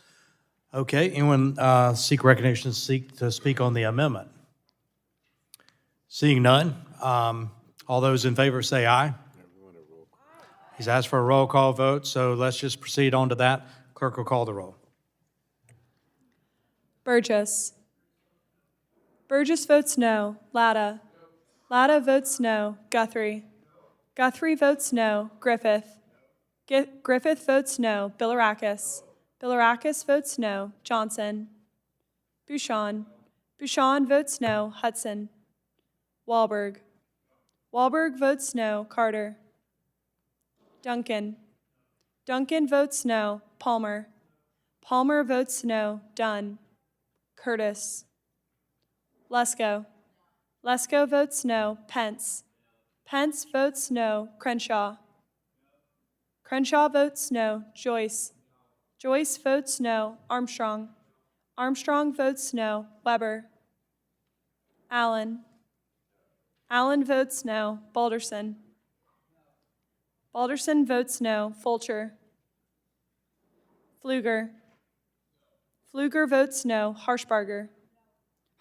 Okay, anyone seek recognition to speak on the amendment? Seeing none, all those in favor say aye. He's asked for a roll call vote, so let's just proceed on to that. Clerk will call the roll. Burgess. Burgess votes no. Latta. Latta votes no. Guthrie. Guthrie votes no. Griffith. Griffith votes no. Bilirakis. Bilirakis votes no. Johnson. Bouchon. Bouchon votes no. Hudson. Wahlberg. Wahlberg votes no. Carter. Duncan. Duncan votes no. Palmer. Palmer votes no. Dunn. Curtis. Lesko. Lesko votes no. Pence. Pence votes no. Crenshaw. Crenshaw votes no. Joyce. Joyce votes no. Armstrong. Armstrong votes no. Weber. Allen. Allen votes no. Balderson. Balderson votes no. Fulcher. Pfluger. Pfluger votes no. Harshbarger.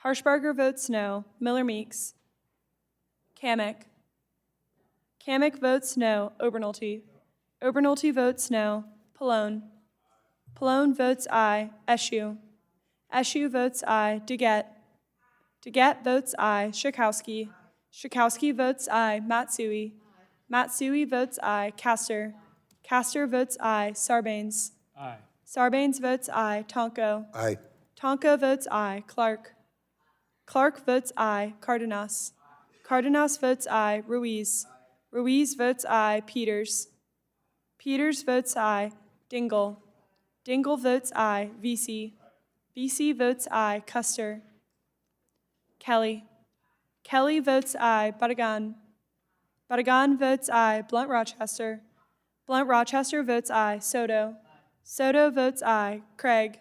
Harshbarger votes no. Miller Meeks. Kamek. Kamek votes no. Obernolte. Obernolte votes no. Pallone. Pallone votes aye. Eschew. Eschew votes aye. Duguette. Duguette votes aye. Schakowsky. Schakowsky votes aye. Matsui. Matsui votes aye. Castor. Castor votes aye. Sarbanes. Aye. Sarbanes votes aye. Tonko. Aye. Tonko votes aye. Clark. Clark votes aye. Cardenas. Cardenas votes aye. Ruiz. Ruiz votes aye. Peters. Peters votes aye. Dingle. Dingle votes aye. VC. VC votes aye. Custer. Kelly. Kelly votes aye. Badagan. Badagan votes aye. Blunt Rochester. Blunt Rochester votes aye. Soto. Soto votes aye. Craig.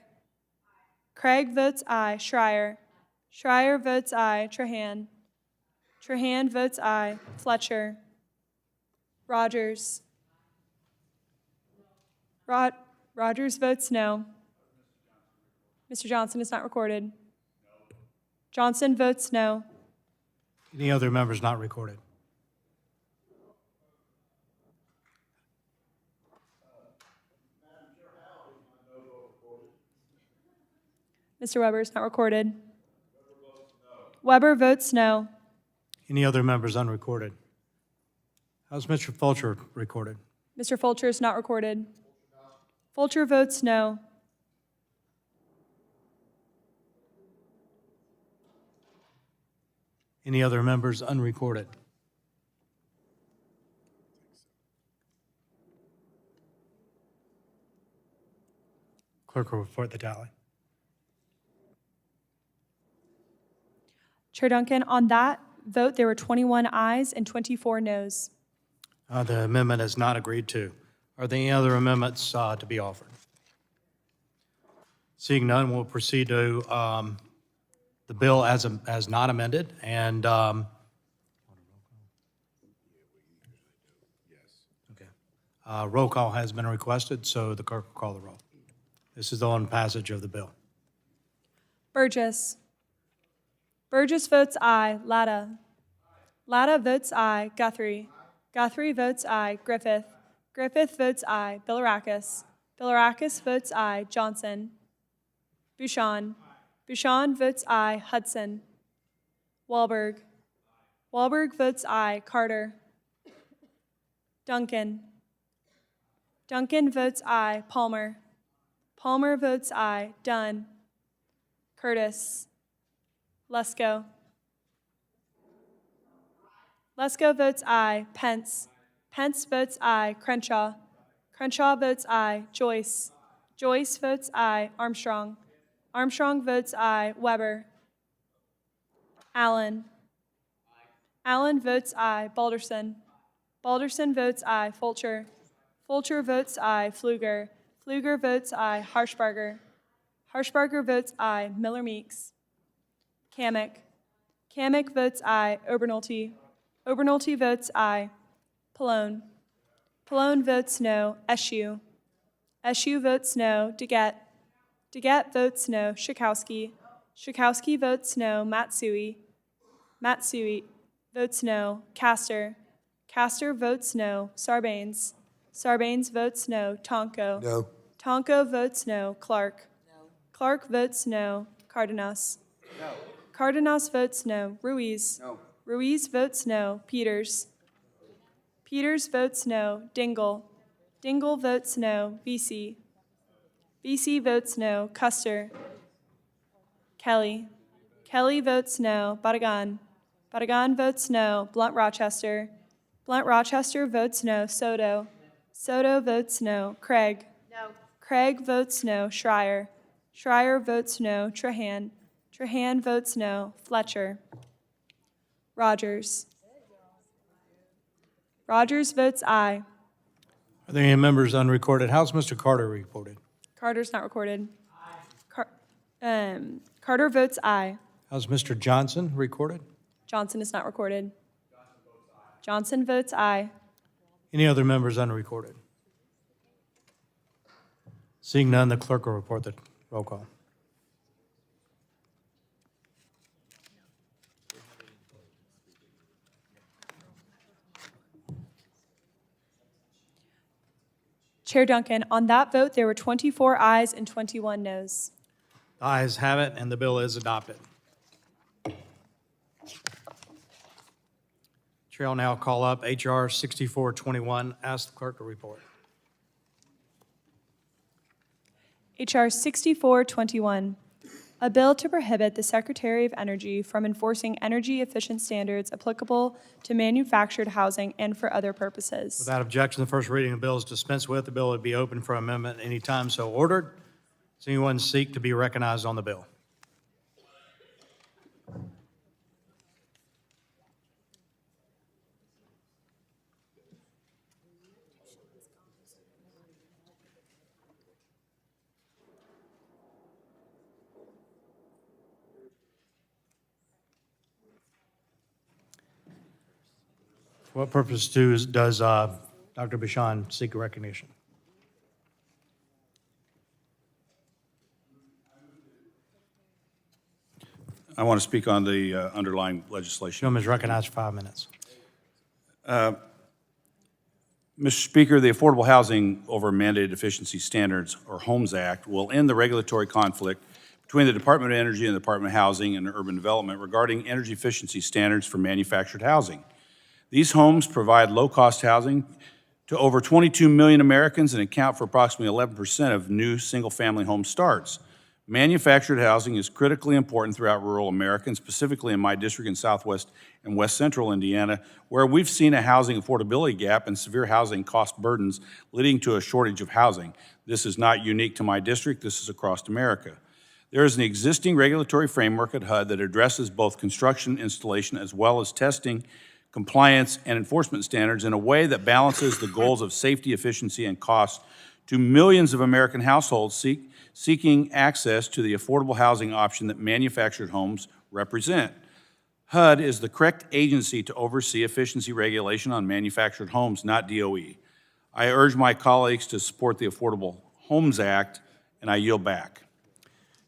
Craig votes aye. Schreier. Schreier votes aye. Trahan. Trahan votes aye. Fletcher. Rodgers. Rodgers votes no. Mr. Johnson is not recorded. Johnson votes no. Any other members not recorded? Mr. Weber is not recorded. Weber votes no. Any other members unrecorded? How's Mr. Fulcher recorded? Mr. Fulcher is not recorded. Fulcher votes no. Any other members unrecorded? Clerk will report the tally. Chair Duncan, on that vote, there were 21 ayes and 24 noes. The amendment is not agreed to. Are there any other amendments to be offered? Seeing none, we'll proceed to the bill as not amended, and roll call has been requested, so the clerk will call the roll. This is on passage of the bill. Burgess. Burgess votes aye. Latta. Latta votes aye. Guthrie. Guthrie votes aye. Griffith. Griffith votes aye. Bilirakis. Bilirakis votes aye. Johnson. Bouchon. Bouchon votes aye. Hudson. Wahlberg. Wahlberg votes aye. Carter. Duncan. Duncan votes aye. Palmer. Palmer votes aye. Dunn. Curtis. Lesko. Lesko votes aye. Pence. Pence votes aye. Crenshaw. Crenshaw votes aye. Joyce. Joyce votes aye. Armstrong. Armstrong votes aye. Weber. Allen. Allen votes aye. Balderson. Balderson votes aye. Fulcher. Fulcher votes aye. Pfluger. Pfluger votes aye. Harshbarger. Harshbarger votes aye. Miller Meeks. Kamek. Kamek votes aye. Obernolte. Obernolte votes aye. Pallone. Pallone votes no. Eschew. Eschew votes no. Duguette. Duguette votes no. Schakowsky. Schakowsky votes no. Matsui. Matsui votes no. Castor. Castor votes no. Sarbanes. Sarbanes votes no. Tonko. No. Tonko votes no. Clark. No. Clark votes no. Cardenas. No. Cardenas votes no. Ruiz. No. Ruiz votes no. Peters. Peters votes no. Dingle. Dingle votes no. VC. VC votes no. Custer. Kelly. Kelly votes no. Badagan. Badagan votes no. Blunt Rochester. Blunt Rochester votes no. Soto. Soto votes no. Craig. No. Craig votes no. Schreier. Schreier votes no. Trahan. Trahan votes no. Fletcher. Rodgers. Rodgers votes aye. Are there any members unrecorded? How's Mr. Carter reported? Carter's not recorded. Carter votes aye. How's Mr. Johnson recorded? Johnson is not recorded. Johnson votes aye. Any other members unrecorded? Seeing none, the clerk will report the roll call. Chair Duncan, on that vote, there were 24 ayes and 21 noes. The ayes have it, and the bill is adopted. Chair will now call up H.R. 6421. Ask the clerk to report. H.R. 6421, a bill to prohibit the Secretary of Energy from enforcing energy-efficient standards applicable to manufactured housing and for other purposes. Without objection, the first reading of the bill is dispensed with. The bill would be open for amendment any time so ordered. Does anyone seek to be recognized on the bill? For what purpose does Dr. Bashan seek recognition? I want to speak on the underlying legislation. Gentleman is recognized for 5 minutes. Mr. Speaker, the Affordable Housing over Mandated Efficiency Standards, or HOMES Act, will end the regulatory conflict between the Department of Energy and the Department of Housing and Urban Development regarding energy efficiency standards for manufactured housing. These homes provide low-cost housing to over 22 million Americans and account for approximately 11% of new single-family home starts. Manufactured housing is critically important throughout rural America, and specifically in my district in Southwest and West Central Indiana, where we've seen a housing affordability gap and severe housing cost burdens leading to a shortage of housing. This is not unique to my district. This is across America. There is an existing regulatory framework at HUD that addresses both construction, installation, as well as testing, compliance, and enforcement standards in a way that balances the goals of safety, efficiency, and cost to millions of American households seeking access to the affordable housing option that manufactured homes represent. HUD is the correct agency to oversee efficiency regulation on manufactured homes, not DOE. I urge my colleagues to support the Affordable Homes Act, and I yield back.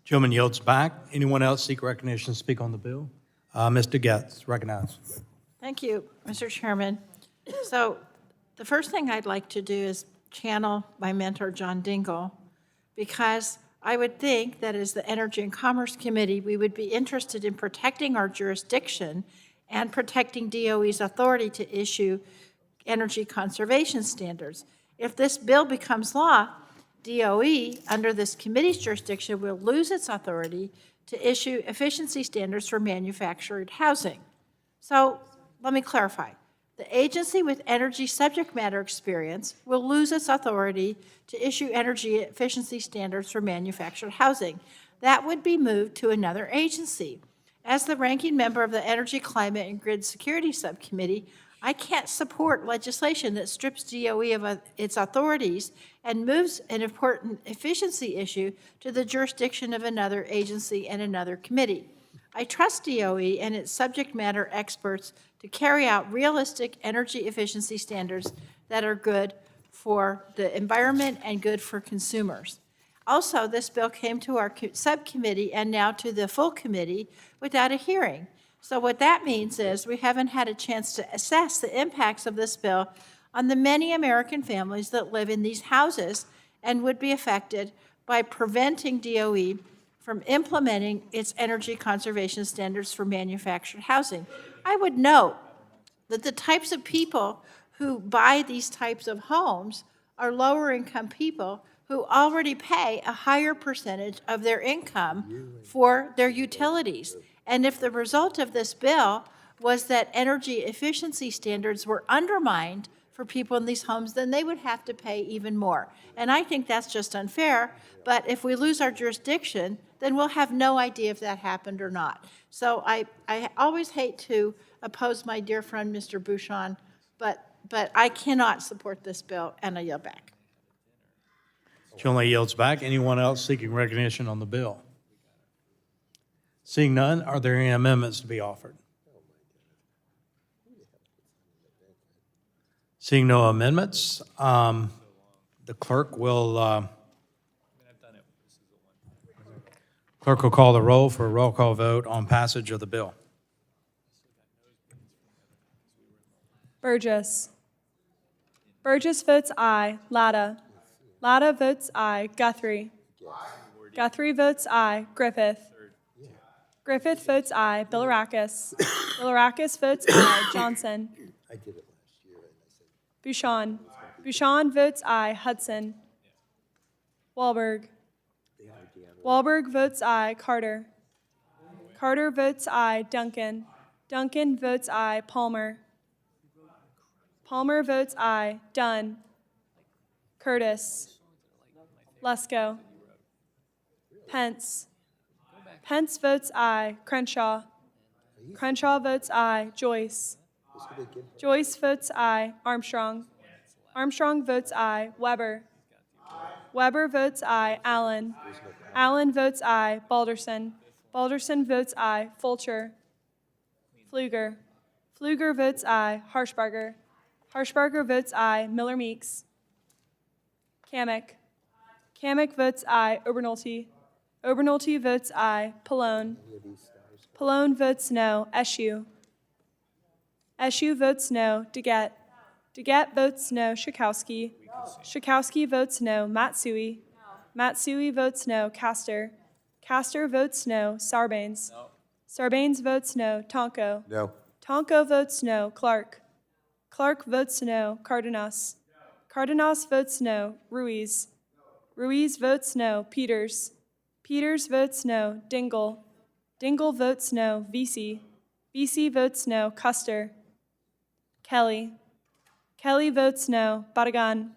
Gentleman yields back. Anyone else seek recognition to speak on the bill? Mr. Getz, recognized. Thank you, Mr. Chairman. So the first thing I'd like to do is channel my mentor, John Dingell, because I would think that as the Energy and Commerce Committee, we would be interested in protecting our jurisdiction and protecting DOE's authority to issue energy conservation standards. If this bill becomes law, DOE, under this committee's jurisdiction, will lose its authority to issue efficiency standards for manufactured housing. So let me clarify. The agency with energy subject matter experience will lose its authority to issue energy efficiency standards for manufactured housing. That would be moved to another agency. As the ranking member of the Energy, Climate, and Grid Security Subcommittee, I can't support legislation that strips DOE of its authorities and moves an important efficiency issue to the jurisdiction of another agency and another committee. I trust DOE and its subject matter experts to carry out realistic energy efficiency standards that are good for the environment and good for consumers. Also, this bill came to our subcommittee and now to the full committee without a hearing. So what that means is we haven't had a chance to assess the impacts of this bill on the many American families that live in these houses and would be affected by preventing DOE from implementing its energy conservation standards for manufactured housing. I would note that the types of people who buy these types of homes are lower income people who already pay a higher percentage of their income for their utilities. And if the result of this bill was that energy efficiency standards were undermined for people in these homes, then they would have to pay even more. And I think that's just unfair, but if we lose our jurisdiction, then we'll have no idea if that happened or not. So I always hate to oppose my dear friend, Mr. Bouchon, but I cannot support this bill, and I yield back. Generally yields back. Anyone else seeking recognition on the bill? Seeing none, are there any amendments to be offered? Seeing no amendments, the clerk will call the roll for a roll call vote on passage of the bill. Burgess. Burgess votes aye. Latta. Latta votes aye. Guthrie. Guthrie votes aye. Griffith. Griffith votes aye. Bilirakis. Bilirakis votes aye. Johnson. I did it last year, and I said, Bouchon. Bouchon votes aye. Hudson. Wahlberg. Wahlberg votes aye. Carter. Carter votes aye. Duncan. Duncan votes aye. Palmer. Palmer votes aye. Dunn. Curtis. Lesko. Pence. Pence votes aye. Crenshaw. Crenshaw votes aye. Joyce. Joyce votes aye. Armstrong. Armstrong votes aye. Weber. Weber votes aye. Allen. Allen votes aye. Balderson. Balderson votes aye. Fulcher. Pfluger. Pfluger votes aye. Harshbarger. Harshbarger votes aye. Miller Meeks. Kamek. Kamek votes aye. Obernolte. Obernolte votes aye. Pallone. Pallone votes no. Eschew. Eschew votes no. DeGette. DeGette votes no. Schakowsky. Schakowsky votes no. Matsui. Matsui votes no. Castor. Castor votes no. Sarbanes. Sarbanes votes no. Tonko. no. Tonko votes no. Clark. Clark votes no. Cardenas. Cardenas votes no. Ruiz. Ruiz votes no. Peters. Peters votes no. Dingle. Dingle votes no. Vesey. Vesey votes no. Custer. Kelly. Kelly votes no. Badagan.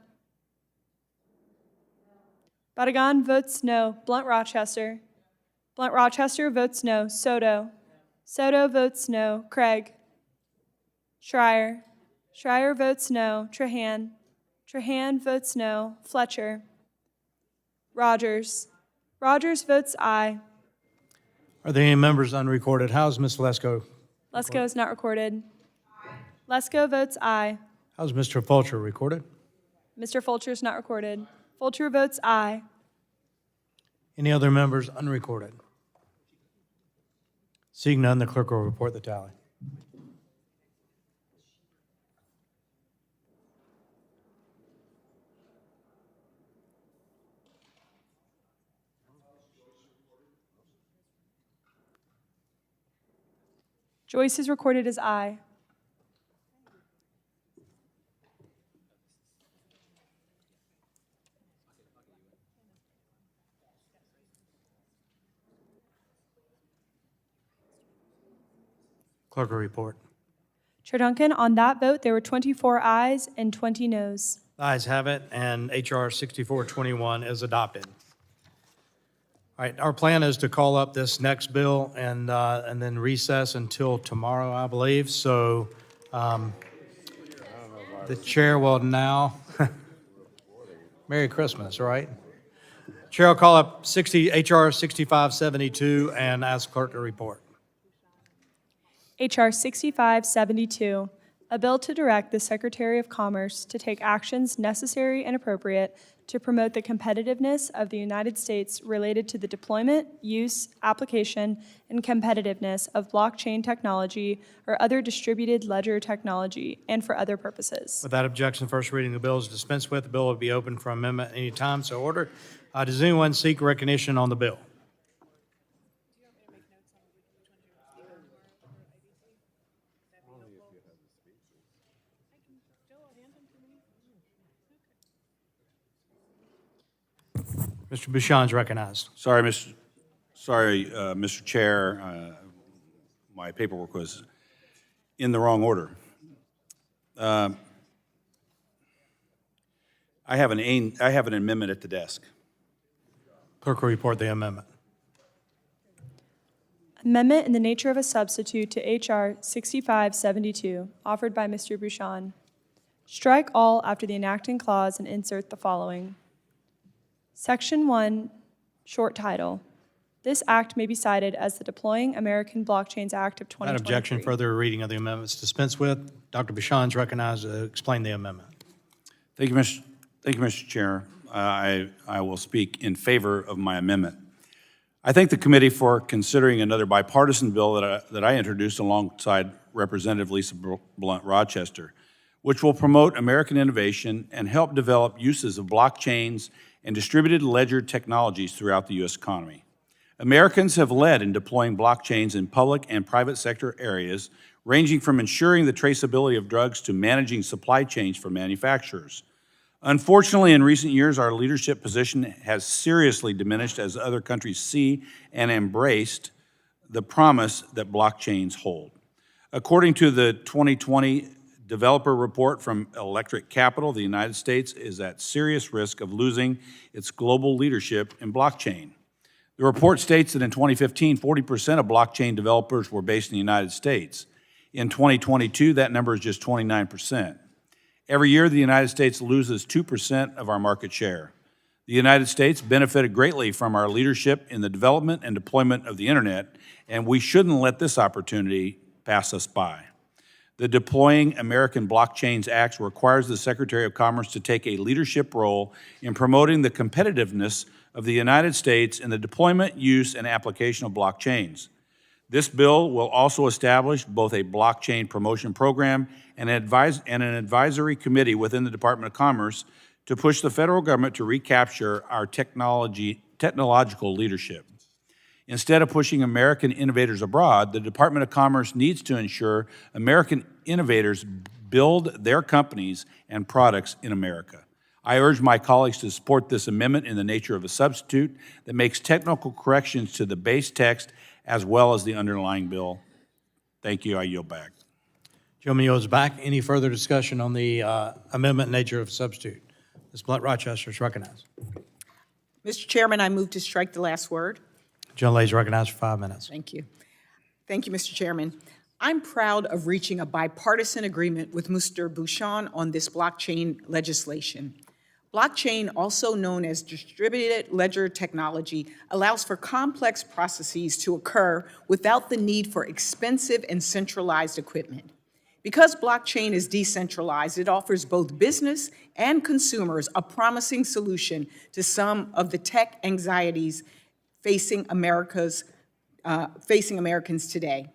Badagan votes no. Blunt Rochester. Blunt Rochester votes no. Soto. Soto votes no. Craig. Schreier. Schreier votes no. Trahan. Trahan votes no. Fletcher. Rodgers. Rodgers votes aye. Are there any members unrecorded? How's Ms. Lesko? Lesko is not recorded. Lesko votes aye. How's Mr. Fulcher recorded? Mr. Fulcher is not recorded. Fulcher votes aye. Any other members unrecorded? Seeing none, the clerk will report the tally. Joyce is recorded as aye. Clerk will report. Chair Duncan, on that vote, there were 24 ayes and 20 noes. The ayes have it, and H.R. 6421 is adopted. All right, our plan is to call up this next bill and then recess until tomorrow, I believe. So the chair will now, Merry Christmas, right? Chair will call up H.R. 6572 and ask clerk to report. H.R. 6572, a bill to direct the Secretary of Commerce to take actions necessary and appropriate to promote the competitiveness of the United States related to the deployment, use, application, and competitiveness of blockchain technology or other distributed ledger technology, and for other purposes. Without objection, first reading of the bill is dispensed with. The bill will be open for amendment at any time, so ordered. Does anyone seek recognition on the bill? Mr. Bouchon is recognized. Sorry, Mr. Chair. my paperwork was in the wrong order. I have an amendment at the desk. Clerk will report the amendment. Amendment in the nature of a substitute to H.R. 6572, offered by Mr. Bouchon. Strike all after the enacting clause and insert the following. Section 1, short title. This act may be cited as the Deploying American Blockchains Act of 2023. Without objection, further reading of the amendments dispensed with. Dr. Bouchon is recognized to explain the amendment. Thank you, Mr. Chair. I will speak in favor of my amendment. I thank the committee for considering another bipartisan bill that I introduced alongside Representative Lisa Blunt Rochester, which will promote American innovation and help develop uses of blockchains and distributed ledger technologies throughout the U.S. economy. Americans have led in deploying blockchains in public and private sector areas, ranging from ensuring the traceability of drugs to managing supply chains for manufacturers. Unfortunately, in recent years, our leadership position has seriously diminished as other countries see and embraced the promise that blockchains hold. According to the 2020 developer report from Electric Capital, the United States is at serious risk of losing its global leadership in blockchain. The report states that in 2015, 40% of blockchain developers were based in the United States. In 2022, that number is just 29%. Every year, the United States loses 2% of our market share. The United States benefited greatly from our leadership in the development and deployment of the internet, and we shouldn't let this opportunity pass us by. The Deploying American Blockchains Act requires the Secretary of Commerce to take a leadership role in promoting the competitiveness of the United States in the deployment, use, and application of blockchains. This bill will also establish both a blockchain promotion program and an advisory committee within the Department of Commerce to push the federal government to recapture our technological leadership. Instead of pushing American innovators abroad, the Department of Commerce needs to ensure American innovators build their companies and products in America. I urge my colleagues to support this amendment in the nature of a substitute that makes technical corrections to the base text as well as the underlying bill. Thank you. I yield back. Gentleman yields back. Any further discussion on the amendment nature of substitute? Ms. Blunt Rochester is recognized. Mr. Chairman, I move to strike the last word. Gentlelady is recognized for 5 minutes. Thank you. Thank you, Mr. Chairman. I'm proud of reaching a bipartisan agreement with Mr. Bouchon on this blockchain legislation. Blockchain, also known as distributed ledger technology, allows for complex processes to occur without the need for expensive and centralized equipment. Because blockchain is decentralized, it offers both business and consumers a promising solution to some of the tech anxieties facing Americans today.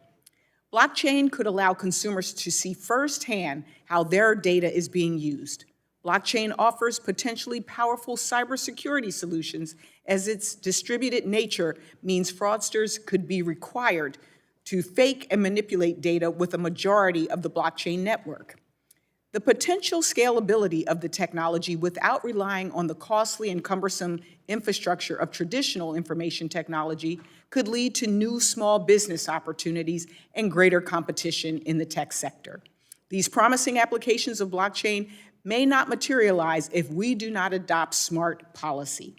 Blockchain could allow consumers to see firsthand how their data is being used. Blockchain offers potentially powerful cybersecurity solutions, as its distributed nature means fraudsters could be required to fake and manipulate data with a majority of the blockchain network. The potential scalability of the technology without relying on the costly and cumbersome infrastructure of traditional information technology could lead to new small business opportunities and greater competition in the tech sector. These promising applications of blockchain may not materialize if we do not adopt smart policy.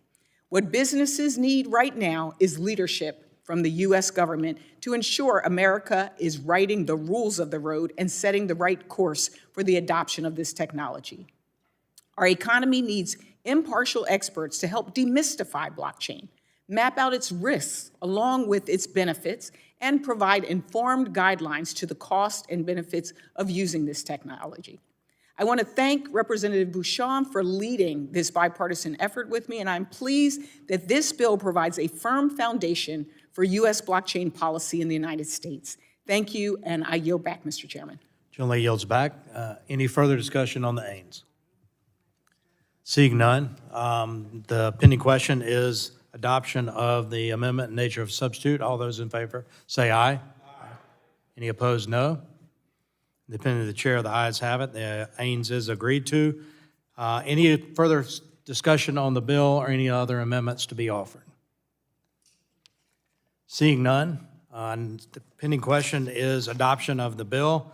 What businesses need right now is leadership from the U.S. government to ensure America is writing the rules of the road and setting the right course for the adoption of this technology. Our economy needs impartial experts to help demystify blockchain, map out its risks along with its benefits, and provide informed guidelines to the cost and benefits of using this technology. I want to thank Representative Bouchon for leading this bipartisan effort with me, and I'm pleased that this bill provides a firm foundation for U.S. blockchain policy in the United States. Thank you, and I yield back, Mr. Chairman. Gentlelady yields back. Any further discussion on the Ains? Seeing none, the pending question is adoption of the amendment in nature of substitute. All those in favor say aye. Aye. Any opposed, no. Depending on the chair, the ayes have it. The Ains is agreed to. Any further discussion on the bill or any other amendments to be offered? Seeing none, And the pending question is adoption of the bill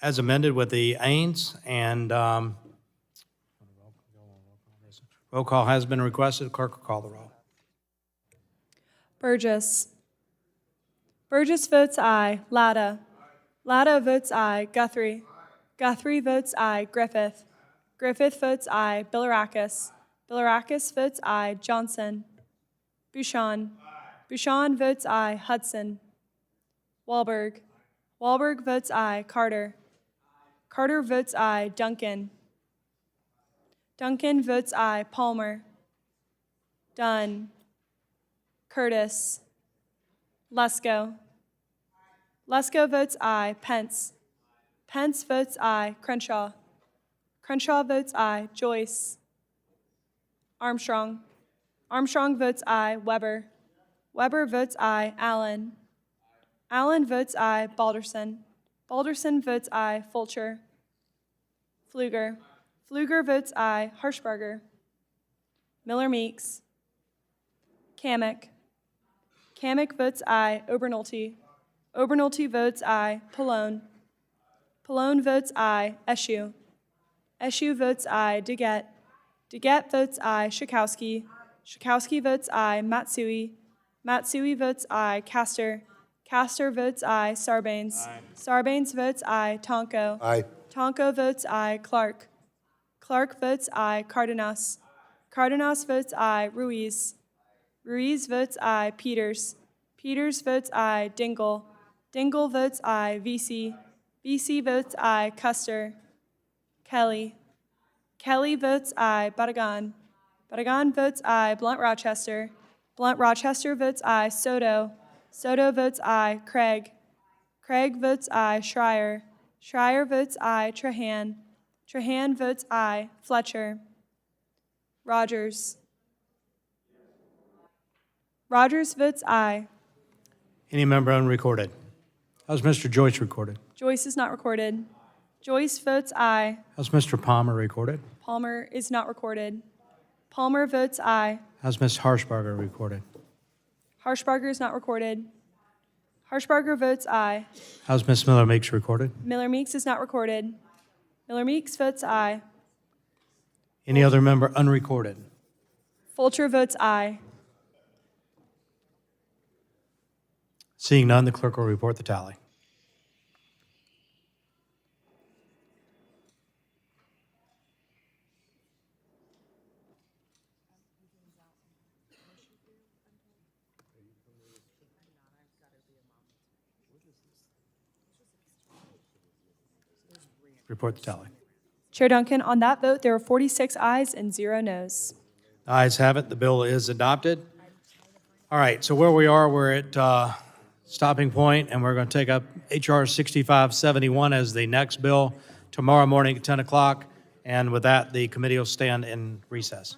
as amended with the Ains, and roll call has been requested. Clerk will call the roll. Burgess. Burgess votes aye. Latta. Latta votes aye. Guthrie. Guthrie votes aye. Griffith. Griffith votes aye. Bilirakis. Bilirakis votes aye. Johnson. Bouchon. Bouchon votes aye. Hudson. Wahlberg. Wahlberg votes aye. Carter. Carter votes aye. Duncan. Duncan votes aye. Palmer. Dunn. Curtis. Lesko. Lesko votes aye. Pence. Pence votes aye. Crenshaw. Crenshaw votes aye. Joyce. Armstrong. Armstrong votes aye. Weber. Weber votes aye. Allen. Allen votes aye. Balderson. Balderson votes aye. Fulcher. Pfluger. Pfluger votes aye. Harshbarger. Miller Meeks. Kamick. Kamick votes aye. Obernolte. Obernolte votes aye. Pallone. Pallone votes aye. Eschew. Eschew votes aye. DeGette. DeGette votes aye. Schakowsky. Schakowsky votes aye. Matsui. Matsui votes aye. Castor. Castor votes aye. Sarbanes. Sarbanes votes aye. Tonko. Aye. Tonko votes aye. Clark. Clark votes aye. Cardenas. Cardenas votes aye. Ruiz. Ruiz votes aye. Peters. Peters votes aye. Dingle. Dingle votes aye. VC. VC votes aye. Custer. Kelly. Kelly votes aye. Barragan. Barragan votes aye. Blunt Rochester. Blunt Rochester votes aye. Soto. Soto votes aye. Craig. Craig votes aye. Schreier. Schreier votes aye. Trahan. Trahan votes aye. Fletcher. Rodgers. Rodgers votes aye. Any member unrecorded? How's Mr. Joyce recorded? Joyce is not recorded. Joyce votes aye. How's Mr. Palmer recorded? Palmer is not recorded. Palmer votes aye. How's Ms. Harshbarger recorded? Harshbarger is not recorded. Harshbarger votes aye. How's Ms. Miller Meeks recorded? Miller Meeks is not recorded. Miller Meeks votes aye. Any other member unrecorded? Fulcher votes aye. Seeing none, the clerk will report the tally. Report the tally. Chair Duncan, on that vote, there are 46 ayes and 0 noes. The ayes have it. The bill is adopted. All right, so where we are, we're at stopping point, and we're going to take up H.R. 6571 as the next bill tomorrow morning at 10 o'clock. And with that, the committee will stand in recess.